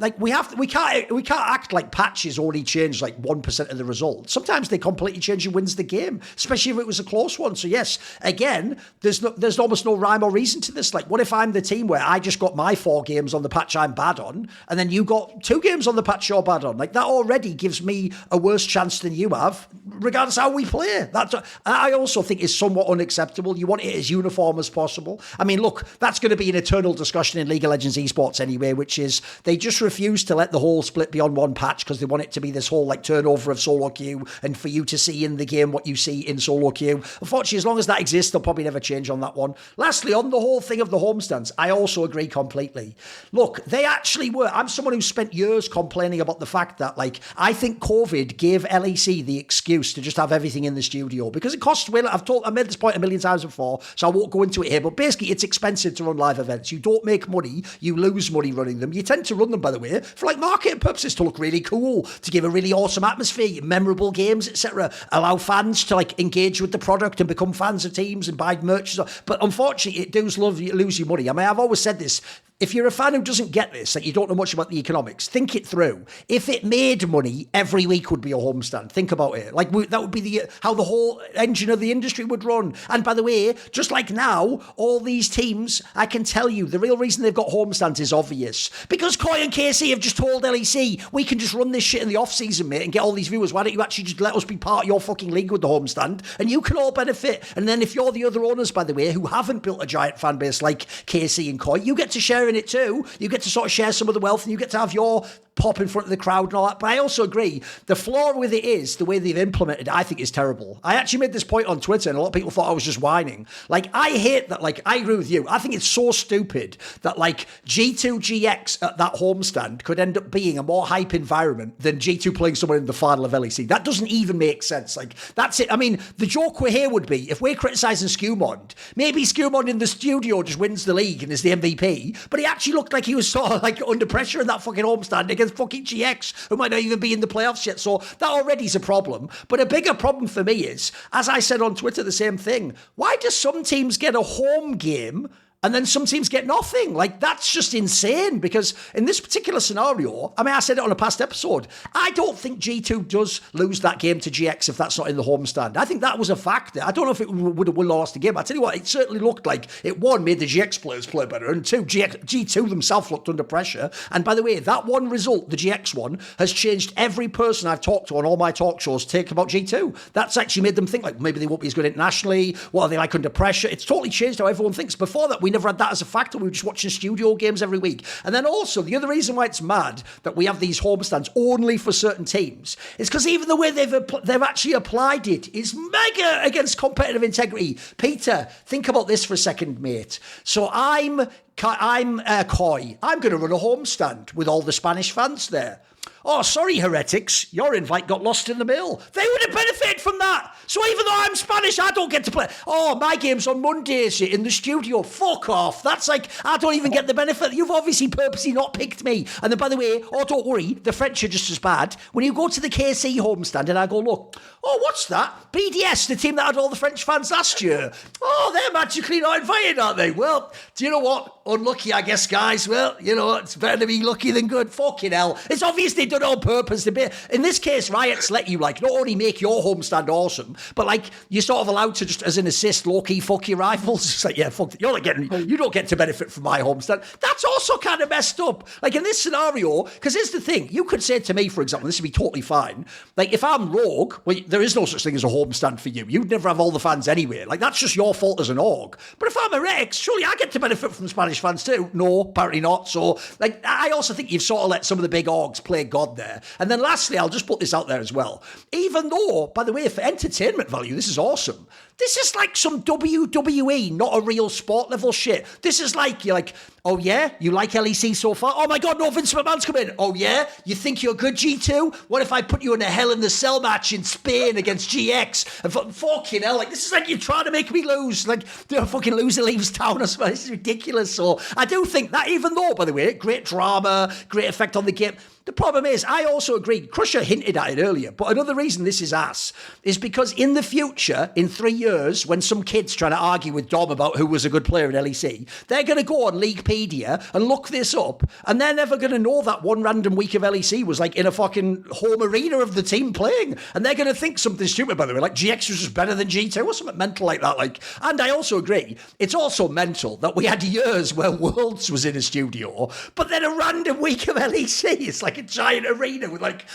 like, we can't act like patches only change like 1% of the result. Sometimes they completely change who wins the game, especially if it was a close one. So yes, again, there's almost no rhyme or reason to this. Like, what if I'm the team where I just got my 4 games on the patch I'm bad on, and then you got 2 games on the patch you're bad on? Like, that already gives me a worse chance than you have, regardless of how we play. That I also think is somewhat unacceptable. You want it as uniform as possible. I mean, look, that's going to be an eternal discussion in League of Legends esports anyway, which is they just refuse to let the whole split be on one patch because they want it to be this whole like turnover of solo queue and for you to see in the game what you see in solo queue. Unfortunately, as long as that exists, they'll probably never change on that one. Lastly, on the whole thing of the homestands, I also agree completely. Look, they actually were. I'm someone who spent years complaining about the fact that, like, I think COVID gave LEC the excuse to just have everything in the studio because it costs way. I made this point a million times before, so I won't go into it here. But basically, it's expensive to run live events. You don't make money, you lose money running them. You tend to run them, by the way, for like marketing purposes, to look really cool, to give a really awesome atmosphere, memorable games, etc. Allow fans to like engage with the product and become fans of teams and buy merch. But unfortunately, it does lose you money. I mean, I've always said this. If you're a fan who doesn't get this, like you don't know much about the economics, think it through. If it made money, every week would be a homestand. Think about it. Like that would be how the whole engine of the industry would run. And by the way, just like now, all these teams, I can tell you, the real reason they've got homestands is obvious. Because Koi and KC have just told LEC, we can just run this shit in the off-season, mate, and get all these viewers. Why don't you actually just let us be part of your fucking league with the homestand? And you can all benefit. And then if you're the other owners, by the way, who haven't built a giant fan base like KC and Koi, you get to share in it too. You get to sort of share some of the wealth and you get to have your pop in front of the crowd and all that. But I also agree, the flaw with it is the way they've implemented it, I think is terrible. I actually made this point on Twitter and a lot of people thought I was just whining. Like, I hate that, like, I agree with you. I think it's so stupid that, like, G2 GX at that homestand could end up being a more hype environment than G2 playing someone in the final of LEC. That doesn't even make sense. Like, that's it. I mean, the joke we're here would be, if we're criticising Skewmond, maybe Skewmond in the studio just wins the league and is the MVP, but he actually looked like he was sort of, like, under pressure in that fucking homestand against fucking GX, who might not even be in the playoffs yet. So that already is a problem. But a bigger problem for me is, as I said on Twitter, the same thing. Why do some teams get a home game and then some teams get nothing? Like, that's just insane, because in this particular scenario, I mean, I said it on a past episode, I don't think G2 does lose that game to GX if that's not in the homestand. I think that was a factor. I don't know if it would have lost the game. I tell you what, it certainly looked like it, one, made the GX players play better, and two, G2 themselves looked under pressure. And by the way, that one result, the GX one, has changed every person I've talked to on all my talk shows to take about G2. That's actually made them think, like, maybe they won't be as good internationally. What are they like under pressure? It's totally changed how everyone thinks. Before that, we never had that as a factor. We were just watching studio games every week. And then also, the other reason why it's mad that we have these homestands only for certain teams is because even the way they've actually applied it is mega against competitive integrity. Peter, think about this for a second, mate. So I'm Koi. I'm going to run a homestand with all the Spanish fans there. Oh, sorry, Heretics, your invite got lost in the mail. They would have benefited from that. So even though I'm Spanish, I don't get to play. Oh, my game's on Mondays in the studio. Fuck off. That's like, I don't even get the benefit. You've obviously purposely not picked me. And then, by the way, oh, don't worry, the French are just as bad. When you go to the KC homestand and I go, look, oh, what's that? BDS, the team that had all the French fans last year. Oh, they're magically not invited, aren't they? Well, Do you know what? Unlucky, I guess, guys. Well, you know, it's better to be lucky than good. Fucking hell. It's obviously done on purpose. In this case, Riot's let you, like, not only make your homestand awesome, but, like, you're sort of allowed to just, as an assist, low-key fuck your rivals. It's like, yeah, fuck, you don't get to benefit from my homestand. That's also kind of messed up. Like, in this scenario, because here's the thing. You could say to me, for example, this would be totally fine. Like, if I'm rogue, well, there is no such thing as a homestand for you. You'd never have all the fans anyway. Like, that's just your fault as an org. But if I'm Heretics, surely I get to benefit from Spanish fans too. No, apparently not. So, like, I also think you've sort of let some of the big orgs play God there. And then lastly, I'll just put this out there as well. Even though, by the way, for entertainment value, this is awesome. This is like some WWE, not a real sport level shit. This is like, you're like, oh yeah, you like LEC so far? Oh my God, no, Vince McMahon's come in. Oh yeah, you think you're good, G2? What if I put you in a Hell in the Cell match in Spain against GX? And fucking hell, like, this is like you're trying to make me lose. Like, the fucking loser leaves town. I swear, this is ridiculous. So I do think that, even though, by the way, great drama, great effect on the game, the problem is, I also agree, Crusher hinted at it earlier, but another reason this is ass is because in the future, in 3 years, when some kid's trying to argue with Dom about who was a good player in LEC, they're going to go on Leaguepedia and look this up, and they're never going to know that one random week of LEC was like in a fucking home arena of the team playing, and they're going to think something stupid, by the way, like GX was just better than G2 or something mental like that. Like, and I also agree, it's also mental that we had years where Worlds was in a studio, but then a random week of LEC, it's like a giant arena with like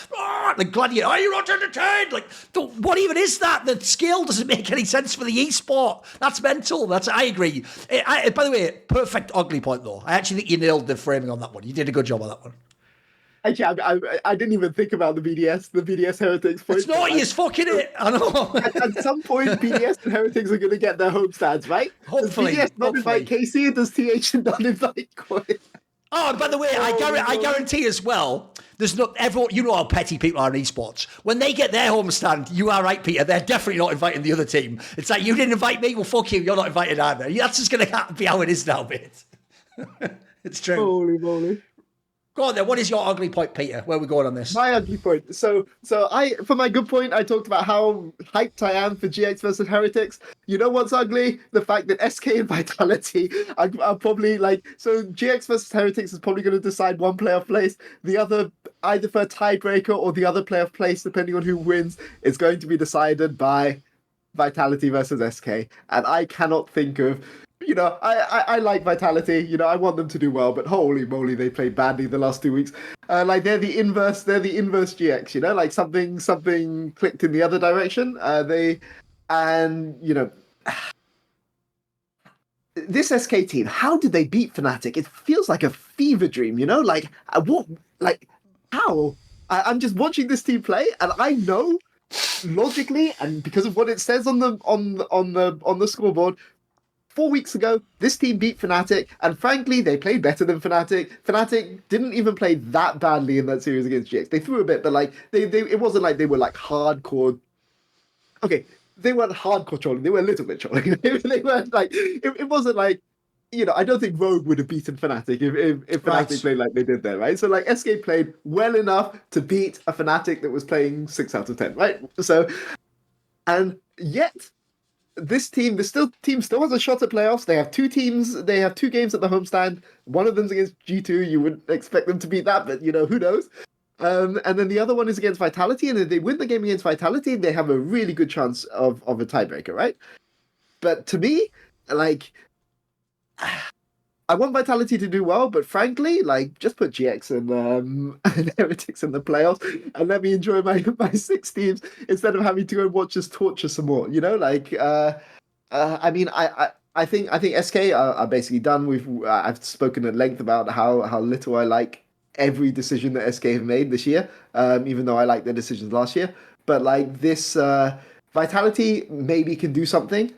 gladiator. Are you not entertained? Like, what even is that? The scale doesn't make any sense for the esport. That's mental. I agree. By the way, perfect ugly point though. I actually think you nailed the framing on that one. You did a good job on that one. Actually, I didn't even think about the BDS Heretics point. It's naughty as fucking it. I know. At some point, BDS and Heretics are going to get their homestands, right? Hopefully. Does BDS not invite Casey, and does TH not invite Quinn? Oh, and by the way, I guarantee as well, there's not everyone. You know how petty people are in esports. When they get their homestand, you are right, Peter. They're definitely not inviting the other team. It's like, you didn't invite me. Well, fuck you. You're not invited either. That's just going to be how it is now, mate. It's true. Holy moly. Go on then. What is your ugly point, Peter? Where are we going on this? My ugly point. So for my good point, I talked about how hyped I am for GX versus Heretics. You know what's ugly? The fact that SK and Vitality are probably like, so GX versus Heretics is probably going to decide one playoff place. The other, either for a tiebreaker or the other playoff place, depending on who wins, is going to be decided by Vitality versus SK. And I cannot think of, you know, I like Vitality. You know, I want them to do well, but holy moly, they played badly the last 2 weeks. Like they're the inverse GX. You know, like something clicked in the other direction. This SK team, how did they beat Fnatic? It feels like a fever dream. You know, like what, like how? I'm just watching this team play, and I know logically, and because of what it says on the scoreboard. 4 weeks ago, this team beat Fnatic, and frankly, they played better than Fnatic. Fnatic didn't even play that badly in that series against GX. They threw a bit, but like it wasn't like they were like hardcore. Okay, they weren't hardcore trolling. They were a little bit trolling. They weren't like it wasn't like, you know. I don't think Rogue would have beaten Fnatic if Fnatic played like they did there, right? So like SK played well enough to beat a Fnatic that was playing 6 out of 10, right? So, and yet. This team still has a shot at playoffs. They have 2 teams. They have 2 games at the homestand. One of them's against G2. You wouldn't expect them to beat that, but you know, who knows? And then the other one is against Vitality. And if they win the game against Vitality, they have a really good chance of a tiebreaker, right? But to me, like, I want Vitality to do well, but frankly, like, just put GX and Heretics in the playoffs and let me enjoy my 6 teams instead of having to go and watch us torture some more. You know, like, I mean, I think SK are basically done. I've spoken at length about how little I like every decision that SK have made this year, even though I liked their decisions last year. But like this, Vitality maybe can do something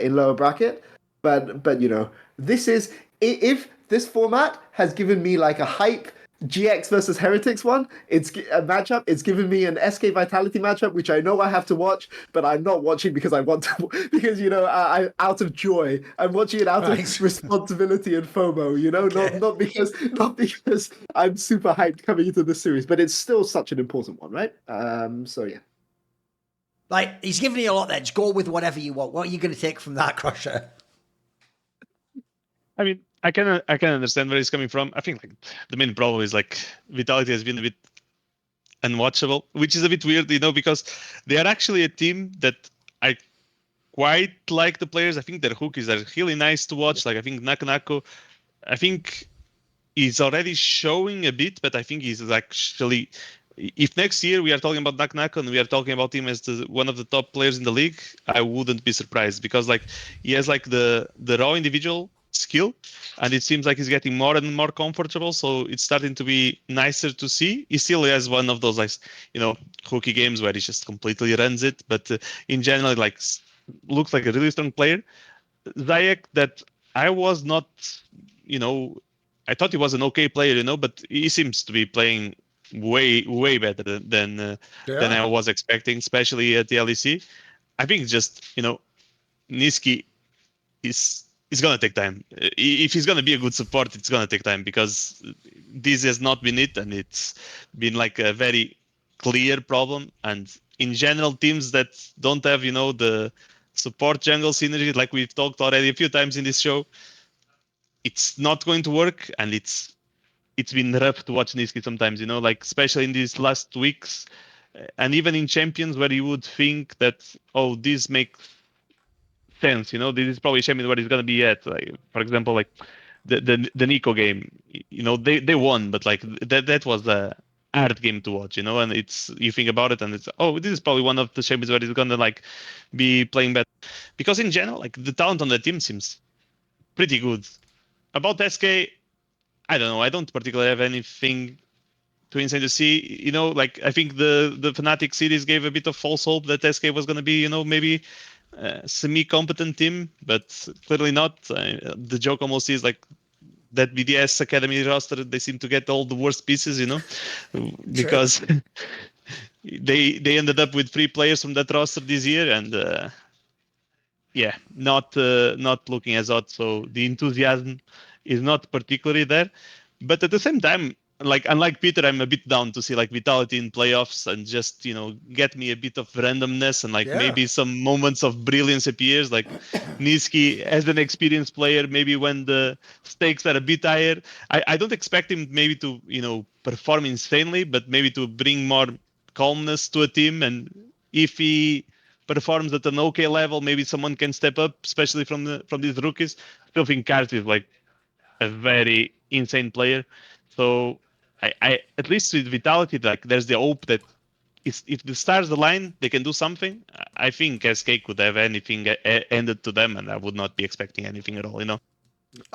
in lower bracket, but you know, this is. If this format has given me like a hype GX versus Heretics one, it's a matchup. It's given me an SK Vitality matchup, which I know I have to watch, but I'm not watching because I want to, because, you know, I out of joy. I'm watching it out of responsibility and FOMO, you know, not because I'm super hyped coming into the series, but it's still such an important one, right? So yeah. Like, he's giving you a lot there. Just go with whatever you want. What are you going to take from that, Crusher? I mean, I can understand where he's coming from. I think like the main problem is like Vitality has been a bit unwatchable, which is a bit weird, because they are actually a team that I quite like the players. I think their hookies are really nice to watch. Like I think Nakanako, I think he's already showing a bit, but I think he's actually. If next year we are talking about Nakanako and we are talking about him as one of the top players in the league, I wouldn't be surprised because like he has like the raw individual skill, and it seems like he's getting more and more comfortable. So it's starting to be nicer to see. He still has one of those like hooky games where he just completely runs it, but in general, like looks like a really strong player. Zayek, that I was not, I thought he was an okay player, but he seems to be playing way better than I was expecting, especially at the LEC. I think just Niski is gonna take time. If he's gonna be a good support, it's gonna take time because this has not been it, and it's been like a very clear problem. And in general, teams that don't have the support jungle synergy, like we've talked already a few times in this show, it's not going to work, and it's been rough to watch Niski sometimes, like especially in these last weeks, and even in champions where you would think that this makes sense, this is probably a champion where he's gonna be at. Like for example, like the Nico game, they won, but like that was a hard game to watch, and it's you think about it and it's this is probably one of the champions where he's gonna like be playing better, because in general like the talent on the team seems pretty good. About SK, I don't know. I don't particularly have anything too insane to see. Like I think the Fnatic series gave a bit of false hope that SK was going to be, maybe a semi-competent team, but clearly not. The joke almost is like that BDS Academy roster, they seem to get all the worst pieces, because they ended up with 3 players from that roster this year, and not looking as hot. So the enthusiasm is not particularly there. But at the same time, like unlike Peter, I'm a bit down to see like Vitality in playoffs and just get me a bit of randomness and like maybe some moments of brilliance appears. Like Niski as an experienced player, maybe when the stakes are a bit higher, I don't expect him maybe to perform insanely, but maybe to bring more calmness to a team. And if he performs at an okay level, maybe someone can step up, especially from these rookies. Still think Kart is like a very insane player. So I at least with Vitality, like there's the hope that if the stars align, they can do something. I think SK could have anything ended to them, and I would not be expecting anything at all.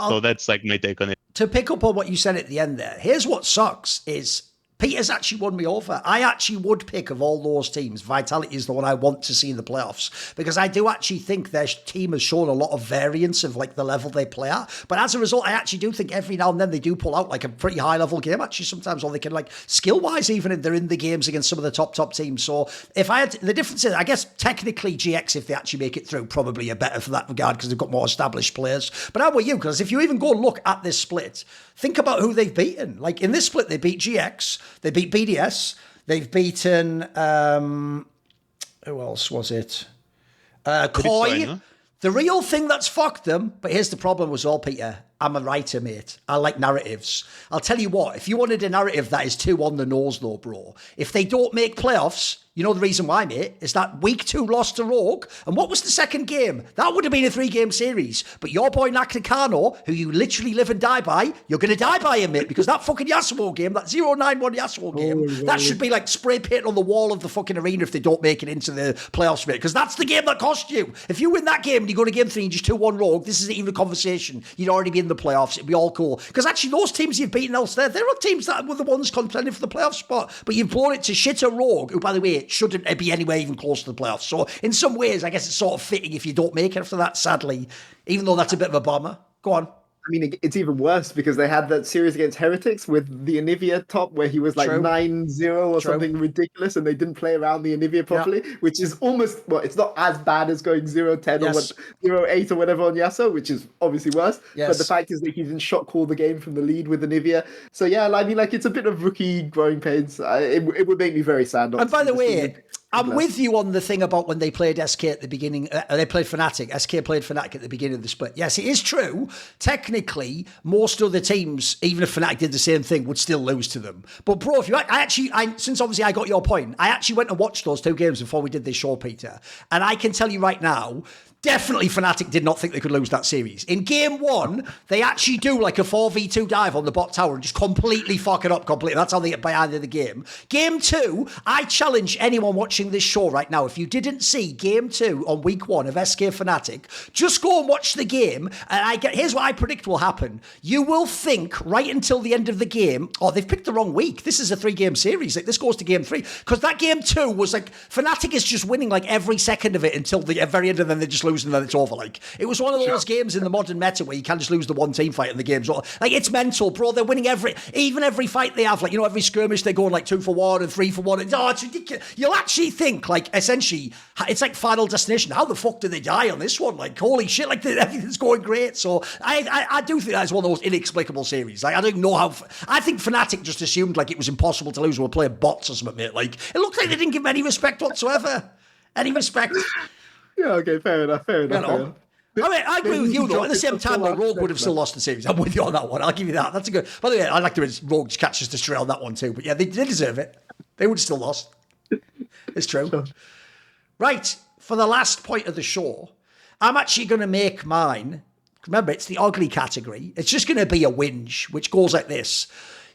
So that's like my take on it. To pick up on what you said at the end there, here's what sucks is Peter's actually won me over. I actually would pick of all those teams, Vitality is the one I want to see in the playoffs, because I do actually think their team has shown a lot of variance of like the level they play at. But as a result, I actually do think every now and then they do pull out like a pretty high level game actually sometimes, or they can like skill wise even if they're in the games against some of the top teams. So if I had the difference is, I guess technically GX, if they actually make it through, probably are better for that regard because they've got more established players. But how about you? Because if you even go look at this split, think about who they've beaten. Like in this split, they beat GX, they beat BDS, they've beaten, who else was it? Koi. Huh? The real thing that's fucked them, but here's the problem was all, Peter. I'm a writer, mate. I like narratives. I'll tell you what, if you wanted a narrative that is too on the nose though, bro, if they don't make playoffs, you know the reason why, mate, is that week 2 loss to Rogue. And what was the second game? That would have been a 3-game series. But your boy Nakano, who you literally live and die by, you're going to die by him, mate, because that fucking Yasuo game, that 091 Yasuo game, that should be like spray paint on the wall of the fucking arena if they don't make it into the playoffs, mate, because that's the game that cost you. If you win that game and you go to game 3 and just 2-1 Rogue, this isn't even a conversation. You'd already be in the playoffs. It'd be all cool. Because actually, those teams you've beaten elsewhere, there are teams that were the ones contending for the playoff spot. But you've blown it to shitter Rogue, who, by the way, shouldn't be anywhere even close to the playoffs. So, in some ways, I guess it's sort of fitting if you don't make it after that, sadly, even though that's a bit of a bummer. Go on. I mean, it's even worse because they had that series against Heretics with the Anivia top where he was like 9-0 or something ridiculous, and they didn't play around the Anivia properly, which is almost, well, it's not as bad as going 0-10 or 0-8 or whatever on Yasuo, which is obviously worse. But the fact is that he didn't shot call the game from the lead with Anivia. So yeah, I mean, like, it's a bit of rookie growing pains. It would make me very sad. And by the way, I'm with you on the thing about when they played SK at the beginning. They played Fnatic. SK played Fnatic at the beginning of the split. Yes, it is true. Technically, most other teams, even if Fnatic did the same thing, would still lose to them. But bro, if you, since obviously I got your point, I actually went and watched those 2 games before we did this show, Peter. And I can tell you right now, definitely Fnatic did not think they could lose that series. In game 1, they actually do like a 4v2 dive on the bot tower and just completely fuck it up completely. That's how they get behind in the game. Game 2, I challenge anyone watching this show right now, if you didn't see game 2 on week 1 of SK Fnatic, just go and watch the game. And here's what I predict will happen. You will think right until the end of the game, oh, they've picked the wrong week. This is a 3-game series. Like, this goes to game 3. Because that game 2 was like, Fnatic is just winning like every second of it until the very end, and then they just lose and then it's over. Like, it was one of those games in the modern meta where you can just lose the one team fight in the games. Like, it's mental, bro. They're winning every fight they have. Like, you know, every skirmish they're going like 2 for 1 and 3 for 1. It's ridiculous. You'll actually think, like, essentially, it's like Final Destination. How the fuck did they die on this one? Like, holy shit, like, everything's going great. So I do think that is one of the most inexplicable series. Like, I don't know how. I think Fnatic just assumed like it was impossible to lose. We're playing bots or something, mate. Like, it looked like they didn't give them any respect whatsoever. Any respect. Yeah, okay, fair enough. I mean, I agree with you, though. At the same time, the Rogue would have still lost the series. I'm with you on that one. I'll give you that. That's a good. By the way, I like the way Rogue catches the stray on that one, too. But yeah, they deserve it. They would have still lost. It's true. Right. For the last point of the show, I'm actually going to make mine. Remember, it's the ugly category. It's just going to be a whinge, which goes like this.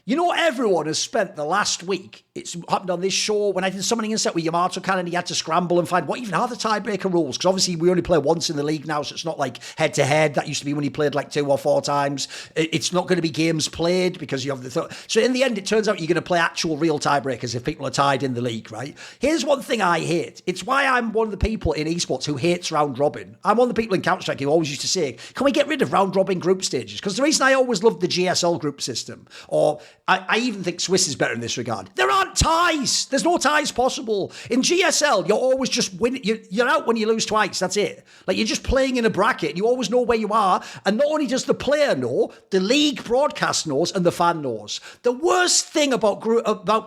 You know, everyone has spent the last week, it's happened on this show, when I did summoning and set with Yamato Cannon, he had to scramble and find what even are the tiebreaker rules, because obviously we only play once in the league now, so it's not like head-to-head. That used to be when you played like 2 or 4 times. It's not going to be games played, because you have the... So in the end, it turns out you're going to play actual real tiebreakers if people are tied in the league, right? Here's one thing I hate. It's why I'm one of the people in esports who hates round robin. I'm one of the people in Counter-Strike who always used to say, can we get rid of round robin group stages? Because the reason I always loved the GSL group system, or... I even think Swiss is better in this regard. There aren't ties. There's no ties possible. In GSL, you're always just winning. You're out when you lose twice. That's it. Like, you're just playing in a bracket. You always know where you are. And not only does the player know, the league broadcast knows and the fan knows. The worst thing about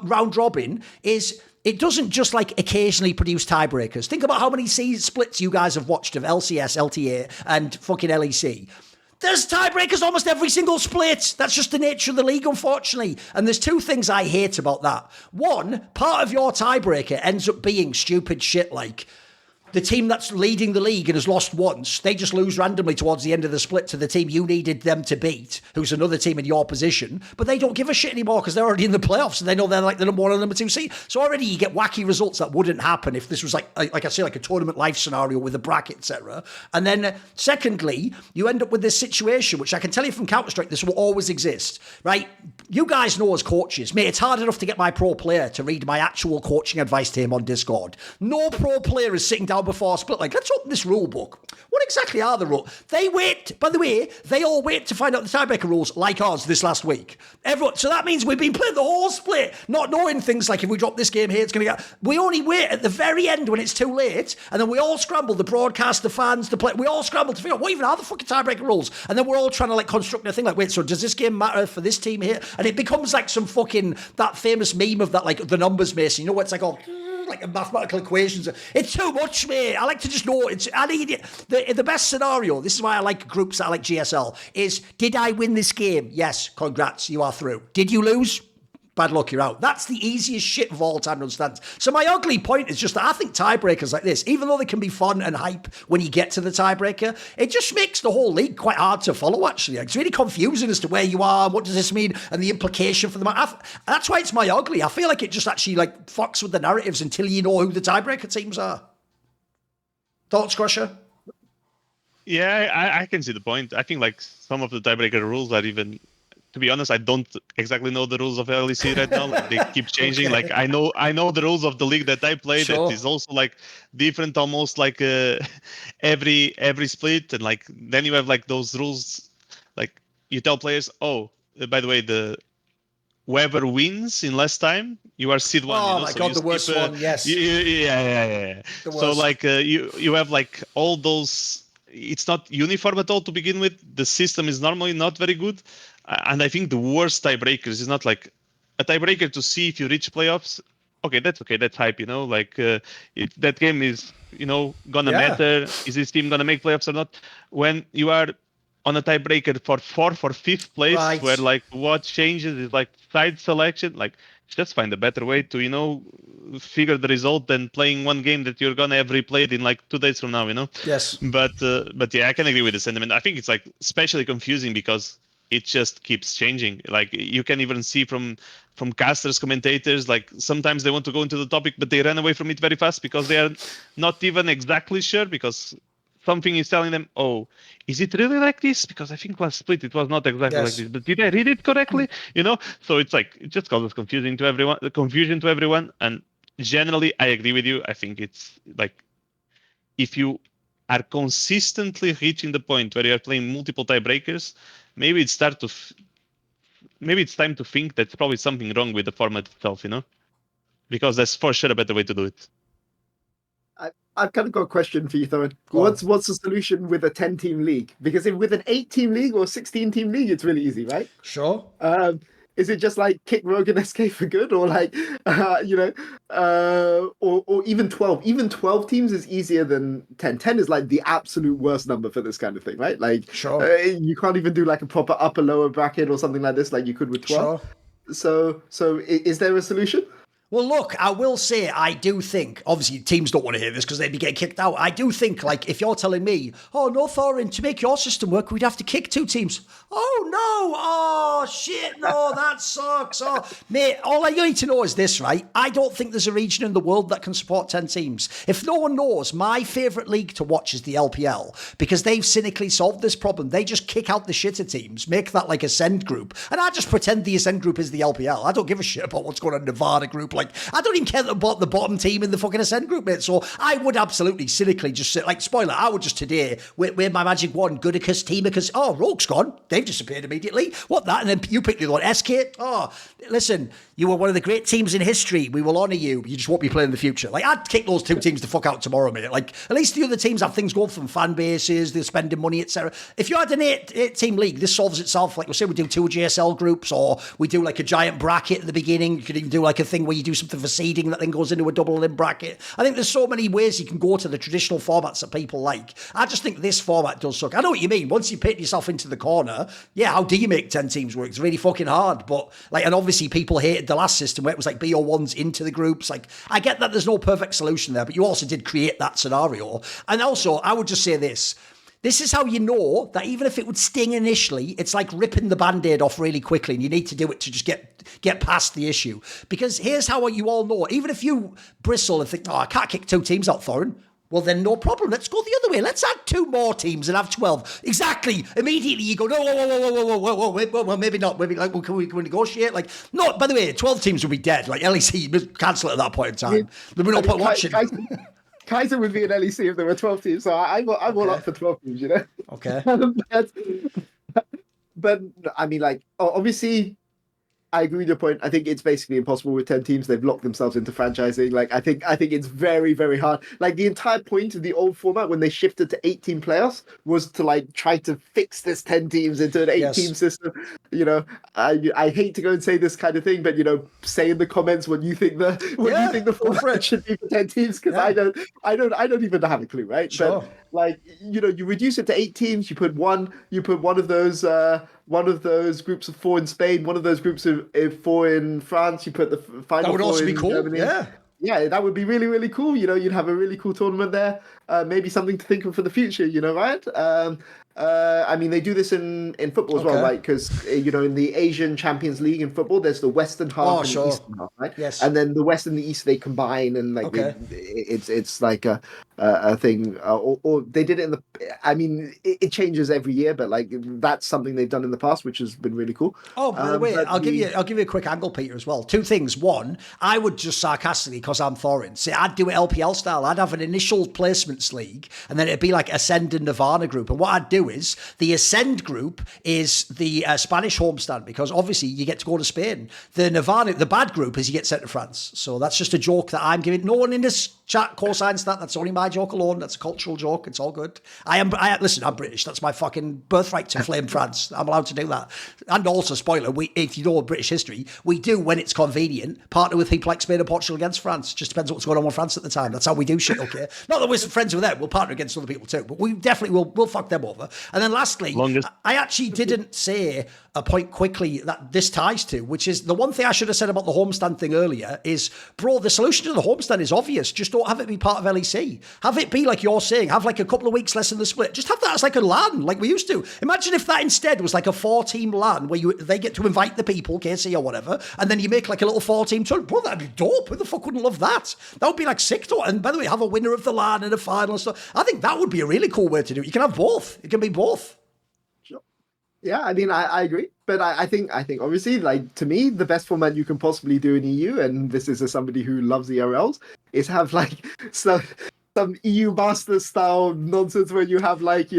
round robin is... it doesn't just like occasionally produce tiebreakers. Think about how many splits you guys have watched of LCS, LTA, and fucking LEC. There's tiebreakers almost every single split. That's just the nature of the league, unfortunately. And there's 2 things I hate about that. One, part of your tiebreaker ends up being stupid shit like... the team that's leading the league and has lost once, they just lose randomly towards the end of the split to the team you needed them to beat, who's another team in your position, but they don't give a shit anymore because they're already in the playoffs and they know they're like the number 1 and number 2 seed. So already you get wacky results that wouldn't happen if this was like I say, like a tournament life scenario with a bracket, etc. And then secondly, you end up with this situation, which I can tell you from Counter-Strike, this will always exist, right? You guys know as coaches, mate, it's hard enough to get my pro player to read my actual coaching advice to him on Discord. No pro player is sitting down before split like, let's open this rule book. What exactly are the rules? They wait, by the way, they all wait to find out the tiebreaker rules like ours this last week. Everyone, so that means we've been playing the whole split, not knowing things like if we drop this game here, it's going to get... We only wait at the very end when it's too late, and then we all scramble, the broadcast, the fans, the play, we all scramble to figure out what even are the fucking tiebreaker rules, and then we're all trying to like construct a thing like, wait, so does this game matter for this team here? And it becomes like some fucking, that famous meme of that, like the numbers mason, you know what it's like all... like mathematical equations. It's too much, mate. I like to just know. I need it. The best scenario, this is why I like groups that I like GSL, is did I win this game? Yes, congrats, you are through. Did you lose? Bad luck, you're out. That's the easiest shit of all time to understand. So my ugly point is just that I think tiebreakers like this, even though they can be fun and hype when you get to the tiebreaker, it just makes the whole league quite hard to follow, actually. It's really confusing as to where you are, what does this mean, and the implication for them. That's why it's my ugly. I feel like it just actually like fucks with the narratives until you know who the tiebreaker teams are. Thoughts, Crusher? Yeah, I can see the point. I think like some of the tiebreaker rules are even... to be honest, I don't exactly know the rules of LEC right now. Like, they keep changing. Okay. Like I know the rules of the league that I play. Sure. That is also like different, almost like every split. And like then you have like those rules. Like you tell players, oh, by the way, whoever wins in less time, you are seed 1. Oh my god, the worst one. Yes. Yeah. So like you have like all those. It's not uniform at all to begin with. The system is normally not very good. And I think the worst tiebreakers is not like a tiebreaker to see if you reach playoffs. okay, that's hype, like if that game is, gonna Yeah. matter, is this team gonna make playoffs or not? When you are on a tiebreaker for fifth place, Right. where like what changes is like side selection, like just find a better way to, figure the result than playing one game that you're gonna have replayed in like 2 days from now. Yes. But yeah, I can agree with the sentiment. I think it's like especially confusing because it just keeps changing. Like you can even see from casters, commentators, like sometimes they want to go into the topic, but they run away from it very fast because they are not even exactly sure, because something is telling them, oh, is it really like this? Because I think last split it was not exactly like Yes. this, but did I read it correctly? So it's like it just causes confusion to everyone. And generally, I agree with you. I think it's like if you are consistently reaching the point where you are playing multiple tiebreakers, maybe maybe it's time to think that's probably something wrong with the format itself, because that's for sure a better way to do it. I've kind of got a question for you, Thorin. Go on. What's the solution with a 10-team league? Because if with an 8-team league or 16-team league, it's really easy, right? Sure. Is it just like kick Rogue and SK for good, or like, or even 12? Even 12 teams is easier than 10. 10 is like the absolute worst number for this kind of thing, right? Like, Sure. you can't even do like a proper upper lower bracket or something like this, like you could with 12. Sure. So is there a solution? Well, look, I will say, I do think, obviously teams don't want to hear this because they'd be getting kicked out. I do think, like, if you're telling me, oh, no, Thorin, to make your system work, we'd have to kick 2 teams. Oh, no. Oh, shit. No, that sucks. Oh, mate, all you need to know is this, right? I don't think there's a region in the world that can support 10 teams. If no one knows, my favourite league to watch is the LPL because they've cynically solved this problem. They just kick out the shitter teams, make that like Ascend group, and I just pretend the Ascend group is the LPL. I don't give a shit about what's going on in Nevada group. Like, I don't even care about the bottom team in the fucking Ascend group, mate. So I would absolutely cynically just sit, like, spoiler, I would just today, with my Magic 1, Goodicus, Teamicus, oh, Rogue's gone. They've disappeared immediately. What that? And then you pick the other one, SK. Oh, listen, you were one of the great teams in history. We will honour you. You just won't be playing in the future. Like, I'd kick those 2 teams the fuck out tomorrow, mate. Like, at least the other teams have things going for them, fan bases, they're spending money, etc. If you had an 8-team league, this solves itself. Like, we say we do 2 JSL groups, or we do like a giant bracket at the beginning. You could even do like a thing where you do something for seeding that then goes into a double in bracket. I think there's so many ways you can go to the traditional formats that people like. I just think this format does suck. I know what you mean. Once you pit yourself into the corner, yeah, how do you make 10 teams work? It's really fucking hard. But like, and obviously people hated the last system where it was like BO1s into the groups. Like, I get that there's no perfect solution there, but you also did create that scenario. And also, I would just say this. This is how you know that even if it would sting initially, it's like ripping the Band-Aid off really quickly, and you need to do it to just get past the issue. Because here's how you all know. Even if you bristle and think, oh, I can't kick 2 teams out, Thorin, well, then no problem. Let's go the other way. Let's add 2 more teams and have 12. Exactly. Immediately you go, no, whoa, maybe not. Maybe like, well, can we negotiate? Like, no, by the way, 12 teams would be dead. Like, LEC, cancel it at that point in time. There'd be no point watching. Kaiser would be an LEC if there were 12 teams, so I'm all up for 12 teams, Okay. but I mean, like, obviously, I agree with your point. I think it's basically impossible with 10 teams. They've locked themselves into franchising. Like, I think it's very, very hard. Like, the entire point of the old format when they shifted to 18 playoffs was to like try to fix this 10 teams into an 8-team system. I hate to go and say this kind of thing, but say in the comments what you think the format should be for 10 teams, because I don't even have a clue, right? Sure. But like, you reduce it to 8 teams. You put one of those groups of 4 in Spain, one of those groups of 4 in France. You put the final. That would 4 also be in cool. Germany. Yeah, that would be really, really cool. You'd have a really cool tournament there. Maybe something to think of for the future. Right? I mean, they do this in football as well, right? Because in the Asian Champions League in football, there's the Western half and the Eastern half, right? Yes. And then the West and the East they combine, and like it's like a thing. Or they did it in the. I mean, it changes every year, but like that's something they've done in the past, which has been really cool. Oh, by the way, I'll give you a quick angle, Peter, as well. 2 things. One, I would just sarcastically, because I'm Thorin, say I'd do it LPL style. I'd have an initial placements league, and then it'd be like Ascend and Nirvana group. And what I'd do do is the Ascend group is the Spanish homestand, because obviously you get to go to Spain. The Nirvana, the bad group, is you get sent to France. So that's just a joke that I'm giving. No one in this chat co-signs that. That's only my joke alone. That's a cultural joke. It's all good. Listen, I'm British. That's my fucking birthright to flame France. I'm allowed to do that. And also, spoiler, if you know British history, we do, when it's convenient, partner with people like Spain and Portugal against France. Just depends what's going on with France at the time. That's how we do shit, okay? Not that we're friends with them. We'll partner against other people too. But we definitely will fuck them over. And then lastly, I actually didn't say a point quickly that this ties to, which is the one thing I should have said about the homestand thing earlier is, bro, the solution to the homestand is obvious. Just don't have it be part of LEC. Have it be like you're saying, have like a couple of weeks less in the split. Just have that as like a LAN, like we used to. Imagine if that instead was like a 4-team LAN where they get to invite the people, KC or whatever, and then you make like a little 4-team tournament. Bro, that'd be dope. Who the fuck wouldn't love that? That would be like sick to. And by the way, have a winner of the LAN and a final and stuff. I think that would be a really cool way to do it. You can have both. It can be both. Yeah, I mean, I agree, but I think obviously, like, to me, the best format you can possibly do in EU, and this is as somebody who loves the ERLs, is have like some EU Masters style nonsense where you have like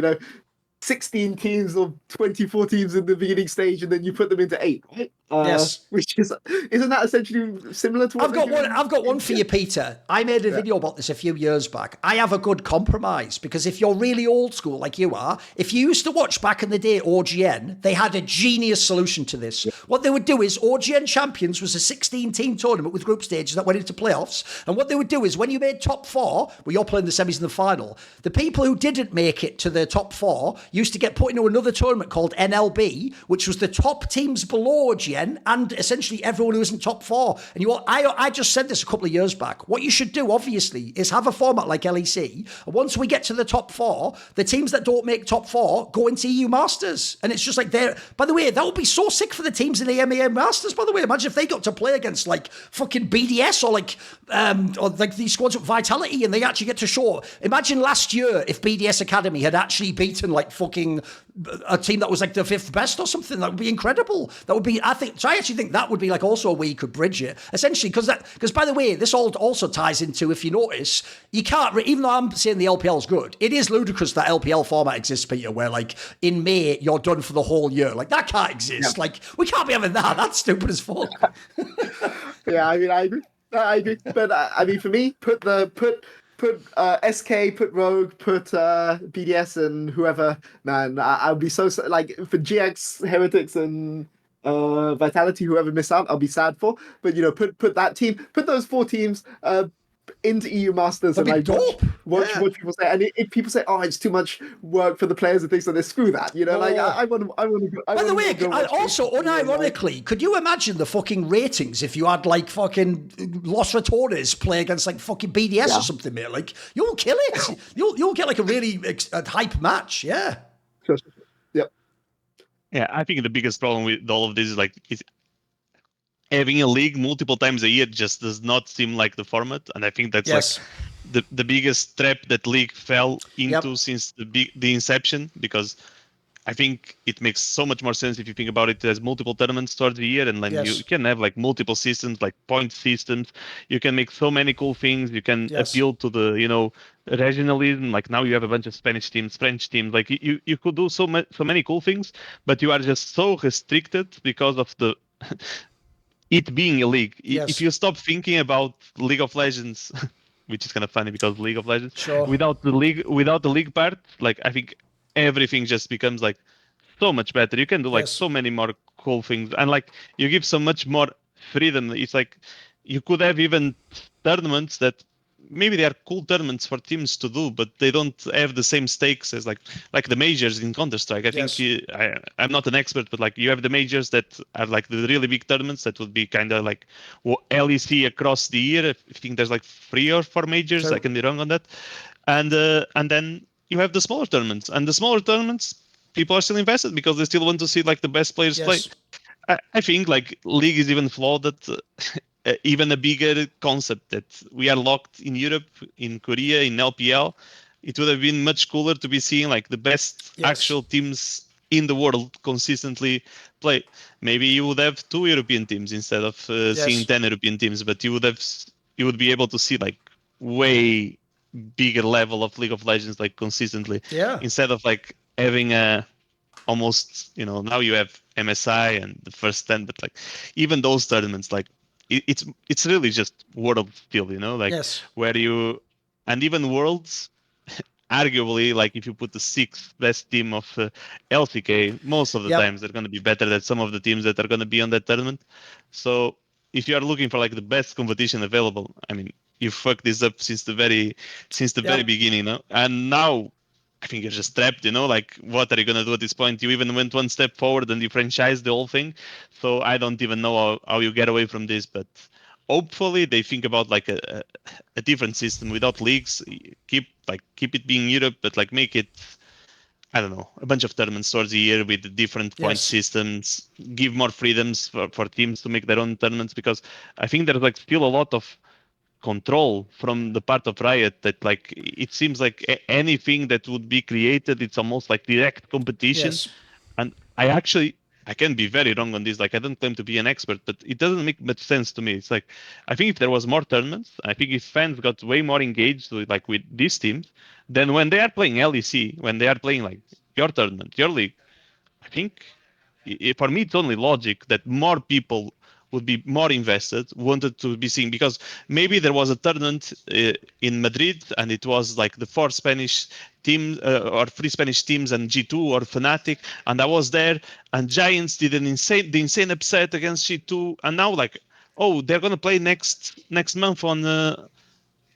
16 teams or 24 teams in the beginning stage, and then you put them into 8, right? Yes. Which isn't that essentially similar to what I've got one for you, Peter. I made a video about this a few years back. I have a good compromise, because if you're really old school like you are, if you used to watch back in the day OGN, they had a genius solution to this. Yeah. What they would do is OGN Champions was a 16-team tournament with group stages that went into playoffs. And what they would do is when you made top 4, well, you're playing the semis and the final, the people who didn't make it to the top 4 used to get put into another tournament called NLB, which was the top teams below OGN and essentially everyone who was in top 4. And I just said this a couple of years back. What you should do, obviously, is have a format like LEC. And once we get to the top 4, the teams that don't make top 4 go into EU Masters. And it's just like by the way, that would be so sick for the teams in the EMEA Masters, by the way. Imagine if they got to play against like fucking BDS or like these squads with Vitality, and they actually get to show. Imagine last year if BDS Academy had actually beaten like fucking a team that was like the 5th best or something. That would be incredible. That would be, I actually think that would be like also a way you could bridge it, essentially, because by the way, this all also ties into, if you notice, you can't, even though I'm saying the LPL is good, it is ludicrous that LPL format exists, Peter, where like in May you're done for the whole year. Like that can't exist. Yeah. Like we can't be having that. That's stupid as fuck. Yeah, I mean, I agree. But I mean, for me, put SK, put Rogue, put BDS and whoever. Man, I'll be so like for GX, Heretics, and Vitality, whoever miss out, I'll be sad for. But put that team, put those 4 teams into EU Masters. That'd and like watch people say. And if people say, "Oh, it's too much work for the players and things like this," screw that. Like I want to. By the way, also unironically, could you imagine the fucking ratings if you had like fucking Los Ratones play against like fucking BDS or something, mate? Like you'll kill it. You'll get like a really hype match. Yeah. Sure. Yep. Yeah, I think the biggest problem with all of this is having a league multiple times a year just does not seem like the format, and I think that's like the biggest trap that league fell into since the inception, because I think it makes so much more sense if you think about it as multiple tournaments towards the year, and then you can have like multiple systems, like point systems. You can make so many cool things. You can appeal to the regionalism. Like now you have a bunch of Spanish teams, French teams. Like you could do so many cool things, but you are just so restricted because of the it being a league. If you stop thinking about League of Legends, which is kind of funny because League of Legends, without the league part, like I think everything just becomes like so much better. You can do like so many more cool things, and like you give so much more freedom. It's like you could have even tournaments that maybe they are cool tournaments for teams to do, but they don't have the same stakes as like the majors in Counter-Strike. I think I'm not an expert, but like you have the majors that are like the really big tournaments that would be kind of like LEC across the year. I think there's like 3 or 4 majors. I can be wrong on that. And then you have the smaller tournaments, and the smaller tournaments, people are still invested because they still want to see like the best players play. I think like league is even flawed that even a bigger concept that we are locked in Europe, in Korea, in LPL. It would have been much cooler to be seeing like the best actual teams in the world consistently play. Maybe you would have 2 European teams instead of seeing 10 European teams, but you would be able to see like way bigger level of League of Legends like consistently, instead of like having a almost, now you have MSI and the first 10, but like even those tournaments, like it's really just world still, like Yes. where you, and even worlds, arguably, like if you put the sixth best team of LCK, most of the Yep. times they're going to be better than some of the teams that are going to be on that tournament. So if you are looking for like the best competition available, I mean, you fucked this up since the very beginning, and now I think you're just trapped, like what are you going to do at this point? You even went one step forward and you franchised the whole thing. So I don't even know how you get away from this, but hopefully they think about like a different system without leagues. Keep it being Europe, but like make it, I don't know, a bunch of tournaments towards the year with different point Yes. systems. Give more freedoms for teams to make their own tournaments, because I think there's like still a lot of control from the part of Riot that like it seems like anything that would be created, it's almost like direct competition. Yes. And I can be very wrong on this. Like I don't claim to be an expert, but it doesn't make much sense to me. It's like I think if there was more tournaments, I think if fans got way more engaged with these teams, then when they are playing LEC, when they are playing like your tournament, your league, I think for me it's only logic that more people would be more invested, wanted to be seen, because maybe there was a tournament in Madrid and it was like the four Spanish teams or three Spanish teams and G2 or Fnatic, and I was there, and Giants did the insane upset against G2, and now like, oh, they're gonna play next month on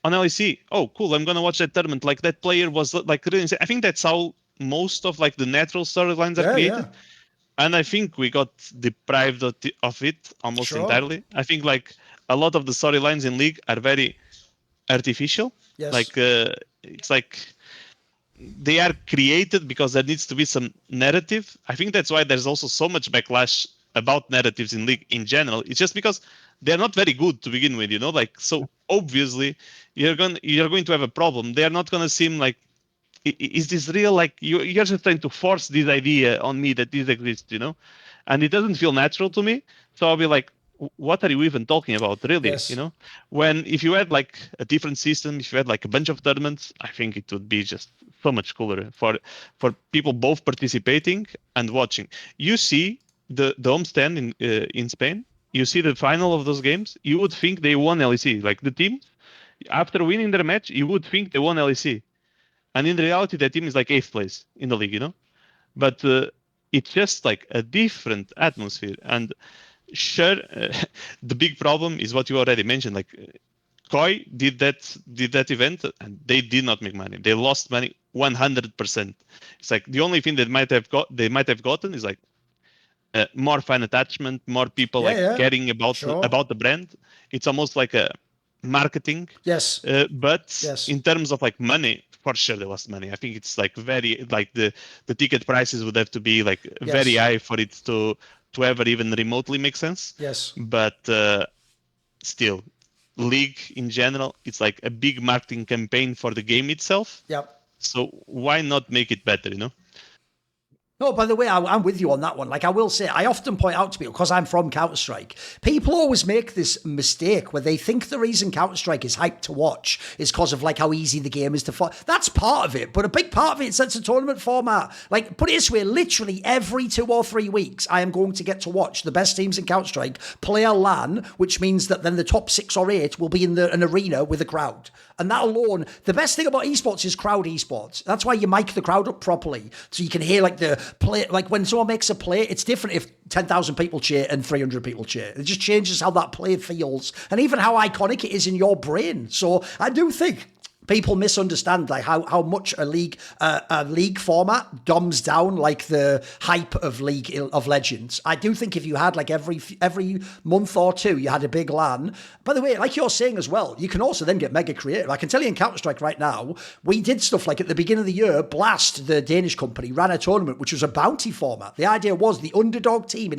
LEC. Oh, cool! I'm gonna watch that tournament. Like that player was like really insane. I think that's how most of like the natural storylines are created. Yeah. And I think we got deprived of it almost Sure. entirely. I think like a lot of the storylines in League are very artificial. Yes. Like it's like they are created because there needs to be some narrative. I think that's why there's also so much backlash about narratives in League in general. It's just because they're not very good to begin with, like so obviously you're going to have a problem. They're not going to seem like, is this real? Like you're just trying to force this idea on me that this exists, and it doesn't feel natural to me. So I'll be like, what are you even talking about, really? Yes. When if you had like a different system, if you had like a bunch of tournaments, I think it would be just so much cooler for people both participating and watching. You see the homestand in Spain. You see the final of those games. You would think they won LEC. Like the team, after winning their match, you would think they won LEC. And in reality, that team is like 8th place in the league, But it's just like a different atmosphere. And sure, the big problem is what you already mentioned. Like Koi did that event, and they did not make money. They lost money 100%. It's like the only thing they might have gotten is like more fan attachment, more people caring about the brand. It's almost like a marketing. Yes. But Yes. in terms of like money, for sure they lost money. I think it's like very like the ticket prices would have to be like very high for it to ever even remotely make sense. Yes. But still, League in general, it's like a big marketing campaign for the game itself. Yep. So why not make it better, No, by the way, I'm with you on that one. Like I will say, I often point out to people, because I'm from Counter-Strike, people always make this mistake where they think the reason Counter-Strike is hyped to watch is because of like how easy the game is to follow. That's part of it, but a big part of it is it's a tournament format. Like, put it this way, literally every 2 or 3 weeks, I am going to get to watch the best teams in Counter-Strike play a LAN, which means that then the top 6 or 8 will be in an arena with a crowd. And that alone, the best thing about esports is crowd esports. That's why you mic the crowd up properly, so you can hear like the play. Like when someone makes a play, it's different if 10,000 people cheer and 300 people cheer. It just changes how that play feels, and even how iconic it is in your brain. So I do think people misunderstand like how much a league format dumbs down like the hype of League of Legends. I do think if you had like every month or 2 you had a big LAN. By the way, like you're saying as well, you can also then get mega creative. I can tell you in Counter-Strike right now, we did stuff like at the beginning of the year, Blast, the Danish company, ran a tournament which was a bounty format. The idea was the underdog team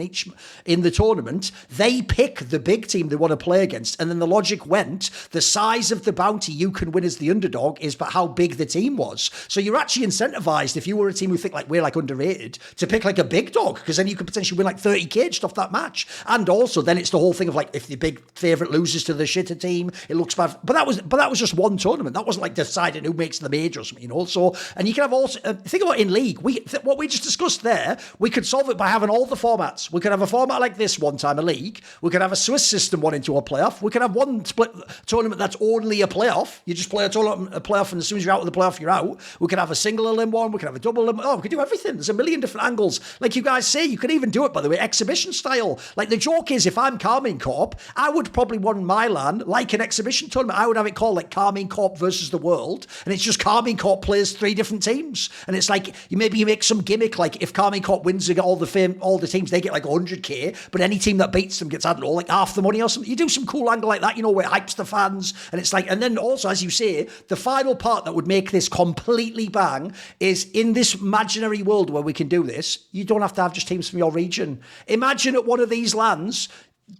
in the tournament, they pick the big team they want to play against, and then the logic went, the size of the bounty you can win as the underdog underdog is but how big the team was. So you're actually incentivized if you were a team who think like we're like underrated to pick like a big dog, because then you could potentially win like 30k just off that match. And also then it's the whole thing of like if the big favourite loses to the shitter team, it looks bad. But that was just one tournament. That wasn't like deciding who makes the major or something, you know. So and you can have also think about in league. What we just discussed there, we could solve it by having all the formats. We could have a format like this one time a league. We could have a Swiss system one into a playoff. We could have one split tournament that's only a playoff. You just play a playoff, and as soon as you're out of the playoff, you're out. We could have a single elim one. We could have a double elim. Oh, we could do everything. There's a million different angles. Like you guys say, you could even do it, by the way, exhibition style. Like the joke is, if I'm Carmine Corp, I would probably run my LAN like an exhibition tournament. I would have it called like Carmine Corp versus the world, and it's just Carmine Corp plays 3 different teams, and it's like you make some gimmick like if Carmine Corp wins, they get all the teams, they get like 100k, but any team that beats them gets, I don't know, like half the money or something. You do some cool angle like that, you know, where it hypes the fans, and it's like, and then also, as you say, the final part that would make this completely bang is in this imaginary world where we can do this, you don't have to have just teams from your region. Imagine at one of these lands,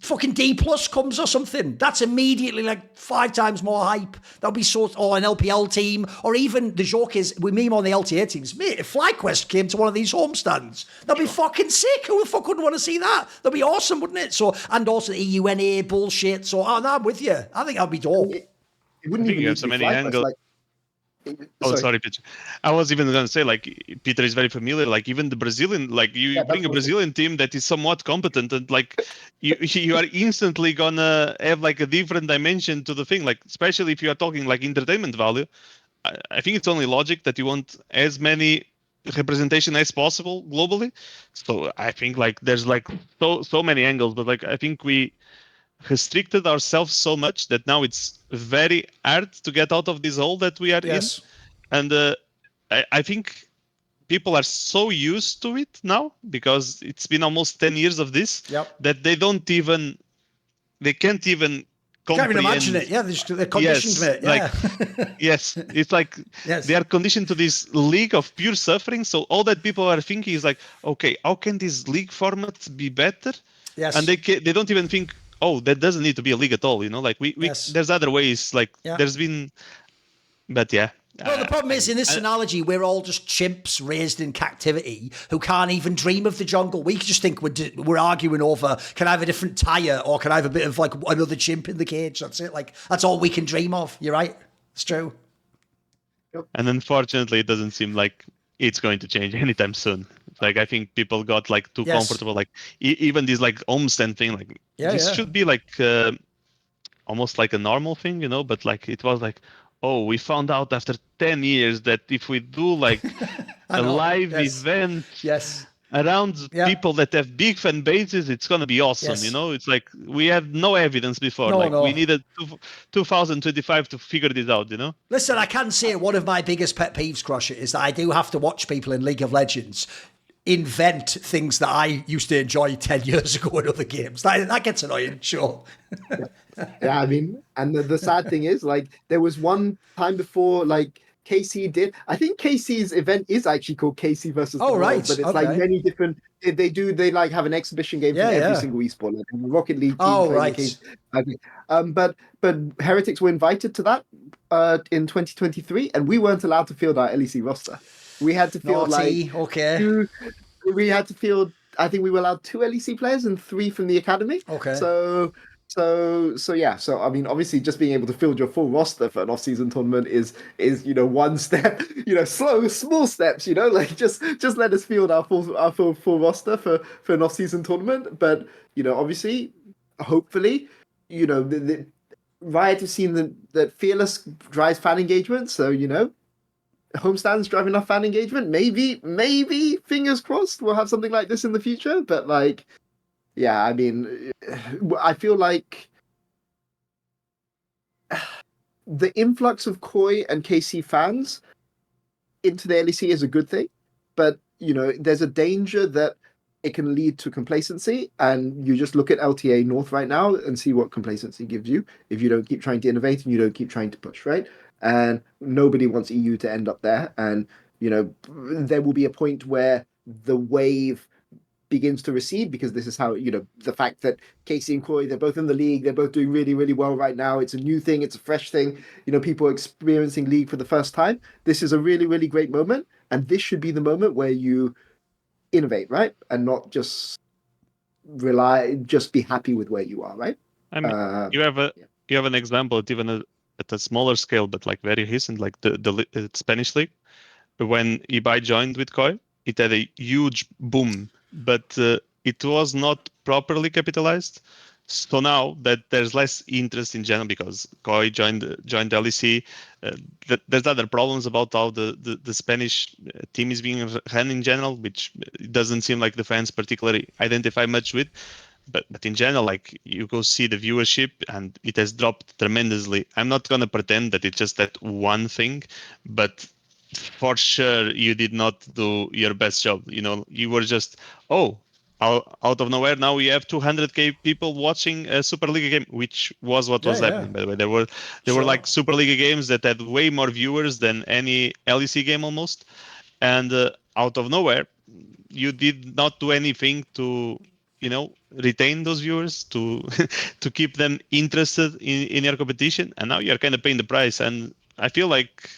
fucking D plus comes or something. That's immediately like 5 times more hype. That'll be or an LPL team, or even the joke is we meme on the LTA teams. Mate, if FlyQuest came to one of these homestands, that'd be fucking sick. Who the fuck wouldn't want to see that? That'd be awesome, wouldn't it? So, and also the EUNA bullshit. So, no, I'm with you. I think that'd be dope. It wouldn't even have so many angles. Sorry, Peter. I was even going to say, like, Peter is very familiar. Like, even the Brazilian, like, you bring a Brazilian team that is somewhat competent, and like, you are instantly gonna have like a different dimension to the thing. Like, especially if you are talking like entertainment value. I think it's only logic that you want as many representation as possible globally. So I think like there's like so many angles, but like I think we restricted ourselves so much that now it's very hard to get out of this hole that we are in. And I think people are so used to it now because it's been almost 10 years of this that they can't even comprehend. Can't even imagine it. Yeah, they're conditioned to it. Yeah. Like, yes, it's like they are conditioned to this league of pure suffering. So all that people are thinking is like, okay, how can this league format be better? Yes. And they don't even think, oh, that doesn't need to be a league at all, you know, like we there's other ways, like there's been, but yeah. Well, the problem is, in this analogy, we're all just chimps raised in captivity who can't even dream of the jungle. We just think we're arguing over, can I have a different tyre or can I have a bit of like another chimp in the cage? That's it. Like, that's all we can dream of. You're right. It's true. And unfortunately, it doesn't seem like it's going to change anytime soon. Like, I think people got like too comfortable. Like even this like homestand thing, like this should be like almost like a normal thing, you know, but like it was like, oh, we found out after 10 years that if we do like a live event around people that have big fan bases, it's going to be awesome, you know? It's like we had no evidence before. We needed 2025 to figure this out, you know? Listen, I can say one of my biggest pet peeves, Crusher, is that I do have to watch people in League of Legends invent things that I used to enjoy 10 years ago in other games. That gets annoying, sure. Yeah, I mean, and the sad thing is, like, there was one time before, like, KC did. I think KC's event is actually called KC versus the world, but it's like many different. They like have an exhibition game for every single esport, like Rocket League team. But Heretics were invited to that in 2023, and we weren't allowed to field our LEC roster. We had to field we had to field. I think we were allowed 2 LEC players and 3 from the academy. Okay. So yeah. So I mean, obviously, just being able to field your full roster for an off-season tournament is one step. Small steps. Like just let us field our full roster for an off-season tournament. But obviously, hopefully, the Riot has seen that Fearless drives fan engagement. So homestands driving off fan engagement. Maybe fingers crossed we'll have something like this in the future. But like, yeah, I mean, I feel like the influx of Koi and KC fans into the LEC is a good thing, but there's a danger that it can lead to complacency, and you just look at LTA North right now and see what complacency gives you if you don't keep trying to innovate and you don't keep trying to push, right? And nobody wants EU to end up there, and there will be a point where the wave begins to recede, because this is how, the fact that Casey and Corey, they're both in the league, they're both doing really, really well right now. It's a new thing, it's a fresh thing. People are experiencing league for the first time. This is a really, really great moment, and this should be the moment where you innovate, right? And not just be happy with where you are, right? I mean, you have an example, even at a smaller scale, but like very recent, like the Spanish league. When Ibai joined with Koi, it had a huge boom, but it was not properly capitalized. So now that there's less interest in general because Koi joined LEC, there's other problems about how the Spanish team is being run in general, which doesn't seem like the fans particularly identify much with. But in general, like you go see the viewership and it has dropped tremendously. I'm not gonna pretend that it's just that one thing, but for sure you did not do your best job. You were just out of nowhere now we have 200k people watching a Super League game, which was what was happening. By the way, there were like Super League games that had way more viewers than any LEC game almost, and out of nowhere you did not do anything to retain those viewers, to to keep them interested in your competition, and now you're kind of paying the price. And I feel like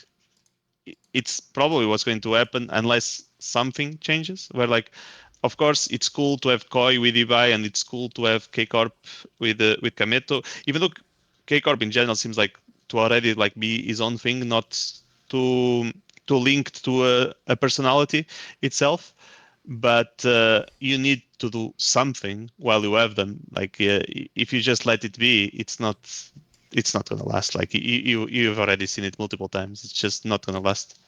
it's probably what's going to happen unless something changes. Where like, of course, it's cool to have Koi with Ibai, and it's cool to have K Corp with Kameto. Even though K Corp in general seems like to already like be his own thing, not too linked to a personality itself. But you need to do something while you have them. Like if you just let it be, it's not going to last. Like you've already seen it multiple times. It's just not going to last.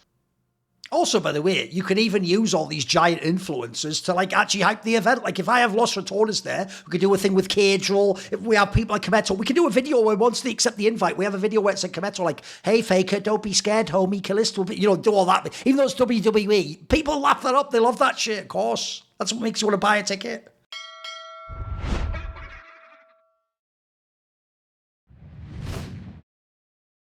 Also, by the way, you can even use all these giant influencers to like actually hype the event. Like if I have Los Ratones there, we could do a thing with Cadrel. If we have people like Kameto, we can do a video where once they accept the invite, we have a video where it's like Kameto like, hey Faker, don't be scared, homie, Callisto, do all that. Even though it's WWE, people laugh that up. They love that shit, of course. That's what makes you want to buy a ticket.